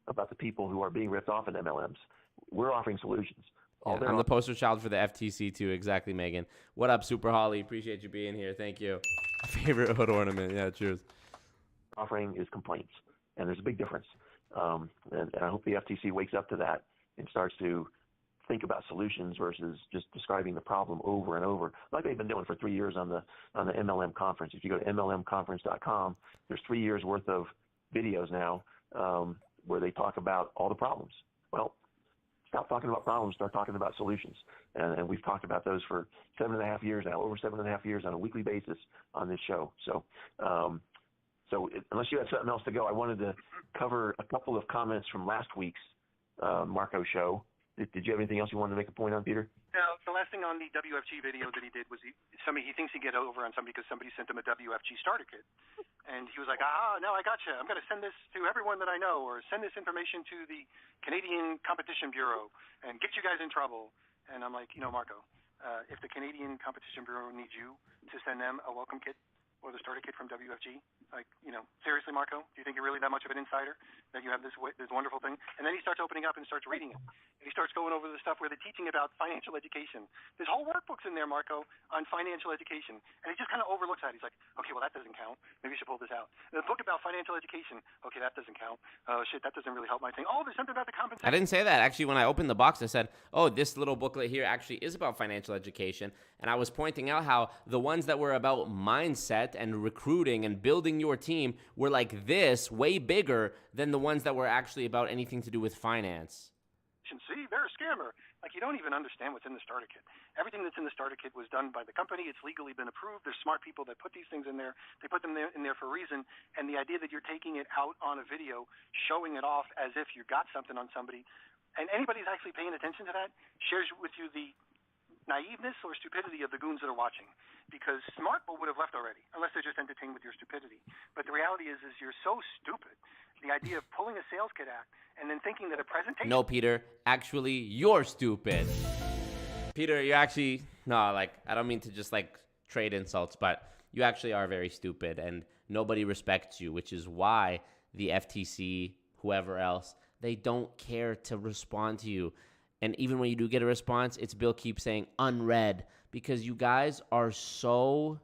about the people who are being ripped off in MLMs. We're offering solutions. I'm the poster child for the FTC too. Exactly, Megan. What up, Super Holly? Appreciate you being here. Thank you. Favorite hood ornament. Yeah, cheers. Offering is complaints, and there's a big difference. And I hope the FTC wakes up to that and starts to think about solutions versus just describing the problem over and over, like they've been doing for 3 years on the MLM conference. If you go to mlmconference.com, there's 3 years worth of videos now where they talk about all the problems. Well, stop talking about problems, start talking about solutions. And we've talked about those for 7.5 years now, over 7.5 years on a weekly basis on this show. So unless you had something else to go, I wanted to cover a couple of comments from last week's Marco show. Did you have anything else you wanted to make a point on, Peter? No, the last thing on the WFG video that he did was he thinks he get over on somebody because somebody sent him a WFG starter kit. And he was like, no, I got you. I'm going to send this to everyone that I know, or send this information to the Canadian Competition Bureau and get you guys in trouble. And I'm like, Marco, if the Canadian Competition Bureau needs you to send them a welcome kit or the starter kit from WFG, seriously, Marco, do you think you're really that much of an insider that you have this wonderful thing? And then he starts opening up and starts reading it. And he starts going over the stuff where they're teaching about financial education. There's whole workbooks in there, Marco, on financial education. And he just kind of overlooks that. He's like, okay, well, that doesn't count. Maybe you should pull this out. The book about financial education. Okay, that doesn't count. Oh, shit, that doesn't really help my thing. Oh, there's something about the compensation. I didn't say that. Actually, when I opened the box, I said, oh, this little booklet here actually is about financial education. And I was pointing out how the ones that were about mindset and recruiting and building your team were like this, way bigger than the ones that were actually about anything to do with finance. See, they're a scammer. Like, you don't even understand what's in the starter kit. Everything that's in the starter kit was done by the company. It's legally been approved. There's smart people that put these things in there. They put them in there for a reason. And the idea that you're taking it out on a video, showing it off as if you got something on somebody, and anybody's actually paying attention to that, shares with you the naiveness or stupidity of the goons that are watching. Because smart people would have left already, unless they're just entertained with your stupidity. But the reality is you're so stupid. The idea of pulling a sales kit act and then thinking that a presentation... No, Peter. Actually, you're stupid. Peter, you're actually... No, I don't mean to just, trade insults, but you actually are very stupid, and nobody respects you, which is why the FTC, whoever else, they don't care to respond to you. And even when you do get a response, it's Bill keeps saying unread, because you guys are so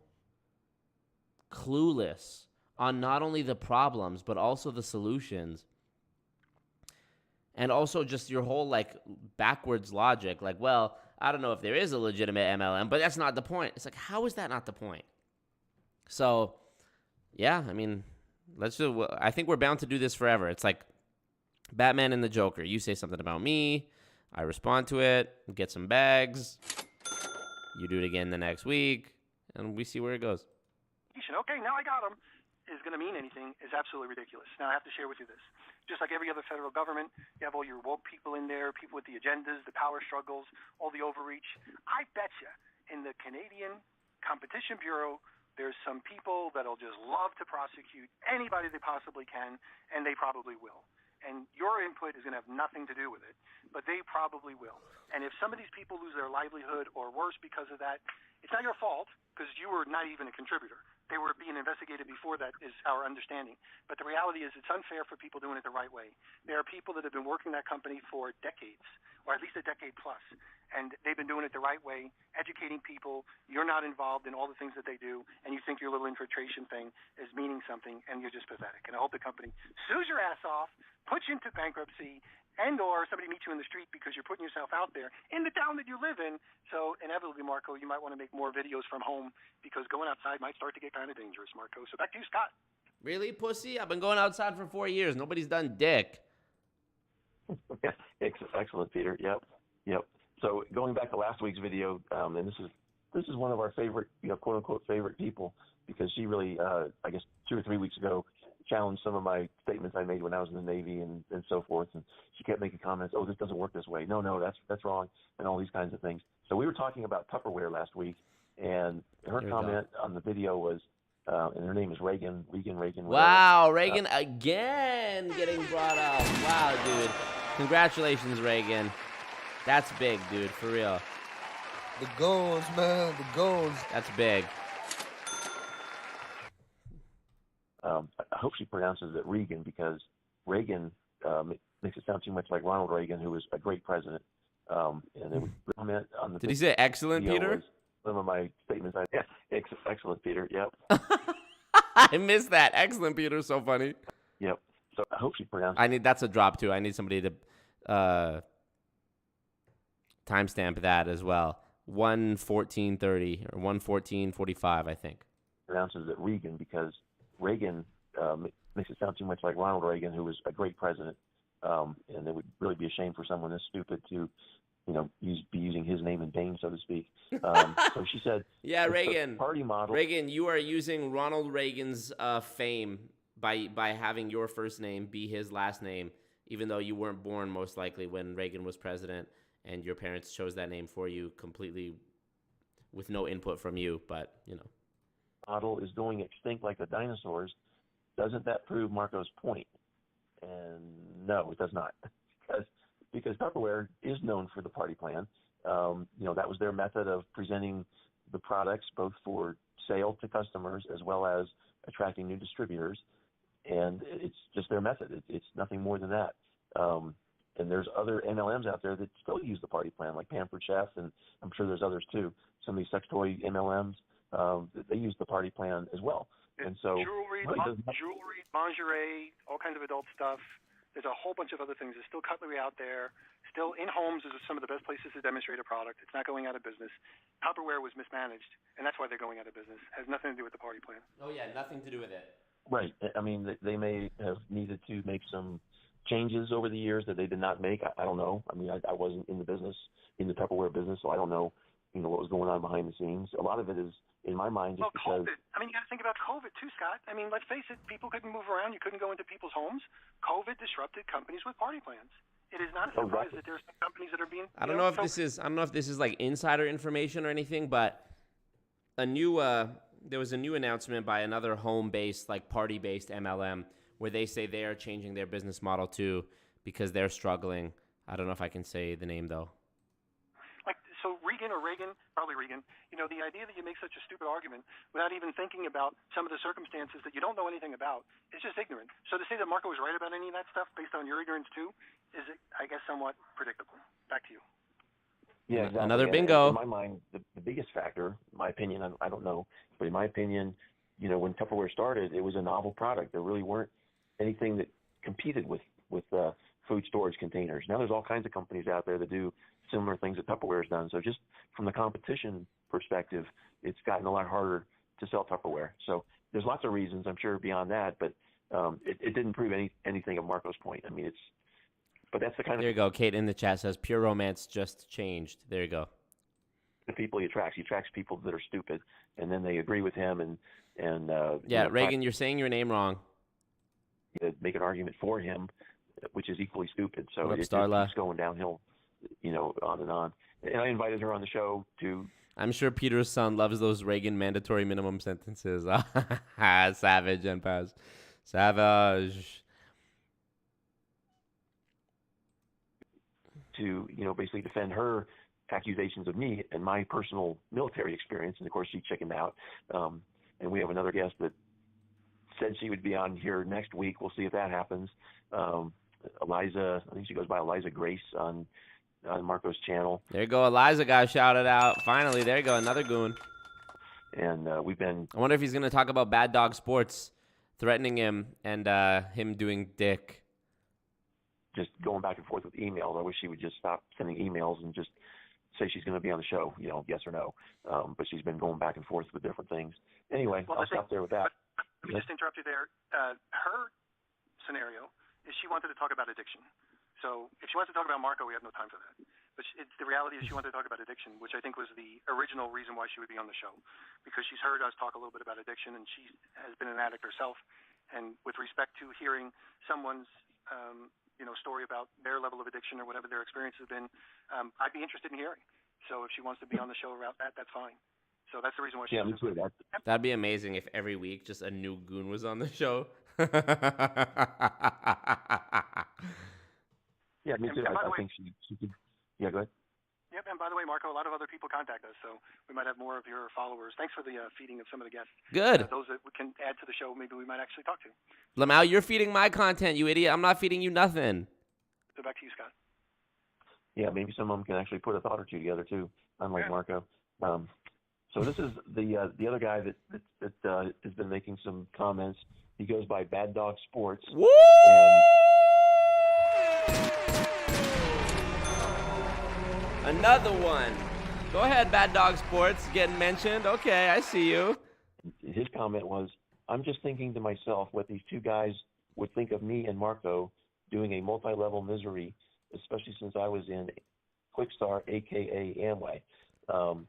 clueless on not only the problems, but also the solutions. And also just your whole, backwards logic. Well, I don't know if there is a legitimate MLM, but that's not the point. It's how is that not the point? So, yeah, I mean, I think we're bound to do this forever. It's like Batman and the Joker. You say something about me, I respond to it, get some bags, you do it again the next week, and we see where it goes. Okay, now I got him. Is going to mean anything is absolutely ridiculous. Now I have to share with you this. just like every other federal government. You have all your woke people in there, people with the agendas, the power struggles, all the overreach. I bet you in the Canadian Competition Bureau, there's some people that'll just love to prosecute anybody they possibly can, and they probably will. And your input is going to have nothing to do with it, but they probably will. And if some of these people lose their livelihood or worse because of that, it's not your fault because you were not even a contributor. They were being investigated before that is our understanding. But the reality is it's unfair for people doing it the right way. There are people that have been working that company for decades, or at least a decade plus, and they've been doing it the right way, educating people. You're not involved in all the things that they do, and you think your little infiltration thing is meaning something, and you're just pathetic. And I hope the company sues your ass off, puts you into bankruptcy, and or somebody meets you in the street because you're putting yourself out there in the town that you live in. So inevitably, Marco, you might want to make more videos from home because going outside might start to get kind of dangerous, Marco. So back to you, Scott. Really, pussy? I've been going outside for 4 years. Nobody's done dick. Excellent, Peter. Yep. So going back to last week's video, and this is one of our favorite, quote unquote favorite people, because she really, I guess 2 or 3 weeks ago, challenged some of my statements I made when I was in the Navy and so forth, and she kept making comments. Oh, this doesn't work this way. No, that's wrong, and all these kinds of things. So we were talking about Tupperware last week, and her comment on the video was, and her name is Reagan. Wow, Reagan again getting brought up. Wow, dude. Congratulations, Reagan. That's big, dude, for real. The goals, man, the goals. That's big. I hope she pronounces it Reagan, because Reagan makes it sound too much like Ronald Reagan, who was a great president. And then we comment on the. Did he say excellent, Peter? Some of my statements. Excellent, Peter. Yep. I missed that. Excellent, Peter. So funny. Yep. So I hope she pronounces. That's a drop too. I need somebody to timestamp that as well. 1:14:30 or 1:14:45, I think. Pronounces it Reagan, because Reagan makes it sound too much like Ronald Reagan, who was a great president. And it would really be a shame for someone this stupid to, be using his name in vain, so to speak. So she said, "Yeah, Reagan, party model. Reagan, you are using Ronald Reagan's fame by having your first name be his last name, even though you weren't born most likely when Reagan was president, and your parents chose that name for you completely with no input from you. But model is going extinct like the dinosaurs. Doesn't that prove Marco's point?" And no, it does not, because Tupperware is known for the party plan. That was their method of presenting the products, both for sale to customers as well as attracting new distributors. And it's just their method. It's nothing more than that. And there's other MLMs out there that still use the party plan, like Pampered Chef, and I'm sure there's others too. Some of these sex toy MLMs, they use the party plan as well. And so jewelry, lingerie, all kinds of adult stuff. There's a whole bunch of other things. There's still cutlery out there. Still in homes is some of the best places to demonstrate a product. It's not going out of business. Tupperware was mismanaged, and that's why they're going out of business. It has nothing to do with the party plan. Oh yeah, nothing to do with it. Right. I mean, they may have needed to make some changes over the years that they did not make. I don't know. I mean, I wasn't in the Tupperware business, so I don't know, what was going on behind the scenes. A lot of it is, in my mind, just because. COVID. I mean, you got to think about COVID too, Scott. I mean, let's face it, people couldn't move around. You couldn't go into people's homes. COVID disrupted companies with party plans. It is not a surprise that there's some companies that are being. I don't know if this is like insider information or anything, but there was a new announcement by another home-based, like party-based MLM, where they say they are changing their business model too because they're struggling. I don't know if I can say the name though. So Reagan, probably Reagan, the idea that you make such a stupid argument without even thinking about some of the circumstances that you don't know anything about is just ignorant. So to say that Marco was right about any of that stuff based on your ignorance too is, I guess, somewhat predictable. Back to you. Yeah, exactly. Another bingo. In my mind, the biggest factor, in my opinion, I don't know, but in my opinion, when Tupperware started, it was a novel product. There really weren't anything that competed with food storage containers. Now there's all kinds of companies out there that do similar things that Tupperware has done. So just from the competition perspective, it's gotten a lot harder to sell Tupperware. So there's lots of reasons, I'm sure, beyond that, but it didn't prove anything of Marco's point. I mean, but that's the kind There you go. Kate in the chat says, pure romance just changed. There you go. The people he attracts. He attracts people that are stupid, and then they agree with him. And Reagan, you're saying your name wrong. Make an argument for him, which is equally stupid. So What up, it just Starla? keeps going downhill, on and on. And I invited her on the show to. I'm sure Peter's son loves those Reagan mandatory minimum sentences. Savage and Paz. Savage. To basically defend her accusations of me and my personal military experience, and of course she chickened out. And we have another guest that said she would be on here next week. We'll see if that happens. Eliza, I think she goes by Eliza Grace on Marco's channel. There you go. Eliza got shouted out. Finally, there you go. Another goon. And we've been. I wonder if he's going to talk about Bad Dog Sports threatening him and him doing dick. Just going back and forth with emails. I wish she would just stop sending emails and just say she's going to be on the show, yes or no. But she's been going back and forth with different things. Anyway, I'll stop there with that. Let me just interrupt you there. Her scenario is she wanted to talk about addiction. So if she wants to talk about Marco, we have no time for that. But the reality is she wanted to talk about addiction, which I think was the original reason why she would be on the show, because she's heard us talk a little bit about addiction, and she has been an addict herself. And with respect to hearing someone's story about their level of addiction or whatever their experience has been, I'd be interested in hearing. So if she wants to be on the show about that, that's fine. So that's the reason why she's me too. That'd be amazing if every week just a new goon was on the show. Yeah, me too. I think she could. Yeah, go ahead. Yep, and by the way, Marco, a lot of other people contact us, so we might have more of your followers. Thanks for the feeding of some of the guests. Good. Those that we can add to the show, maybe we might actually talk to. Lamau, you're feeding my content, you idiot. I'm not feeding you nothing. So back to you, Scott. Yeah, maybe some of them can actually put a thought or two together too, unlike Marco. So this is the other guy that has been making some comments. He goes by Bad Dog Sports. Woo! Another one. Go ahead, Bad Dog Sports, getting mentioned. Okay, I see you. His comment was, I'm just thinking to myself what these two guys would think of me and Marco doing a multi-level misery, especially since I was in Quickstar, a.k.a. Amway.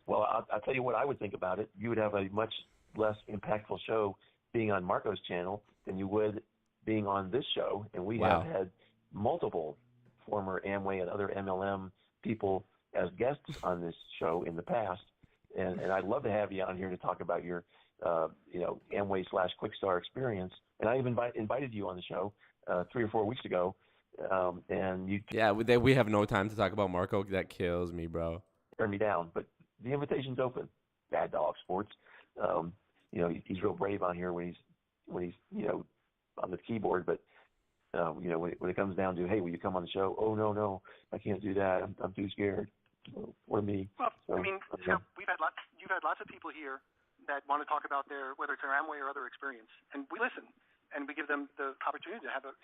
Well, I'll tell you what I would think about it. You would have a much less impactful show being on Marco's channel than you would being on this show. And we have had multiple former Amway and other MLM people as guests on this show in the past. And I'd love to have you on here to talk about your, Amway/Quickstar experience. And I even invited you on the show 3 or 4 weeks ago. And you. Yeah, we have no time to talk about Marco. That kills me, bro. Turn me down, but the invitation's open. Bad Dog Sports. He's real brave on here when he's on the keyboard, but when it comes down to, hey, will you come on the show? Oh no, I can't do that. I'm too scared. For me. Well, so, you've had lots of people here that want to talk about whether it's their Amway or other experience, and we listen. And we give them the opportunity to have a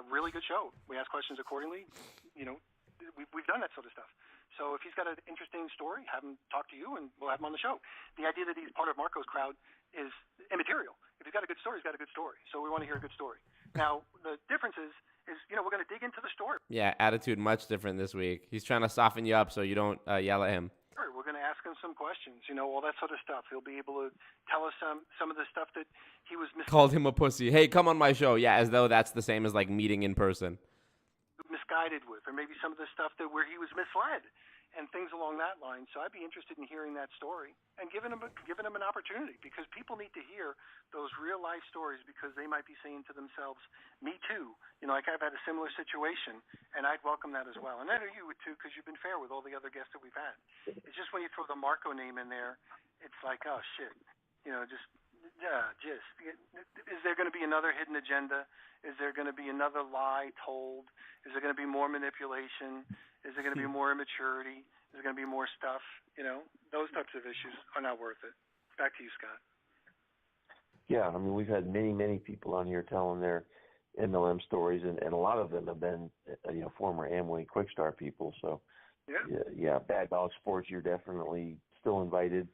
really good show. We ask questions accordingly. We've done that sort of stuff. So if he's got an interesting story, have him talk to you, and we'll have him on the show. The idea that he's part of Marco's crowd is immaterial. If he's got a good story, he's got a good story. So we want to hear a good story. Now, the difference is we're going to dig into the story. Yeah, attitude much different this week. He's trying to soften you up so you don't yell at him. We're going to ask him some questions, all that sort of stuff. He'll be able to tell us some of the stuff that he was called him a pussy. Hey, come on my show. Yeah, as though that's the same as like meeting in person. Misguided with, or maybe some of the stuff where he was misled and things along that line. So I'd be interested in hearing that story and giving him an opportunity, because people need to hear those real life stories, because they might be saying to themselves, me too. Like I've had a similar situation, and I'd welcome that as well. And I know you would too, because you've been fair with all the other guests that we've had. It's just when you throw the Marco name in there, it's like, oh shit, is there going to be another hidden agenda? Is there going to be another lie told? Is there going to be more manipulation? Is there going to be more immaturity? Is there going to be more stuff? Those types of issues are not worth it. Back to you, Scott. Yeah, we've had many, many people on here telling their MLM stories, and a lot of them have been, former Amway Quickstar people. So, yeah, Bad Dog Sports, you're definitely still invited.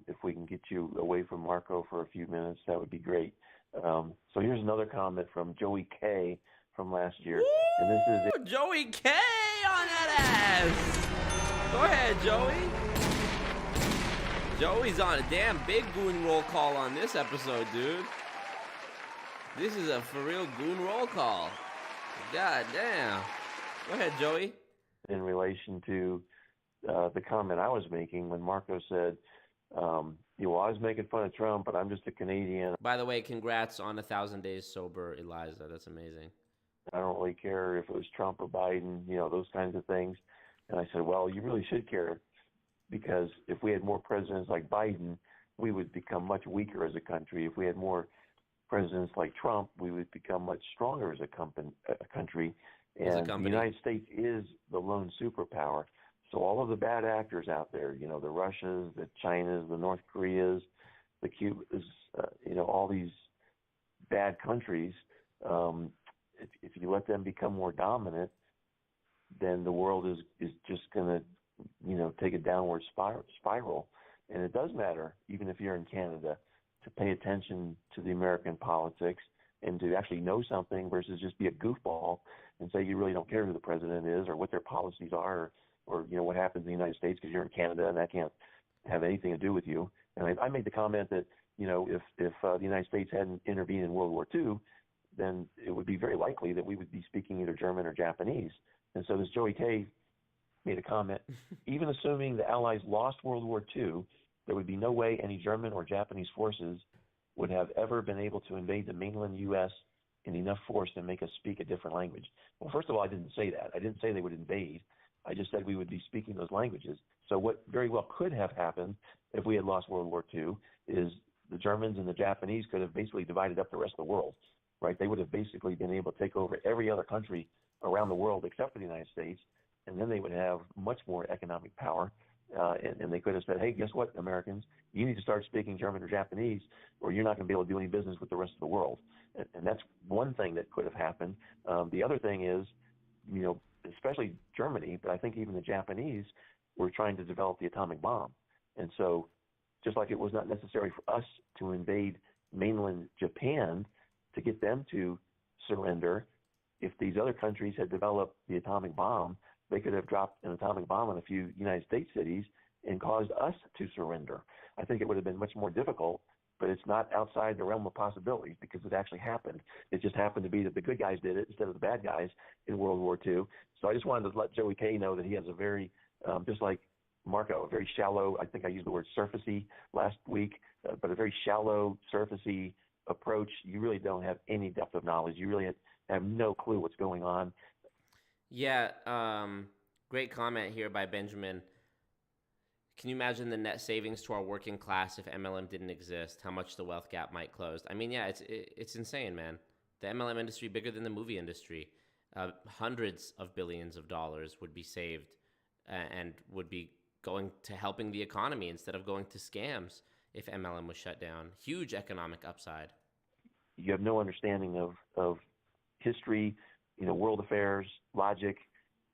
If we can get you away from Marco for a few minutes, that would be great. So here's another comment from Joey K from last year. Woo! And this is Joey K on that ass. Go ahead, Joey. Joey's on a damn big goon roll call on this episode, dude. This is a for real goon roll call. God damn. Go ahead, Joey. In relation to the comment I was making when Marco said, I was making fun of Trump, but I'm just a Canadian. By the way, congrats on 1,000 days sober, Eliza. That's amazing. I don't really care if it was Trump or Biden, those kinds of things. And I said, well, you really should care, because if we had more presidents like Biden, we would become much weaker as a country. If we had more presidents like Trump, we would become much stronger as a country. And the United States is the lone superpower. So all of the bad actors out there, the Russias, the Chinas, the North Koreas, the Cubas, all these bad countries, if you let them become more dominant, then the world is just going to, take a downward spiral. And it does matter, even if you're in Canada, to pay attention to the American politics and to actually know something versus just be a goofball and say you really don't care who the president is or what their policies are or what happens in the United States because you're in Canada and that can't have anything to do with you. And I made the comment that, if the United States hadn't intervened in World War II, then it would be very likely that we would be speaking either German or Japanese. And so this Joey K made a comment, even assuming the Allies lost World War II, there would be no way any German or Japanese forces would have ever been able to invade the mainland U.S. in enough force to make us speak a different language. Well, first of all, I didn't say that. I didn't say they would invade. I just said we would be speaking those languages. So what very well could have happened if we had lost World War II is the Germans and the Japanese could have basically divided up the rest of the world, right? They would have basically been able to take over every other country around the world except for the United States, and then they would have much more economic power. And they could have said, hey, guess what, Americans? You need to start speaking German or Japanese, or you're not going to be able to do any business with the rest of the world. And that's one thing that could have happened. The other thing is, especially Germany, but I think even the Japanese were trying to develop the atomic bomb. And so just like it was not necessary for us to invade mainland Japan to get them to surrender, if these other countries had developed the atomic bomb, they could have dropped an atomic bomb on a few United States cities and caused us to surrender. I think it would have been much more difficult, but it's not outside the realm of possibilities because it actually happened. It just happened to be that the good guys did it instead of the bad guys in World War II. So I just wanted to let Joey K know that he has a very, just like Marco, a very shallow, I think I used the word surfacey last week, but a very shallow, surfacey approach. You really don't have any depth of knowledge. You really have no clue what's going on. Yeah, great comment here by Benjamin. Can you imagine the net savings to our working class if MLM didn't exist? How much the wealth gap might close? I mean, yeah, it's insane, man. The MLM industry bigger than the movie industry. Hundreds of billions of dollars would be saved and would be going to helping the economy instead of going to scams if MLM was shut down. Huge economic upside. You have no understanding of history, world affairs, logic,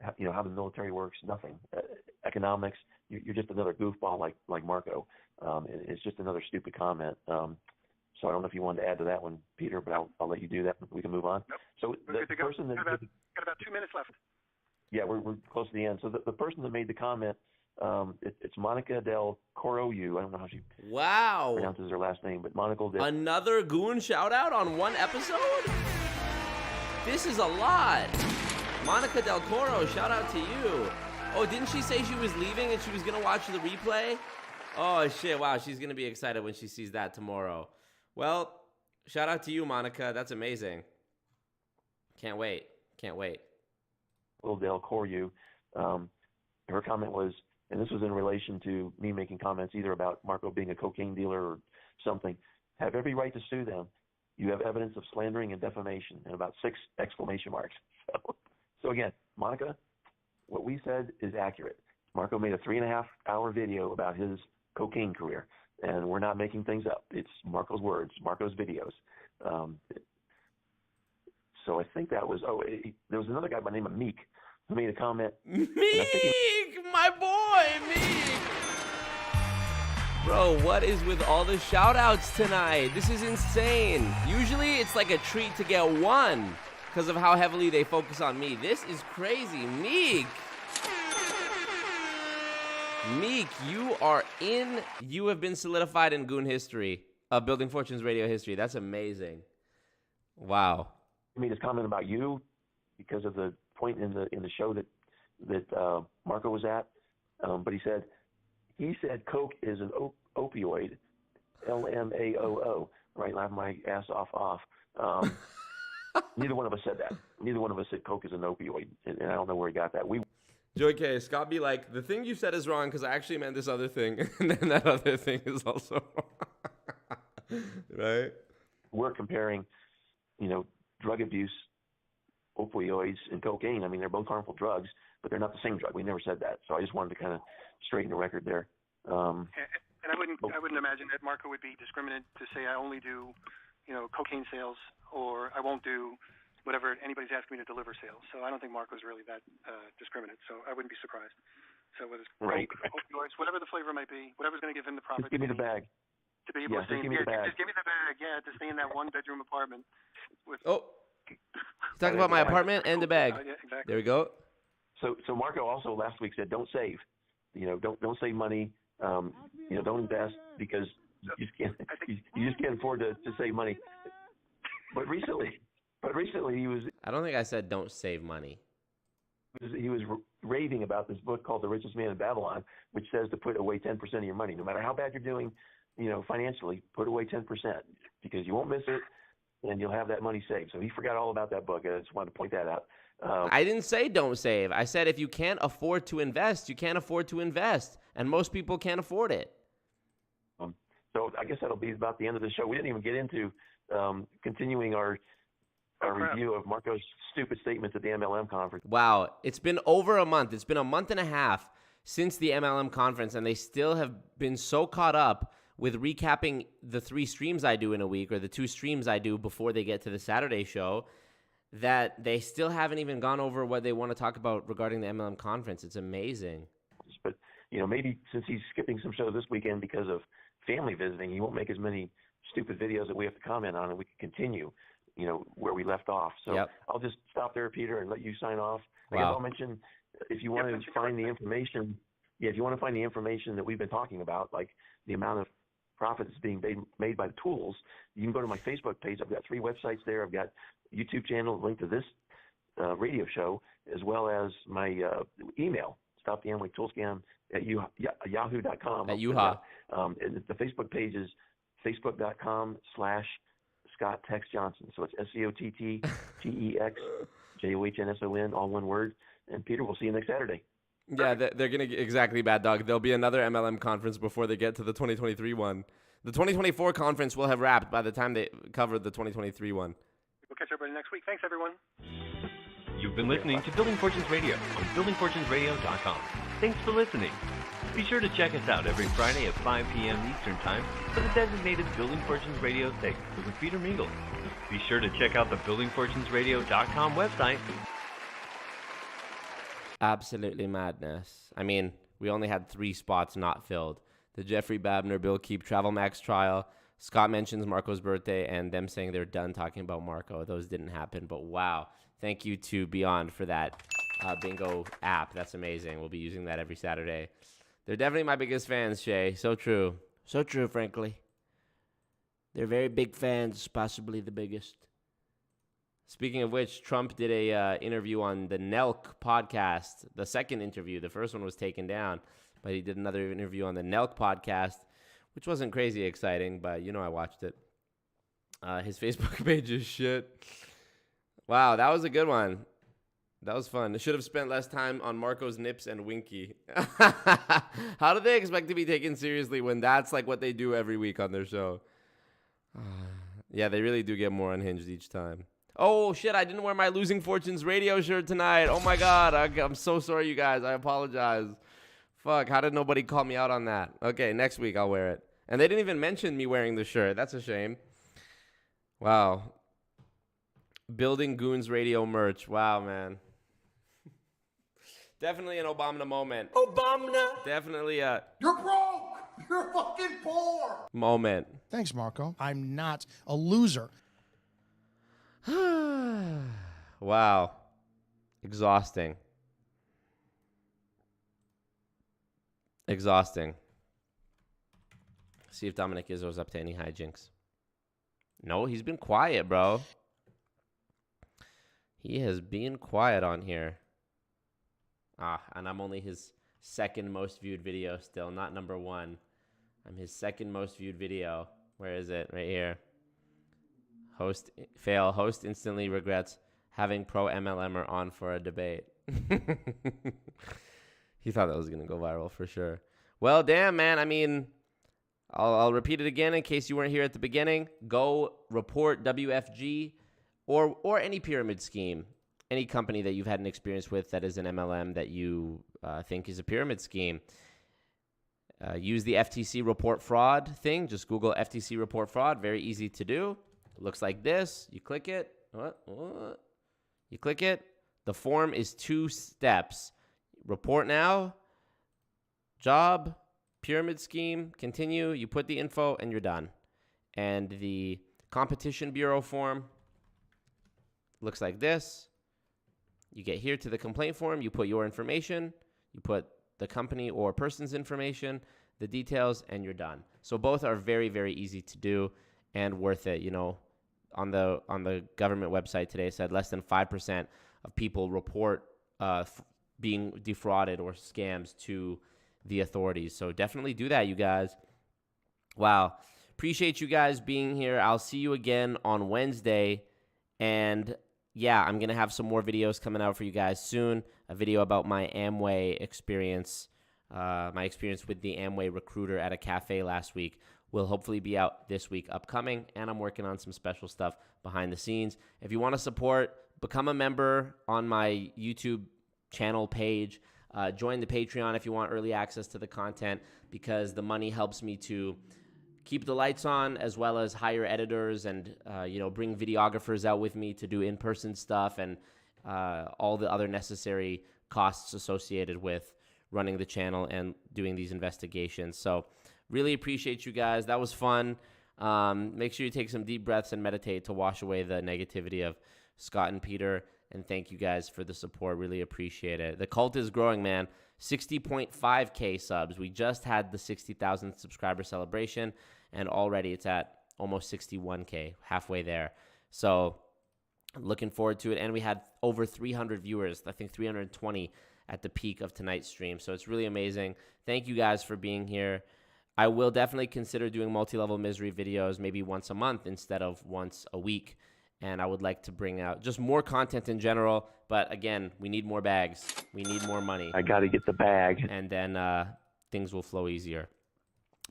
how the military works, nothing. Economics, you're just another goofball like Marco. It's just another stupid comment. So I don't know if you wanted to add to that one, Peter, but I'll let you do that. We can move on. Nope. So the person that got about 2 minutes left. Yeah, we're close to the end. So the person that made the comment, it's Monica Del Coroyu. I don't know how she pronounces her last name, but Monica Del. Another goon shout out on one episode? This is a lot. Monica Del Coro, shout out to you. Oh, didn't she say she was leaving and she was going to watch the replay? Oh, shit. Wow, she's going to be excited when she sees that tomorrow. Well, shout out to you, Monica. That's amazing. Can't wait. Del Coroyu. Her comment was, and this was in relation to me making comments either about Marco being a cocaine dealer or something, have every right to sue them. You have evidence of slandering and defamation, and about 6 exclamation marks. So again, Monica, what we said is accurate. Marco made a 3.5-hour video about his cocaine career, and we're not making things up. It's Marco's words, Marco's videos. So I think that was, there was another guy by the name of Meek who made a comment. Meek, my boy, Meek. Bro, what is with all the shout-outs tonight? This is insane. Usually it's like a treat to get one because of how heavily they focus on me. This is crazy. Meek, you have been solidified in Goon history, Building Fortunes radio history. That's amazing. Wow. He made his comment about you, because of the point in the show that Marco was at. But he said coke is an opioid, LMAOO. Right, laugh my ass off. Neither one of us said that. Neither one of us said coke is an opioid, and I don't know where he got that. Joey K, Scott be like, the thing you said is wrong because I actually meant this other thing, and then that other thing is also wrong. Right? We're comparing, drug abuse, opioids, and cocaine. I mean, they're both harmful drugs, but they're not the same drug. We never said that. So I just wanted to kind of straighten the record there. And I wouldn't imagine that Marco would be discriminate to say I only do, cocaine sales, or I won't do whatever anybody's asking me to deliver sales. So I don't think Marco's really that discriminate. So I wouldn't be surprised. So whether it's opioids, whatever the flavor might be, whatever's going to give him the profit. Just give me the bag. To be able to stay, just give me the bag. Yeah, to stay in that one-bedroom apartment. Talking about my apartment and the bag. Yeah, exactly. There we go. So Marco also last week said, don't save. Don't save money. Don't invest because you just can't afford to save money. But recently he was. I don't think I said don't save money. He was raving about this book called The Richest Man in Babylon, which says to put away 10% of your money, no matter how bad you're doing, financially. Put away 10% because you won't miss it, and you'll have that money saved. So he forgot all about that book. I just wanted to point that out. I didn't say don't save. I said if you can't afford to invest, you can't afford to invest, and most people can't afford it. So I guess that'll be about the end of the show. We didn't even get into continuing our review of Marco's stupid statements at the MLM conference. Wow, it's been over a month. It's been a month and a half since the MLM conference, and they still have been so caught up with recapping the 3 streams I do in a week, or the 2 streams I do before they get to the Saturday show, that they still haven't even gone over what they want to talk about regarding the MLM conference. It's amazing. But, maybe since he's skipping some shows this weekend because of family visiting, he won't make as many stupid videos that we have to comment on, and we can continue, where we left off. So I'll just stop there, Peter, and let you sign off. I guess I'll mention, if you want to find the information, if you want to find the information that we've been talking about, like the amount of profit that's being made by the tools, you can go to my Facebook page. I've got 3 websites there. I've got a YouTube channel, link to this radio show, as well as my email, Stop the Amway Tool Scam at yahoo.com. At Yuha. And the Facebook page is facebook.com/Scott Tex Johnson. So it's SCOTTTEXJOHNSON, all one word. And Peter, we'll see you next Saturday. Yeah, they're going to exactly, Bad Dog. There'll be another MLM conference before they get to the 2023 one. The 2024 conference will have wrapped by the time they cover the 2023 one. We'll catch everybody next week. Thanks, everyone. You've been listening to Building Fortunes Radio on buildingfortunesradio.com. Thanks for listening. Be sure to check us out every Friday at 5 p.m. Eastern Time for the designated Building Fortunes Radio segment with Peter Mingle. Be sure to check out the buildingfortunesradio.com website. Absolutely madness. I mean, we only had 3 spots not filled. The Jeffrey Babner, Bill Keep Travel Max trial. Scott mentions Marco's birthday and them saying they're done talking about Marco. Those didn't happen, but wow. Thank you to Beyond for that bingo app. That's amazing. We'll be using that every Saturday. They're definitely my biggest fans, Shay. So true. So true, frankly. They're very big fans, possibly the biggest. Speaking of which, Trump did a interview on the Nelk podcast. The second interview. The first one was taken down, but he did another interview on the Nelk podcast, which wasn't crazy exciting, but I watched it. His Facebook page is shit. Wow, that was a good one. That was fun. I should have spent less time on Marco's nips and Winky. How do they expect to be taken seriously when that's like what they do every week on their show? Yeah, they really do get more unhinged each time. Oh, shit, I didn't wear my Losing Fortunes radio shirt tonight. Oh, my God. I'm so sorry, you guys. I apologize. Fuck, how did nobody call me out on that? Okay, next week I'll wear it. And they didn't even mention me wearing the shirt. That's a shame. Wow. Building Goons radio merch. Wow, man. Definitely an Obama moment. Obama. Definitely a... You're broke. You're fucking poor. Moment. Thanks, Marco. I'm not a loser. Wow. Exhausting. Exhausting. See if Dominic Izzo's up to any hijinks. No, he's been quiet, bro. He has been quiet on here. And I'm only his second most viewed video still, not number one. I'm his second most viewed video. Where is it? Right here. Host instantly regrets having pro MLMer on for a debate. He thought that was going to go viral for sure. Well, damn, man. I mean, I'll repeat it again in case you weren't here at the beginning. Go report WFG or any pyramid scheme, any company that you've had an experience with that is an MLM that you think is a pyramid scheme. Use the FTC report fraud thing. Just Google FTC report fraud. Very easy to do. It looks like this. You click it. What? You click it. The form is 2 steps. Report now. Job. Pyramid scheme. Continue. You put the info and you're done. And the Competition Bureau form looks like this. You get here to the complaint form. You put your information. You put the company or person's information, the details, and you're done. So both are very, very easy to do and worth it. You know, on the government website today, it said less than 5% of people report being defrauded or scams to the authorities. So definitely do that, you guys. Wow. Appreciate you guys being here. I'll see you again on Wednesday. And yeah, I'm going to have some more videos coming out for you guys soon. A video about my Amway experience, my experience with the Amway recruiter at a cafe last week will hopefully be out this week upcoming. And I'm working on some special stuff behind the scenes. If you want to support, become a member on my YouTube channel page. Join the Patreon if you want early access to the content, because the money helps me to keep the lights on, as well as hire editors and, bring videographers out with me to do in-person stuff and all the other necessary costs associated with running the channel and doing these investigations. So really appreciate you guys. That was fun. Make sure you take some deep breaths and meditate to wash away the negativity of Scott and Peter. And thank you guys for the support. Really appreciate it. The cult is growing, man. 60.5K subs. We just had the 60,000 subscriber celebration, and already it's at almost 61K, halfway there. So looking forward to it. And we had over 300 viewers, I think 320 at the peak of tonight's stream. So it's really amazing. Thank you guys for being here. I will definitely consider doing multi-level misery videos maybe once a month instead of once a week. And I would like to bring out just more content in general. But again, we need more bags. We need more money. I got to get the bag. And then things will flow easier.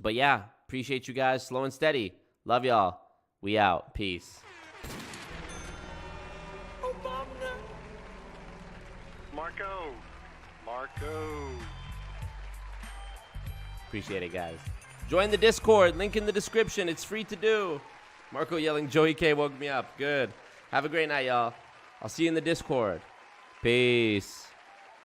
But yeah, appreciate you guys. Slow and steady. Love y'all. We out. Peace. Marco. Appreciate it, guys. Join the Discord. Link in the description. It's free to do. Marco yelling, Joey K woke me up. Good. Have a great night, y'all. I'll see you in the Discord. Peace.